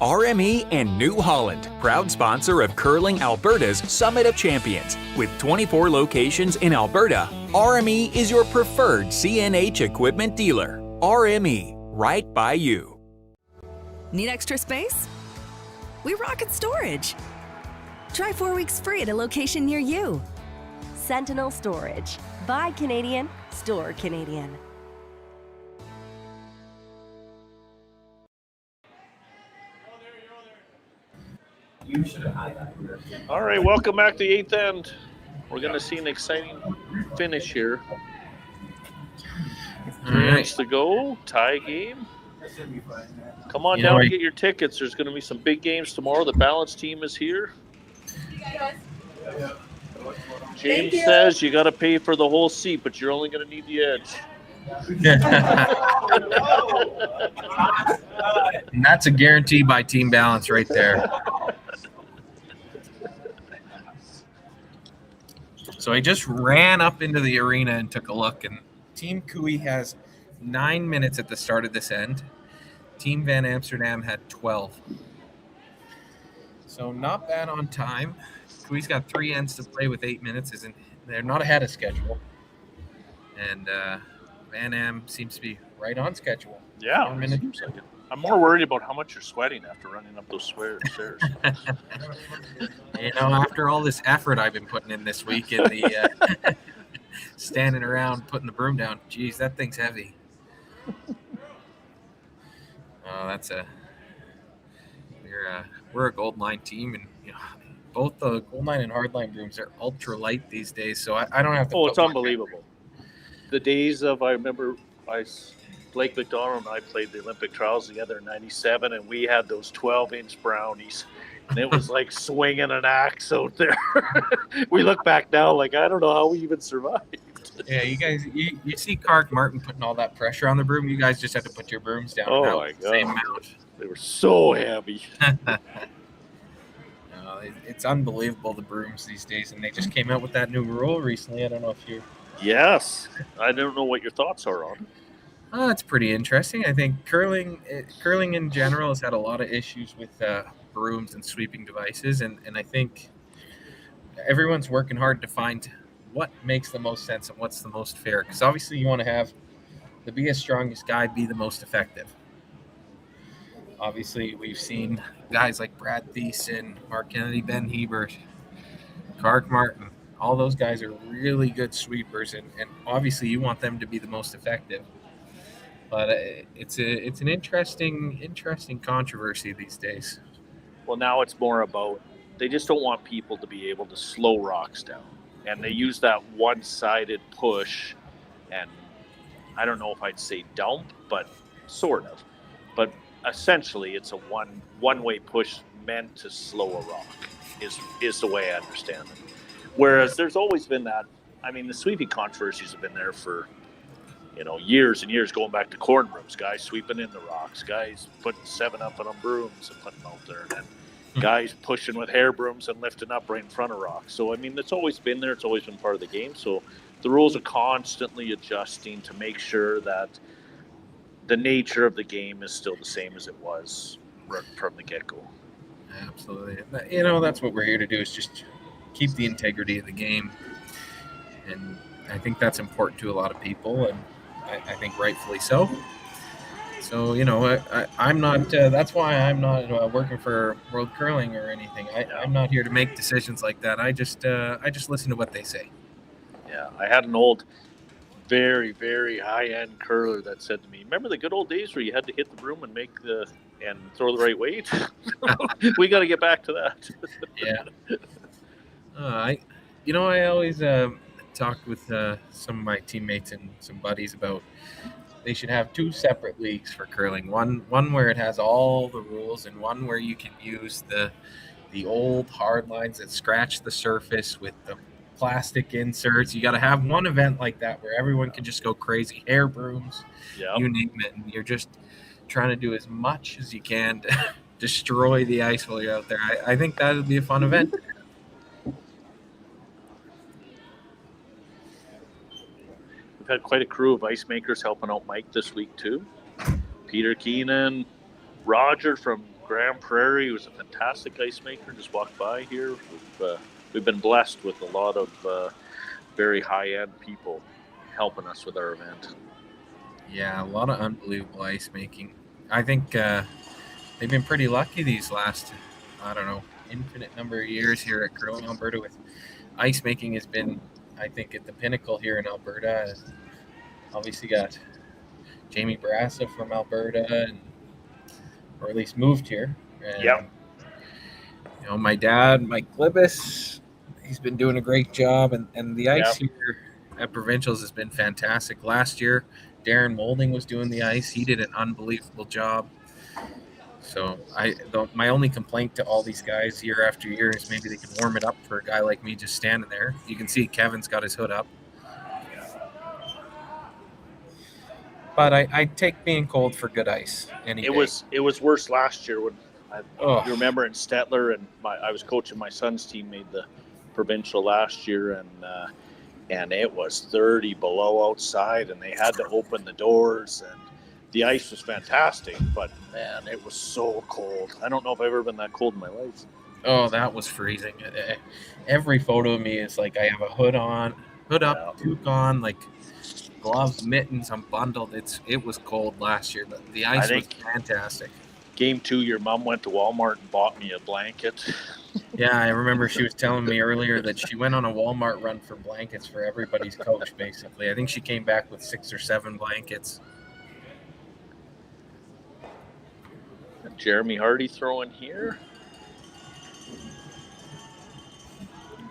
RME and New Holland, proud sponsor of Curling Alberta's Summit of Champions. With 24 locations in Alberta, RME is your preferred CNH equipment dealer. RME, right by you. Need extra space? We rocket storage. Try 4 weeks free at a location near you. Sentinel Storage. Buy Canadian, store Canadian. All right, welcome back to the 8th end. We're going to see an exciting finish here. 3 minutes to go, tie game. Come on down and get your tickets. There's going to be some big games tomorrow. The balance team is here. James says you got to pay for the whole seat, but you're only going to need the edge. And that's a guarantee by Team Balance right there. So I just ran up into the arena and took a look, and Team Cooey has 9 minutes at the start of this end. Team Van Amsterdam had 12. So not bad on time. Cooey's got 3 ends to play with 8 minutes. They're not ahead of schedule. And Van Am seems to be right on schedule. Yeah, 4 minutes. seems like it. I'm more worried about how much you're sweating after running up those stairs. After all this effort I've been putting in this week in the standing around putting the broom down. Geez, that thing's heavy. We're a gold line team, and both the gold line and hard line brooms are ultra light these days. So I don't have to. Oh, it's unbelievable. The days of, I remember Blake McDonald and I played the Olympic trials together in '97, and we had those 12-inch brownies, and it was like swinging an axe out there. We look back now, like, I don't know how we even survived. Yeah, you guys, you see Clark Martin putting all that pressure on the broom. You guys just had to put your brooms down. Oh my God. Same amount. They were so heavy. It's unbelievable, the brooms these days, and they just came out with that new rule recently. I don't know if you. Yes, I don't know what your thoughts are on it. It's pretty interesting. I think curling in general has had a lot of issues with brooms and sweeping devices, and I think everyone's working hard to find what makes the most sense and what's the most fair. Because obviously you want to have the biggest, strongest guy be the most effective. Obviously, we've seen guys like Brad Thiessen, Mark Kennedy, Ben Hebert, Clark Martin. All those guys are really good sweepers, and obviously you want them to be the most effective. But it's an interesting controversy these days. Well, now it's more about they just don't want people to be able to slow rocks down, and they use that one-sided push, and I don't know if I'd say dump, but sort of. But essentially, it's a one-way push meant to slow a rock, is the way I understand it. Whereas there's always been that. I mean, the sweeping controversies have been there for years and years, going back to corn brooms. Guys sweeping in the rocks, guys putting 7-Up on brooms and putting them out there, and then guys pushing with hair brooms and lifting up right in front of rocks. So I mean, it's always been there. It's always been part of the game. So the rules are constantly adjusting to make sure that the nature of the game is still the same as it was right from the get-go. Absolutely. That's what we're here to do, is just keep the integrity of the game. And I think that's important to a lot of people, and I think rightfully so. So, I'm not, that's why I'm not working for World Curling or anything. I'm not here to make decisions like that. I just listen to what they say. Yeah, I had an old, very, very high-end curler that said to me, remember the good old days where you had to hit the broom and and throw the right weight? We got to get back to that. Yeah. I always talked with some of my teammates and some buddies about they should have 2 separate leagues for curling. One where it has all the rules, and one where you can use the old hard lines that scratch the surface with the plastic inserts. You got to have one event like that where everyone can just go crazy. Hair brooms, you name it. And you're just trying to do as much as you can to destroy the ice while you're out there. I think that would be a fun event. We've had quite a crew of ice makers helping out Mike this week too. Peter Keenan, Roger from Grand Prairie, who's a fantastic ice maker, just walked by here. We've been blessed with a lot of very high-end people helping us with our event. Yeah, a lot of unbelievable ice making. I think they've been pretty lucky these last, infinite number of years here at Curling Alberta. With ice making has been, I think, at the pinnacle here in Alberta. Obviously got Jamie Barassa from Alberta, or at least moved here. And, my dad, Mike Libis, he's been doing a great job. And the ice here at Provincials has been fantastic. Last year, Darren Moulding was doing the ice. He did an unbelievable job. So my only complaint to all these guys year after year is maybe they can warm it up for a guy like me just standing there. You can see Kevin's got his hood up. But I take being cold for good ice. It was worse last year when you remember in Stettler, and I was coaching my son's team, made the provincial last year, and it was 30 below outside, and they had to open the doors, and the ice was fantastic, but man, it was so cold. I don't know if I've ever been that cold in my life. Oh, that was freezing. Every photo of me is like I have a hood up, toque on, like gloves, mittens. I'm bundled. It was cold last year, but the ice was fantastic. Game 2, your mom went to Walmart and bought me a blanket. Yeah, I remember she was telling me earlier that she went on a Walmart run for blankets for everybody's coach, basically. I think she came back with 6 or 7 blankets. Jeremy Hardy throwing here.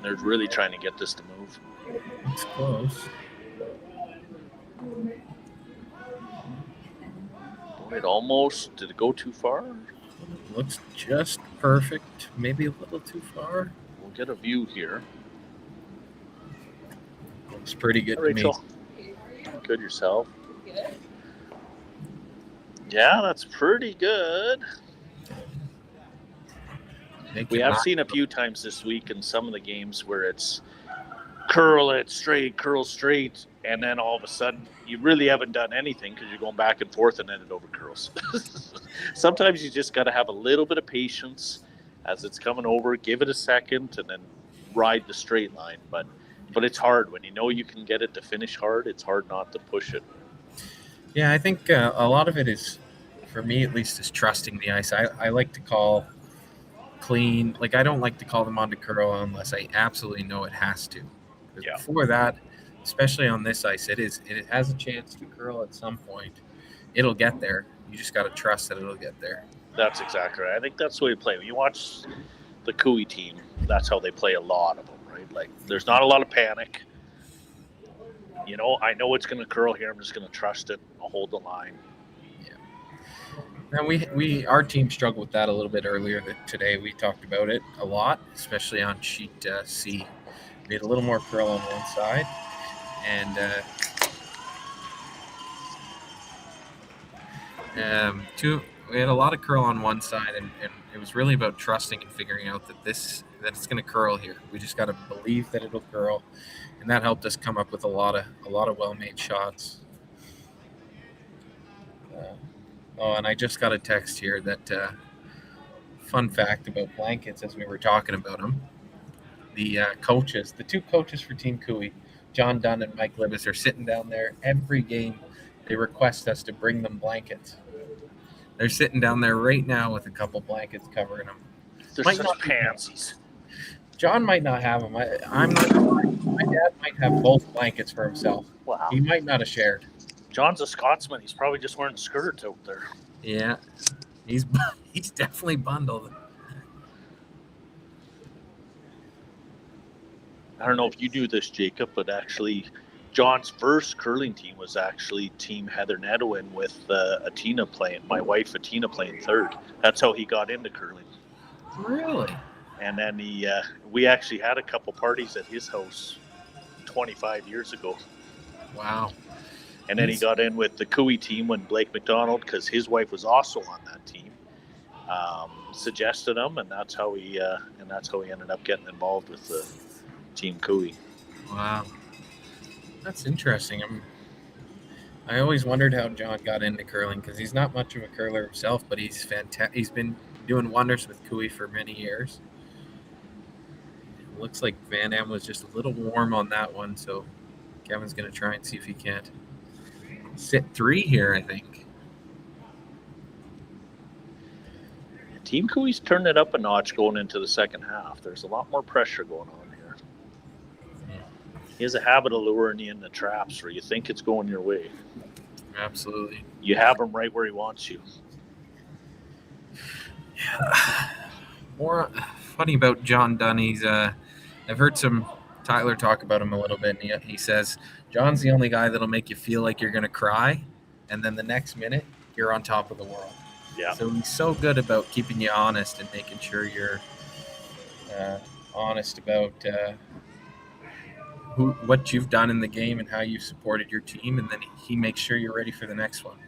They're really trying to get this to move. It's close. It almost, did it go too far? Looks just perfect. Maybe a little too far. We'll get a view here. Looks pretty good to Rachel. me. Good yourself. Yeah, that's pretty good. We have seen a few times this week in some of the games where it's curl it straight, curl straight, and then all of a sudden you really haven't done anything because you're going back and forth and then it over curls. Sometimes you just got to have a little bit of patience as it's coming over, give it a second, and then ride the straight line. But it's hard when you know you can get it to finish hard. It's hard not to push it. Yeah, I think a lot of it is, for me at least, is trusting the ice. I like to call clean. Like, I don't like to call them on to curl unless I absolutely know it has to. Yeah. Before that, especially on this ice, it has a chance to curl at some point. It'll get there. You just got to trust that it'll get there. That's exactly right. I think that's the way you play. When you watch the Cooey team, that's how they play a lot of them, right? Like, there's not a lot of panic. You know, I know it's going to curl here. I'm just going to trust it. I'll hold the line. And our team struggled with that a little bit earlier today. We talked about it a lot, especially on sheet C. We had a little more curl on one side, and we had a lot of curl on one side, and it was really about trusting and figuring out that it's going to curl here. We just got to believe that it'll curl, and that helped us come up with a lot of well-made shots. And I just got a text here that fun fact about blankets as we were talking about them. The coaches, the 2 coaches for Team Cooey, John Dunn and Mike Libis, are sitting down there every game. They request us to bring them blankets. They're sitting down there right now with a couple blankets covering them. They're such pansies. John might not have them. I'm not sure. My dad might have both blankets for himself. Wow. He might not have shared. John's a Scotsman. He's probably just wearing skirts out there. Yeah, he's definitely bundled. I don't know if you knew this, Jacob, but actually John's first curling team was actually Team Heather Nedowin with Atina playing, my wife Atina playing third. That's how he got into curling. Really? And then we actually had a couple parties at his house 25 years ago. Wow. And then he got in with the Cooey team when Blake McDonald, because his wife was also on that team, suggested him, and that's how he ended up getting involved with the Team Cooey. Wow, that's interesting. I always wondered how John got into curling because he's not much of a curler himself, but he's fantastic. He's been doing wonders with Cooey for many years. It looks like Van Am was just a little warm on that one, so Kevin's going to try and see if he can't sit 3 here, I think. Team Cooey's turned it up a notch going into the second half. There's a lot more pressure going on here. He has a habit of luring you into traps where you think it's going your way. Absolutely. You have him right where he wants you. More funny about John Dunn. I've heard some Tyler talk about him a little bit, and he says John's the only guy that'll make you feel like you're going to cry, and then the next minute you're on top of the world. Yeah. So he's so good about keeping you honest and making sure you're honest about what you've done in the game and how you've supported your team, and then he makes sure you're ready for the next one.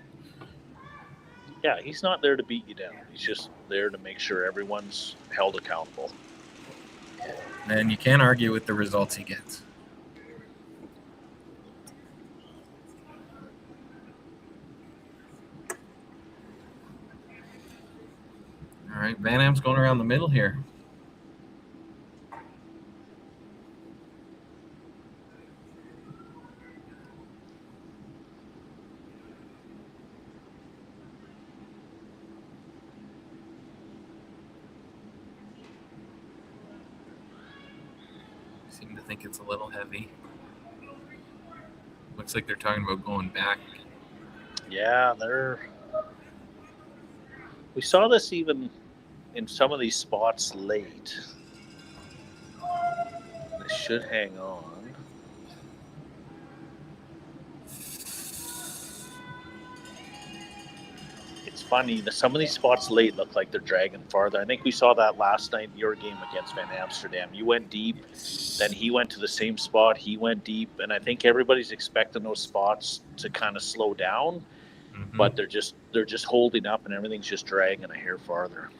Yeah, he's not there to beat you down. He's just there to make sure everyone's held accountable. And you can't argue with the results he gets. All right, Van Am's going around the middle here. seem to think it's a little heavy. Looks like they're talking about going back. Yeah, we saw this even in some of these spots late. They should hang on. It's funny, some of these spots late look like they're dragging farther. I think we saw that last night in your game against Van Amsterdam. You went deep, then he went to the same spot, he went deep, and I think everybody's expecting those spots to kind of slow down, but they're just holding up and everything's just dragging a hair farther.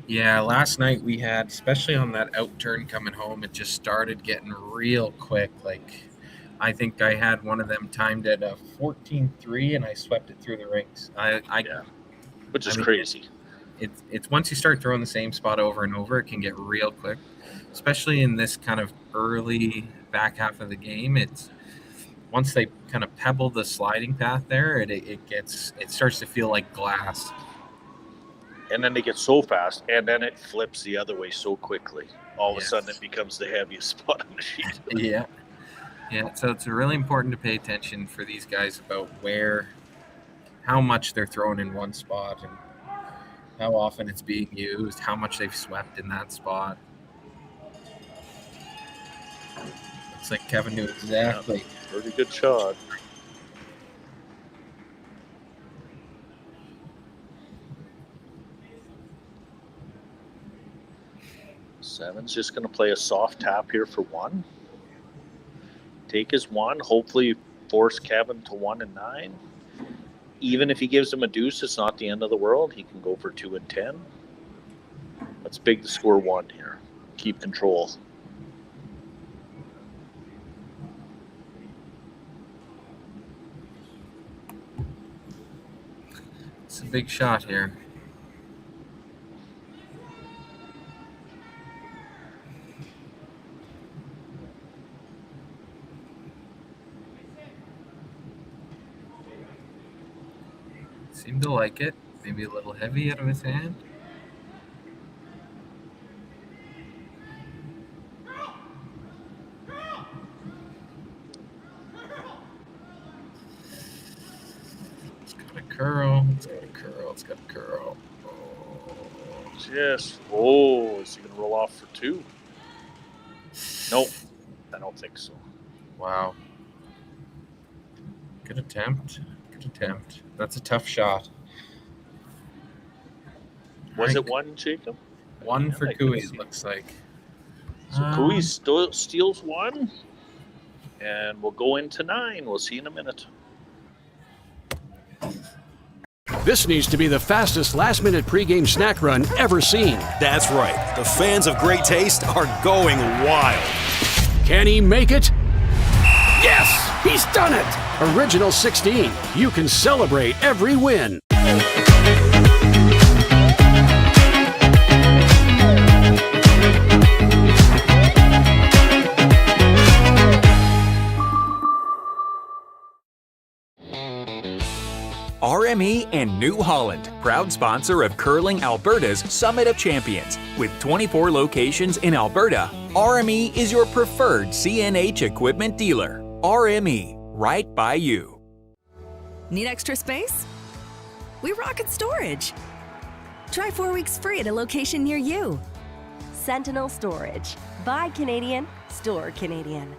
Yeah, last night we had, especially on that out turn coming home, it just started getting real quick. Like, I think I had one of them timed at a 14.3 and I swept it through the rings. Which is crazy. It's once you start throwing the same spot over and over, it can get real quick, especially in this kind of early back half of the game. It's once they kind of pebble the sliding path there, it starts to feel like glass. And then they get so fast, and then it flips the other way so quickly. All of a sudden, it becomes the heaviest spot on the sheet. Yeah. So it's really important to pay attention for these guys about how much they're throwing in one spot and how often it's being used, how much they've swept in that spot. Looks like Kevin knew exactly. Yeah, pretty good shot. Seven's just going to play a soft tap here for 1. Take his 1. Hopefully force Kevin to 1 and 9. Even if he gives him a deuce, it's not the end of the world. He can go for 2 and 10. It's big to score 1 here. Keep control. It's a big shot here. Seemed to like it. Maybe a little heavy out of his hand. It's got a curl. It's got a curl. It's got a curl. Yes. Oh, is he going to roll off for 2? Nope. I don't think so. Wow. Good attempt. That's a tough shot. Was it 1, Jacob? 1 for Cooey, it looks like. So Cooey steals 1, and we'll go into 9. We'll see in a minute. This needs to be the fastest last-minute pregame snack run ever seen. That's right. The fans of great taste are going wild. Can he make it? Yes! He's done it! Original 16. You can celebrate every win. RME and New Holland, proud sponsor of Curling Alberta's Summit of Champions. With 24 locations in Alberta, RME is your preferred CNH equipment dealer. RME, right by you. Need extra space? We rocket storage. Try 4 weeks free at a location near you. Sentinel Storage. Buy Canadian, store Canadian.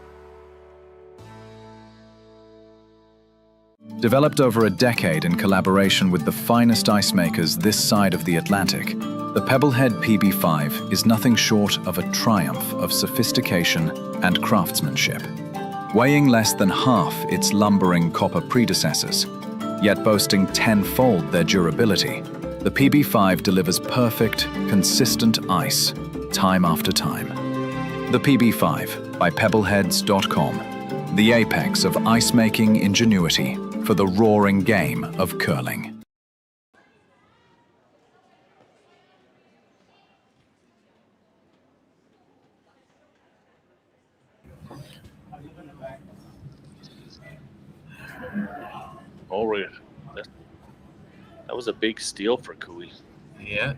Developed over a decade in collaboration with the finest ice makers this side of the Atlantic, the Pebblehead PB5 is nothing short of a triumph of sophistication and craftsmanship. Weighing less than half its lumbering copper predecessors, yet boasting tenfold their durability, the PB5 delivers perfect, consistent ice, time after time. The PB5 by Pebbleheads.com, the apex of ice-making ingenuity for the roaring game of curling. All right. That was a big steal for Cooey. Yeah.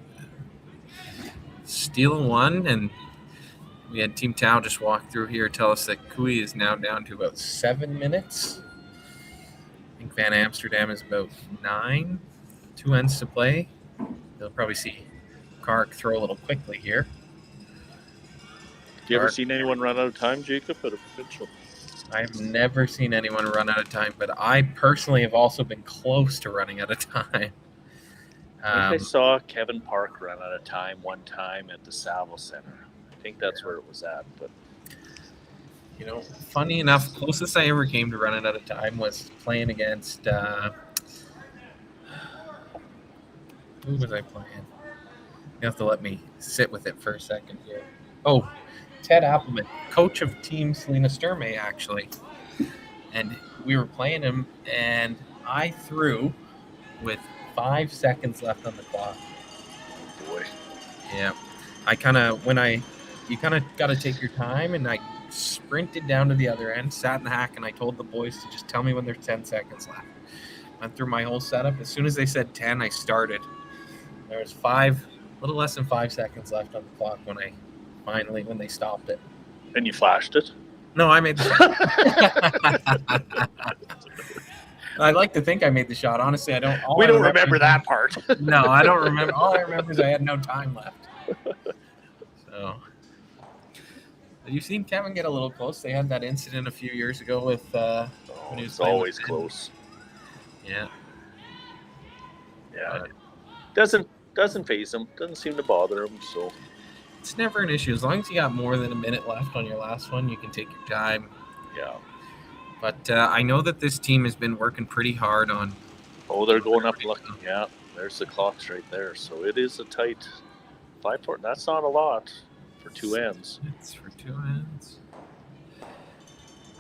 Stealing 1, and We had Team Tao just walk through here, tell us that Kui is now down to about 7 minutes. I think Van Amsterdam is about 9. 2 ends to play. You'll probably see Kark throw a little quickly here. Have you ever seen anyone run out of time, Jacob, at a provincial? I've never seen anyone run out of time, but I personally have also been close to running out of time. I think I saw Kevin Park run out of time one time at the Saville Center. I think that's where it was at. But you know, funny enough, closest I ever came to running out of time was playing against who was I playing? You have to let me sit with it for a second here. Oh, Ted Appleman, coach of Team Selena Sturmey, actually. And we were playing him, and I threw with 5 seconds left on the clock. Boy. Yeah. You kind of got to take your time, and I sprinted down to the other end, sat in the hack, and I told the boys to just tell me when there's 10 seconds left. Went through my whole setup. As soon as they said 10, I started. There was a little less than 5 seconds left on the clock when they stopped it. And you flashed it? No, I made the shot. I like to think I made the shot. Honestly, I don't. We don't remember that part. No, I don't remember. All I remember is I had no time left. So, you've seen Kevin get a little close. They had that incident a few years ago with when he was always close. Yeah. Yeah. Doesn't faze him. Doesn't seem to bother him. So it's never an issue as long as you got more than a minute left on your last one. You can take your time. Yeah. But I know that this team has been working pretty hard on. Oh, they're going up looking. Yeah, there's the clocks right there. So it is a tight 5-4. That's not a lot for 2 ends. It's for 2 ends.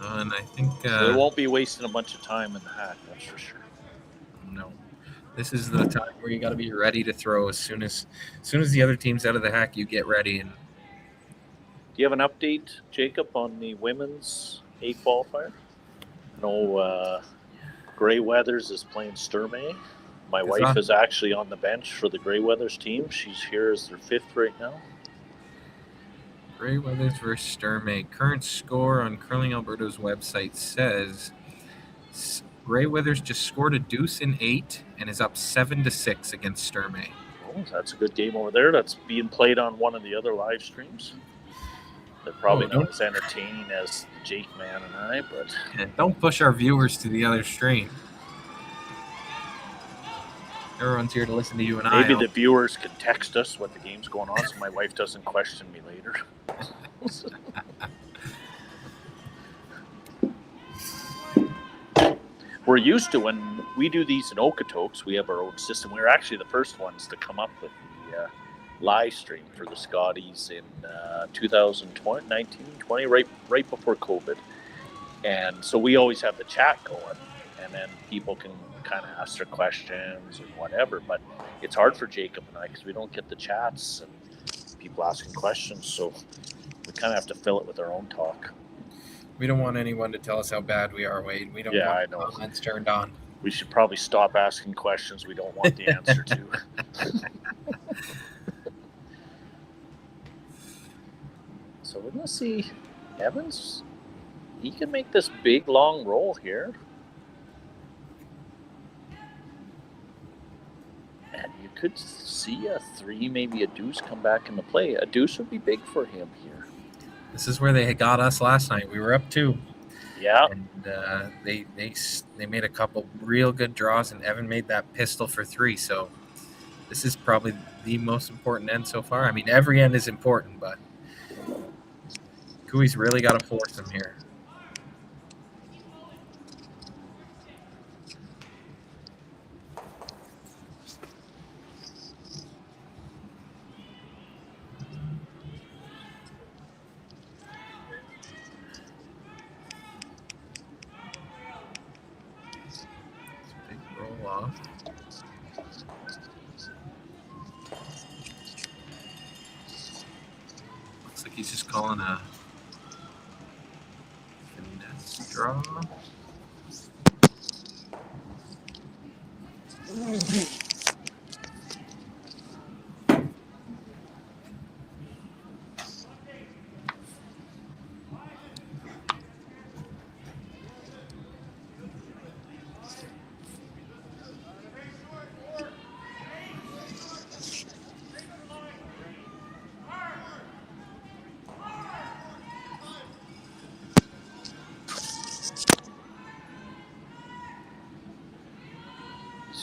And I think so they won't be wasting a bunch of time in the hack. That's for sure. No. This is the time where you got to be ready to throw as soon as the other team's out of the hack. You get ready. And do you have an update, Jacob, on the women's A-qualifier? No, Grey Weathers is playing Sturmey. My wife is actually on the bench for the Grey Weathers team. She's here as their 5th right now. Grey Weathers versus Sturmey. Current score on Curling Alberta's website says Grey Weathers just scored a deuce in 8 and is up 7-6 against Sturmey. Oh, that's a good game over there. That's being played on one of the other live streams. They're probably not as entertaining as Jake, Man, and I, but don't push our viewers to the other stream. Everyone's here to listen to you and I. Maybe the viewers can text us what the game's going on so my wife doesn't question me later. We're used to when we do these in Okotoks, we have our own system. We were actually the first ones to come up with the live stream for the Scotties in 2019, 20, right before COVID. And so we always have the chat going, and then people can kind of ask their questions and whatever. But it's hard for Jacob and I because we don't get the chats and people asking questions. So we kind of have to fill it with our own talk. We don't want anyone to tell us how bad we are, Wade. We don't want the comments turned on. We should probably stop asking questions we don't want the answer to. So we're going to see Evans. He can make this big, long roll here. And you could see a 3, maybe a deuce come back into play. A deuce would be big for him here. This is where they got us last night. We were up 2. Yeah. And they made a couple real good draws, and Evan made that pistol for 3. So this is probably the most important end so far. I mean, every end is important, but Kui's really got to force him here. Looks like he's just calling a finesse draw.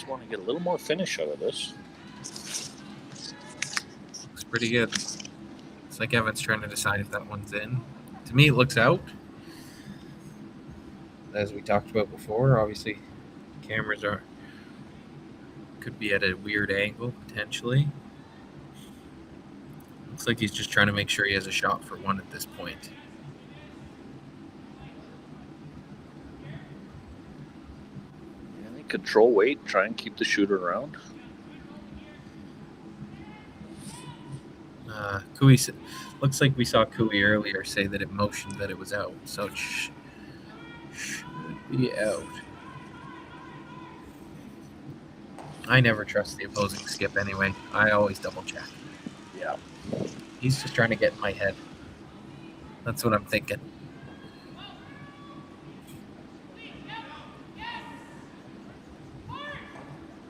Just want to get a little more finish out of this. Looks pretty good. It's like Evan's trying to decide if that one's in. To me, it looks out. As we talked about before, obviously, cameras could be at a weird angle potentially. Looks like he's just trying to make sure he has a shot for one at this point. Control weight, try and keep the shooter around. Cooey, looks like we saw Cooey earlier say that it motioned that it was out, so it should be out. I never trust the opposing skip anyway. I always double check. Yeah. He's just trying to get in my head. That's what I'm thinking.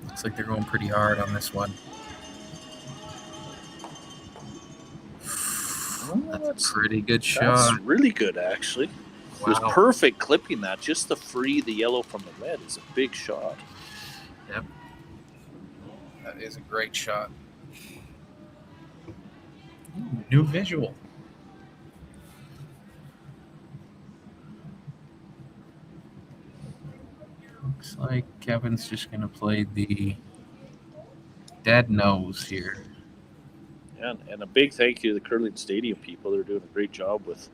Looks like they're going pretty hard on this one. That's a pretty good shot. That's really good, actually. It was perfect clipping that. Just to free the yellow from the red is a big shot. Yep. That is a great shot. New visual. Looks like Kevin's just going to play the dead nose here. And a big thank you to the Curling Stadium people. They're doing a great job with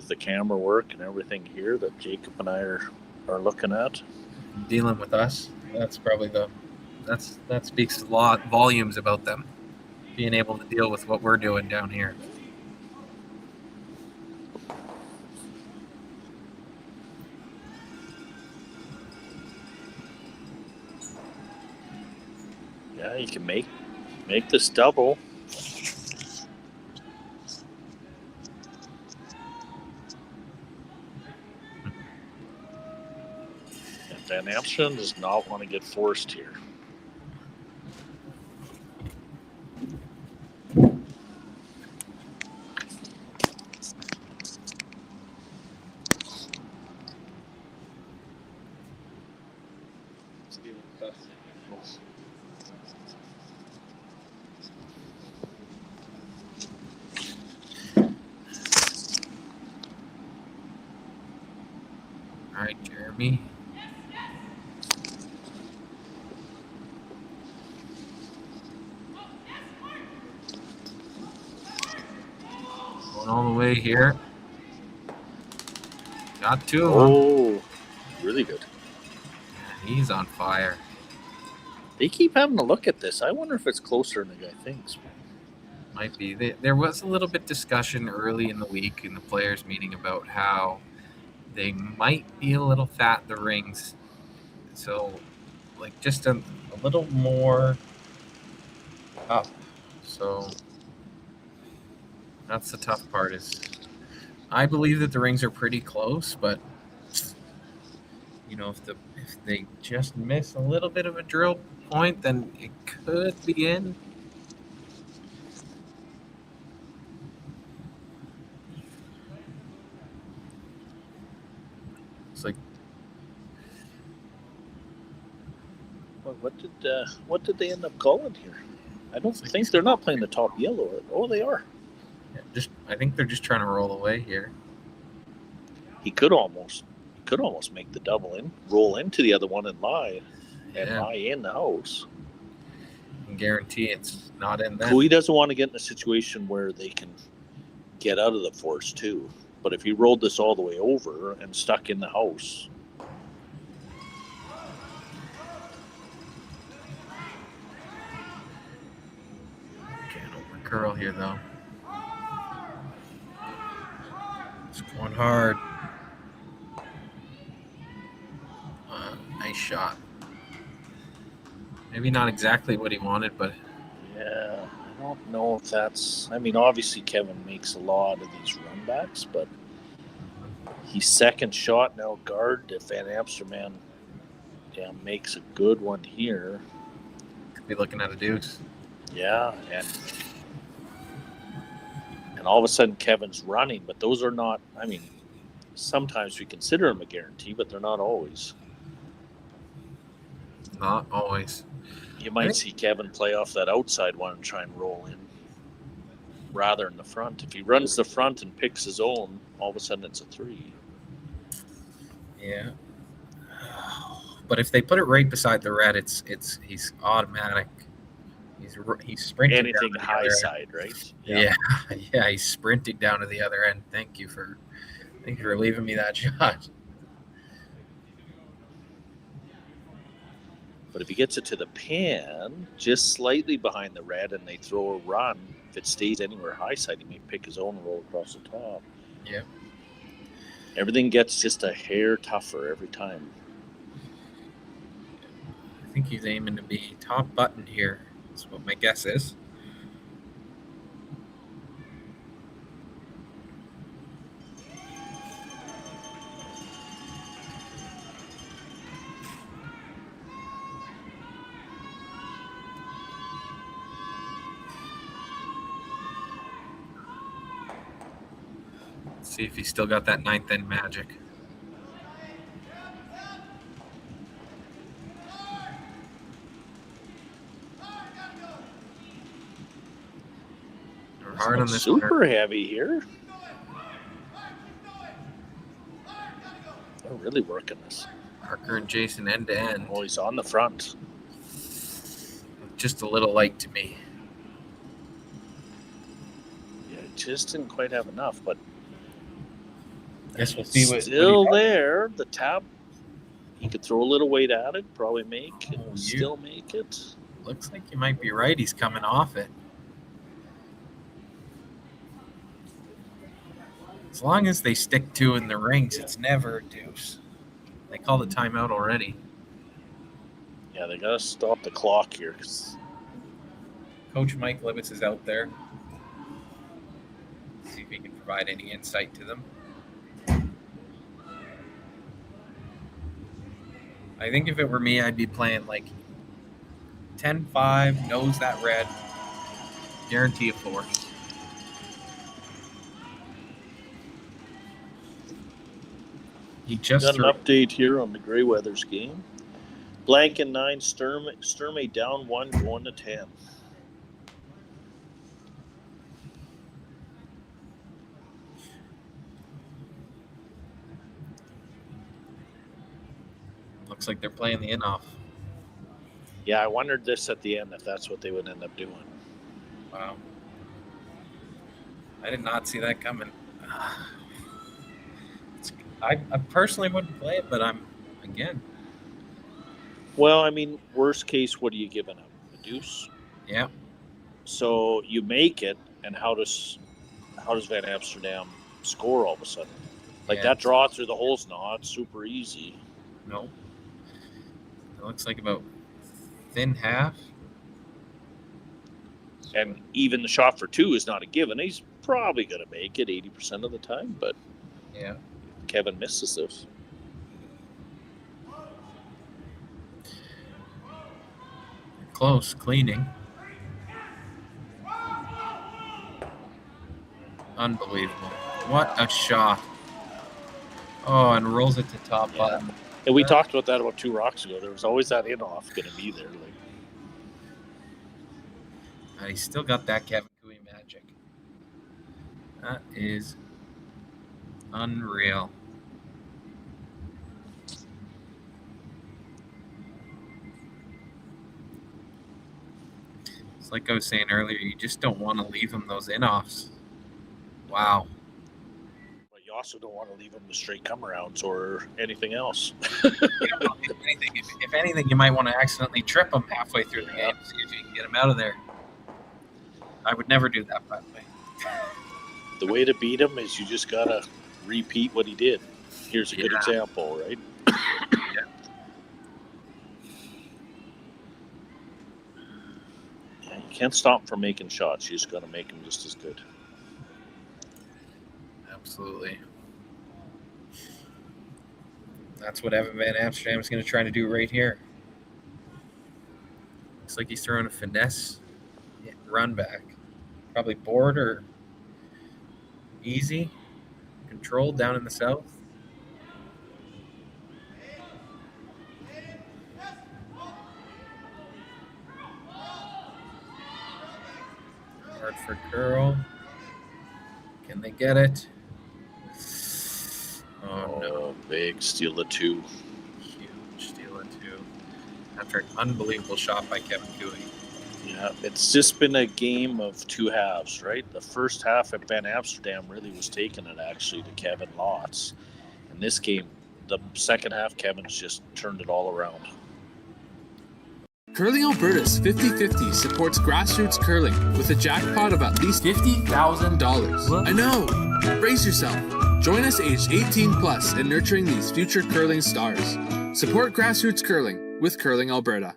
the camera work and everything here that Jacob and I are looking at. Dealing with us. That's probably that speaks a lot volumes about them being able to deal with what we're doing down here. Yeah, you can make this double. And Van Amsterdam does not want to get forced here. All right, Jeremy. Going all the way here. Got two of them. Oh, really good. He's on fire. They keep having a look at this. I wonder if it's closer than the guy thinks. Might be. There was a little bit discussion early in the week in the players' meeting about how they might be a little fat, the rings. So, like, just a little more up. So, that's the tough part is I believe that the rings are pretty close, but, you know, if they just miss a little bit of a drill point, then it could be in. It's like, Well, what did they end up calling here? I don't think they're not playing the top yellow. Oh, they are. yeah, I think they're just trying to roll away here. He could almost make the double in, roll into the other one and lie in the house. I can guarantee it's not in there. Cooey doesn't want to get in a situation where they can get out of the force too. But if he rolled this all the way over and stuck in the house, can't open curl here though. It's going hard. Nice shot. Maybe not exactly what he wanted, but yeah, I don't know if that's. I mean, obviously Kevin makes a lot of these runbacks, but he's second shot now. Guard if Van Amsterdam makes a good one here. Could be looking at a deuce. Yeah, and all of a sudden Kevin's running, but those are not. I mean, sometimes we consider them a guarantee, but they're not always. Not always. You might see Kevin play off that outside one and try and roll in rather than the front. If he runs the front and picks his own, all of a sudden it's a 3. Yeah. But if they put it right beside the red, he's automatic. He's sprinting. Anything high side, right? Yeah. Yeah, he's sprinting down to the other end. Thank you for leaving me that shot. But if he gets it to the pin, just slightly behind the red, and they throw a run, if it stays anywhere high side, he may pick his own and roll across the top. Yeah. Everything gets just a hair tougher every time. I think he's aiming to be top button here. That's what my guess is. See if he's still got that 9th end magic. We're hard on this super one. Heavy here. They're really working this. Parker and Jason end to end. Oh, he's on the front. Just a little light to me. Yeah, just didn't quite have enough, but guess we'll see what still there. The tap, he could throw a little weight at it, probably make it, still make it. Looks like you might be right. He's coming off it. As long as they stick to in the rings, it's never a deuce. They call the timeout already. Yeah, they gotta stop the clock here. Coach Mike Libetz is out there. See if he can provide any insight to them. I think if it were me, I'd be playing like 10-5, nose that red, guarantee a 4. He just got an update here on the Grey Weathers game. Blank and 9, Sturmey down 1, going to 10. Looks like they're playing the in-off. Yeah, I wondered this at the end if that's what they would end up doing. Wow. I did not see that coming. I personally wouldn't play it, but again. Well, I mean, worst case, what are you giving up? A deuce? Yeah. So you make it, and how does Van Amsterdam score all of a sudden? Like that draw through the hole's not super easy. No. It looks like about thin half. And even the shot for 2 is not a given. He's probably going to make it 80% of the time, but yeah, Kevin misses this. Close, cleaning. Unbelievable. What a shot. Oh, and rolls it to top button. And we talked about that about 2 rocks ago. There was always that in-off going to be there. And he's still got that Kevin Cooey magic. That is unreal. It's like I was saying earlier, you just don't want to leave him those in-offs. Wow. But you also don't want to leave him the straight come-arounds or anything else. If anything, you might want to accidentally trip him halfway through the game, see if you can get him out of there. I would never do that, by the way. The way to beat him is you just got to repeat what he did. Here's a good example, right? Yeah, you can't stop him from making shots. You just got to make him just as good. Absolutely. That's what Evan Van Amsterdam is going to try to do right here. Looks like he's throwing a finesse run back. Probably board or easy. Controlled down in the south. Hartford girl. Can they get it? Oh no. Big steal of 2. Huge steal of 2. After an unbelievable shot by Kevin Cooey. Yeah, it's just been a game of 2 halves, right? The first half at Van Amsterdam really was taking it actually to Kevin lots. In this game, the second half, Kevin's just turned it all around. Curling Alberta's 50-50 supports grassroots curling with a jackpot of at least $50,000. I know! Brace yourself. Join us aged 18 plus in nurturing these future curling stars. Support grassroots curling with Curling Alberta.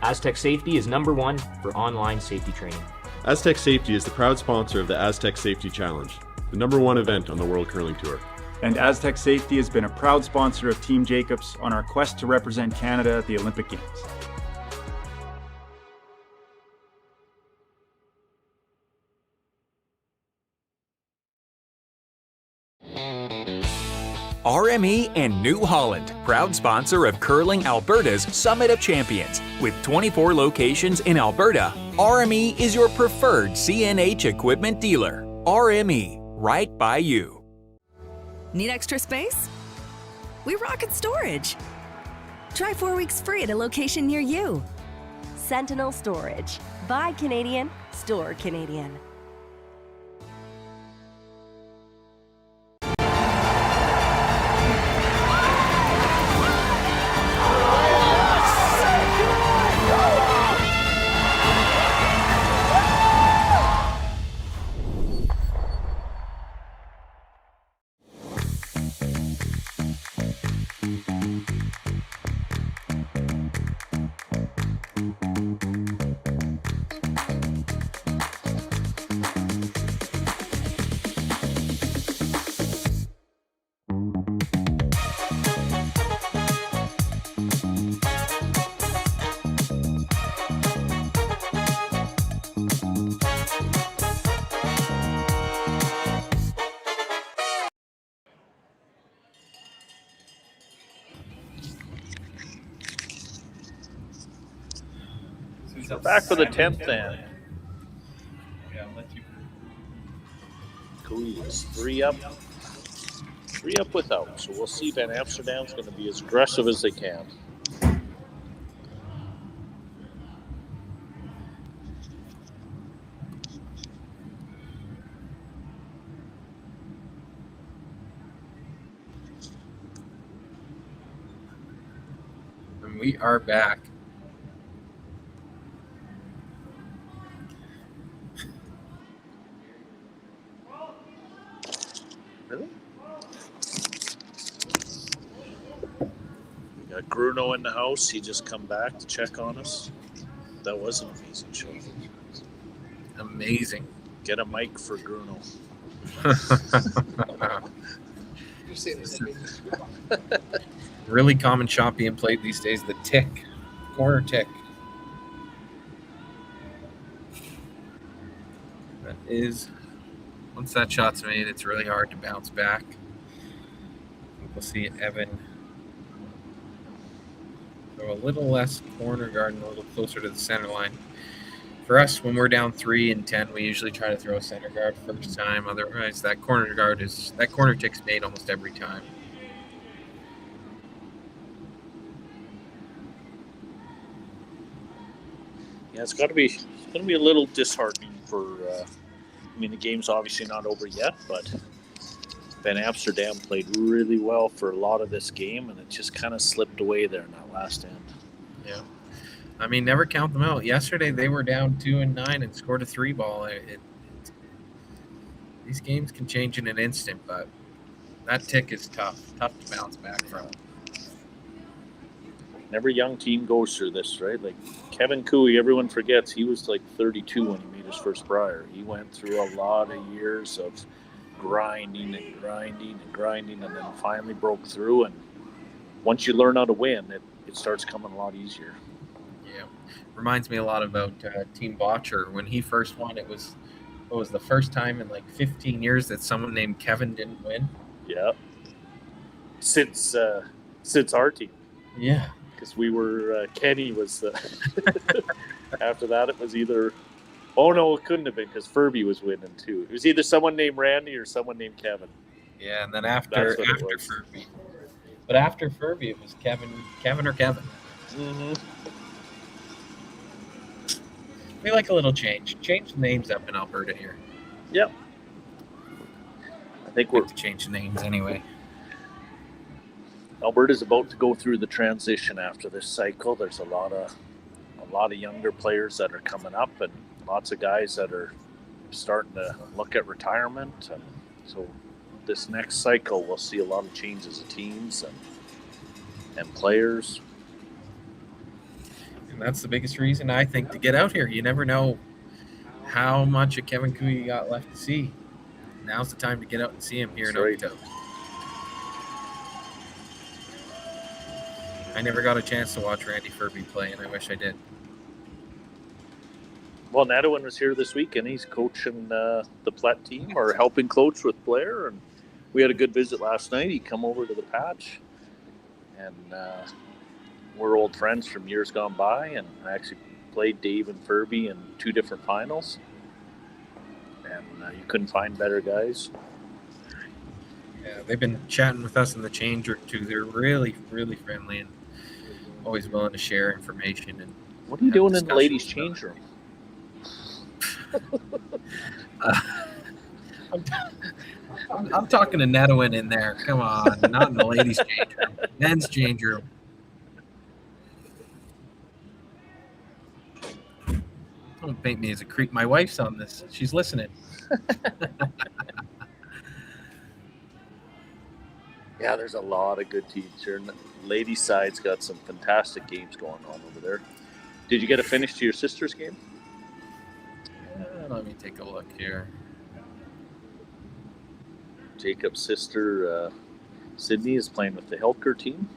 Aztec Safety is #1 for online safety training. Aztec Safety is the proud sponsor of the Aztec Safety Challenge, the #1 event on the World Curling Tour. And Aztec Safety has been a proud sponsor of Team Jacobs on our quest to represent Canada at the Olympic Games. RME and New Holland, proud sponsor of Curling Alberta's Summit of Champions. With 24 locations in Alberta, RME is your preferred CNH equipment dealer. RME, right by you. Need extra space? We rocket storage. Try 4 weeks free at a location near you. Sentinel Storage. Buy Canadian, store Canadian. Back for the 10th then. Yeah, I'll let you. Cooey is 3 up. 3 up without. So we'll see. Van Amsterdam's going to be as aggressive as they can. And we are back. Really? We got Bruno in the house. He just come back to check on us. That was an amazing show. Amazing. Get a mic for Bruno. Really common shot being played these days, the tick, corner tick. That is, once that shot's made, it's really hard to bounce back. We'll see Evan go a little less corner guard and a little closer to the center line. For us, when we're down 3 and 10, we usually try to throw a center guard first time. Otherwise, that corner tick's made almost every time. Yeah, it's going to be a little disheartening for. I mean, the game's obviously not over yet, but Van Amsterdam played really well for a lot of this game, and it just kind of slipped away there in that last end. Yeah, I mean, never count them out. Yesterday they were down 2 and 9 and scored a 3 ball. These games can change in an instant, but that tick is tough to bounce back from. Every young team goes through this, right? Like Kevin Cooey, everyone forgets he was like 32 when he made his first Brier. He went through a lot of years of grinding, and then finally broke through. And once you learn how to win, it starts coming a lot easier. Yeah, reminds me a lot about Team Botcher. When he first won, it was the first time in like 15 years that someone named Kevin didn't win. Yeah, since our team. Yeah. Because we were Kenny was after that it was either Oh, no, it couldn't have been because Furby was winning too. It was either someone named Randy or someone named Kevin. Yeah, and then after Furby. But after Furby, it was Kevin or Kevin. Mm-hmm. We like a little change. Change the names up in Alberta here. Yep. I think we're to change the names anyway. Alberta's about to go through the transition after this cycle. There's a lot of younger players that are coming up, and lots of guys that are starting to look at retirement. And so this next cycle, we'll see a lot of changes of teams and players. And that's the biggest reason, I think, to get out here. You never know how much of Kevin Coo you got left to see. Now's the time to get out and see him here in Okotoks. I never got a chance to watch Randy Furby play, and I wish I did. Well, Nadowin was here this week, and he's coaching the Plet team, or helping coach with Blair. And we had a good visit last night. He come over to the patch, and we're old friends from years gone by. And I actually played Dave and Furby in 2 different finals, and you couldn't find better guys. Yeah, they've been chatting with us in the change room too. They're really, really friendly and always willing to share information. And what are you doing in the ladies' change room? I'm talking to Nadowin in there. Come on, not in the ladies' change room. Men's change room. Don't paint me as a creep. My wife's on this. She's listening. Yeah, there's a lot of good teams here. And the ladies' side's got some fantastic games going on over there. Did you get a finish to your sister's game? Let me take a look here. Jacob's sister, Sydney, is playing with the Helker team.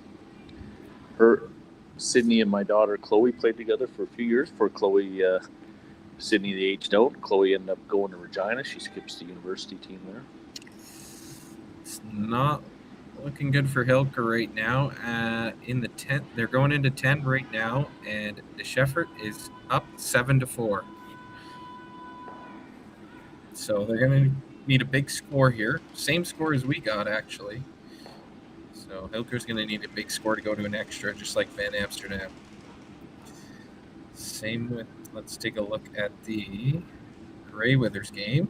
Sydney and my daughter, Chloe, played together for a few years before Sydney, they aged out. Chloe ended up going to Regina. She skips the university team there. It's not looking good for Hilker right now. In the 10th, they're going into 10 right now, and the Shefford is up 7-4. So they're going to need a big score here. Same score as we got, actually. So Hilker's going to need a big score to go to an extra, just like Van Amsterdam. Same with, let's take a look at the Grey Withers game.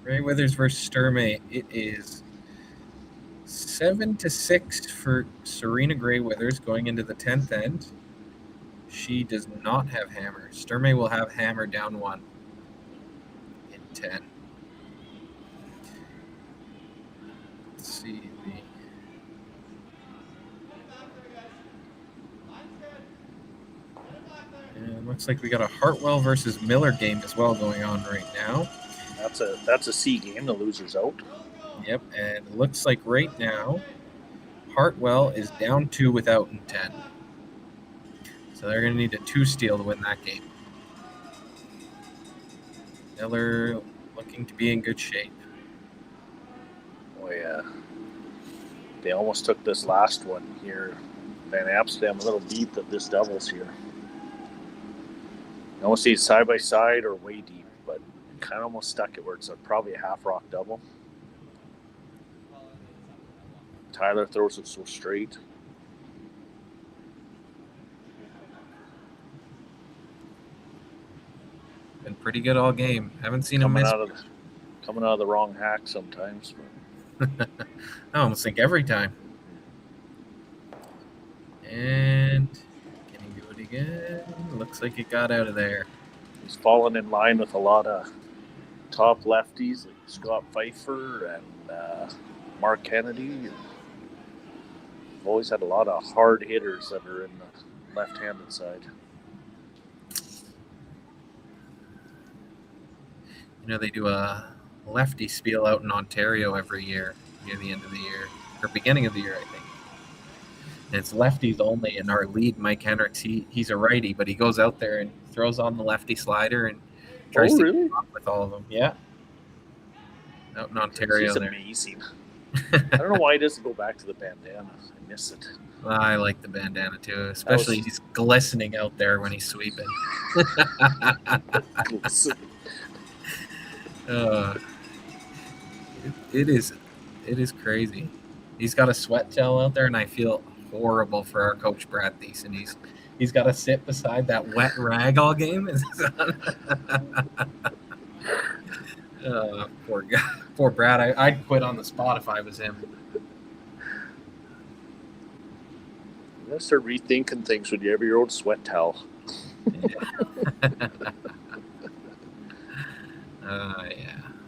Grey Withers versus Sturmey. It is 7-6 for Serena Grey Withers going into the 10th end. She does not have hammer. Sturmey will have hammer down 1 in 10. Let's see and looks like we got a Hartwell versus Miller game as well going on right now. That's a C game. The loser's out. Yep, and it looks like right now Hartwell is down 2 without in 10. So they're going to need a 2 steal to win that game. Miller looking to be in good shape. Oh yeah, they almost took this last one here. Van Amsterdam a little deep at this doubles here. I almost see it side by side or way deep, but kind of almost stuck it where it's probably a half rock double. Tyler throws it so straight. Been pretty good all game. Haven't seen him miss. Coming out of the wrong hack sometimes. But. I almost think every time. And can he do it again? Looks like it got out of there. He's fallen in line with a lot of top lefties like Scott Pfeiffer and Mark Kennedy. We've always had a lot of hard hitters that are in the left-handed side. You know, they do a lefty spiel out in Ontario every year near the end of the year, or beginning of the year, I think. And it's lefties only, and our lead, Mike Hendricks, he's a righty, but he goes out there and throws on the lefty slider and tries to keep up with all of them. Yeah. Out in Ontario. He's amazing. I don't know why he doesn't go back to the bandana. I miss it. Well, I like the bandana too, especially he's glistening out there when he's sweeping. It is crazy. He's got a sweat towel out there, and I feel horrible for our coach Brad Thiessen. He's got to sit beside that wet rag all game. Poor guy, poor Brad. I'd quit on the spot if I was him. You gotta start rethinking things when you have your own sweat towel. Yeah.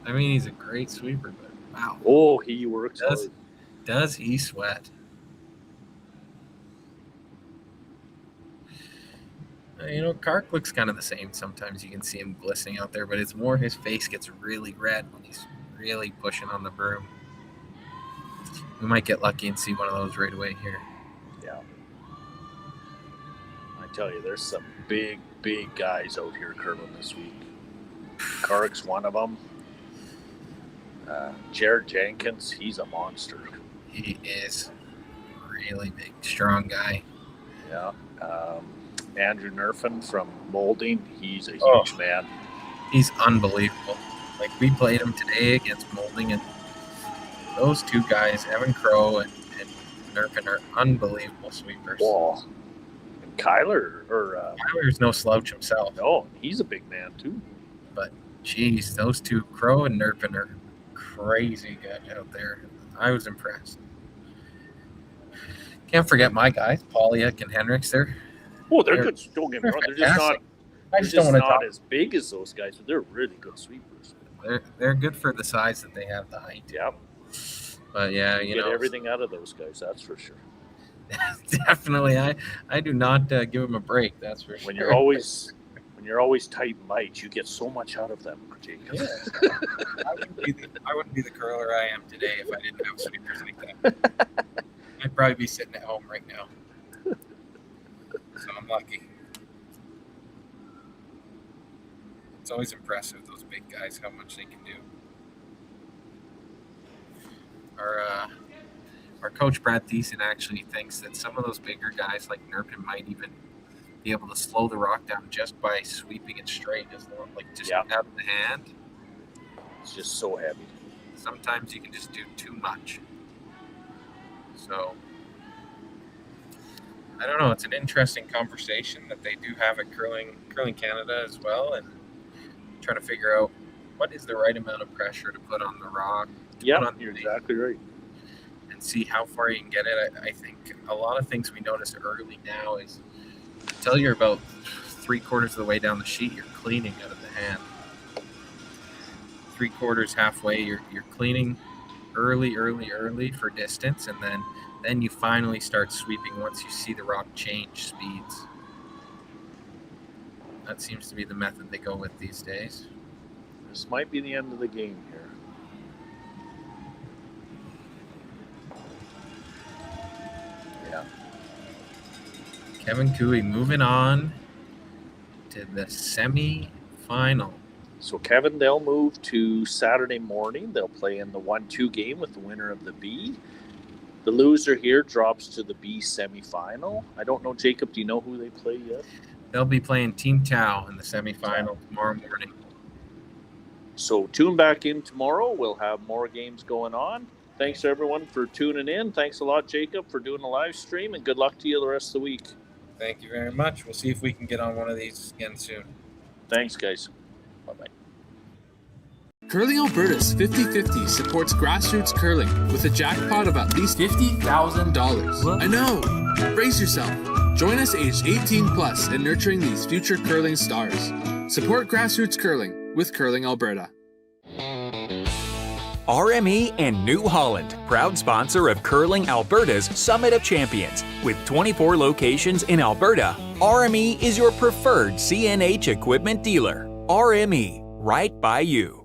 I mean, he's a great sweeper, but wow. Oh, he works hard. Does he sweat? You know, Kark looks kind of the same. Sometimes you can see him glistening out there, but it's more his face gets really red when he's really pushing on the broom. We might get lucky and see one of those right away here. Yeah. I tell you, there's some big guys out here curling this week. Kark's one of them. Jared Jenkins, he's a monster. He is really big, strong guy. Yeah. Andrew Nerfin from Molding, he's a huge man. He's unbelievable. Like, we played him today against Molding, and those two guys, Evan Crow and Nerfin, are unbelievable sweepers. Whoa. And Kyler's no slouch himself. No, he's a big man too. But, geez, those two, Crow and Nerfin, are crazy good out there. I was impressed. Can't forget my guys, Polyak and Henricks. They're good. Don't get me wrong. They're just not. I just don't want to talk as big as those guys, but they're really good sweepers. They're good for the size that they have, the height. Yeah. But yeah, you get everything out of those guys. That's for sure. Definitely, I do not give them a break. That's for sure. When you're always tight and light, you get so much out of them, Jacob. Yeah. I wouldn't be the curler I am today if I didn't have sweepers like that. I'd probably be sitting at home right now. So I'm lucky. It's always impressive, those big guys, how much they can do. Our coach Brad Thiessen actually thinks that some of those bigger guys like Nerpin might even be able to slow the rock down just by sweeping it straight, out of the hand. It's just so heavy. Sometimes you can just do too much. So I don't know. It's an interesting conversation that they do have at Curling Canada as well, and trying to figure out what is the right amount of pressure to put on the rock. Yeah, you're exactly right. And see how far you can get it. I think a lot of things we notice early now is until you're about 3/4 of the way down the sheet, you're cleaning out of the hand. 3/4 halfway, you're cleaning early for distance, and then you finally start sweeping once you see the rock change speeds. That seems to be the method they go with these days. This might be the end of the game here. Yeah. Kevin Cooey moving on to the semi-final. So Kevin, they'll move to Saturday morning. They'll play in the 1-2 game with the winner of the B. The loser here drops to the B semifinal. I don't know, Jacob, do you know who they play yet? They'll be playing Team Tau in the semifinal tomorrow morning. So tune back in tomorrow. We'll have more games going on. Thanks, everyone, for tuning in. Thanks a lot, Jacob, for doing the live stream, and good luck to you the rest of the week. Thank you very much. We'll see if we can get on one of these again soon. Thanks, guys. Bye-bye. Curling Alberta's 50/50 supports grassroots curling with a jackpot of at least $50,000. I know! Brace yourself. Join us aged 18 plus in nurturing these future curling stars. Support grassroots curling with Curling Alberta. RME and New Holland, proud sponsor of Curling Alberta's Summit of Champions. With 24 locations in Alberta, RME is your preferred CNH equipment dealer. RME, right by you.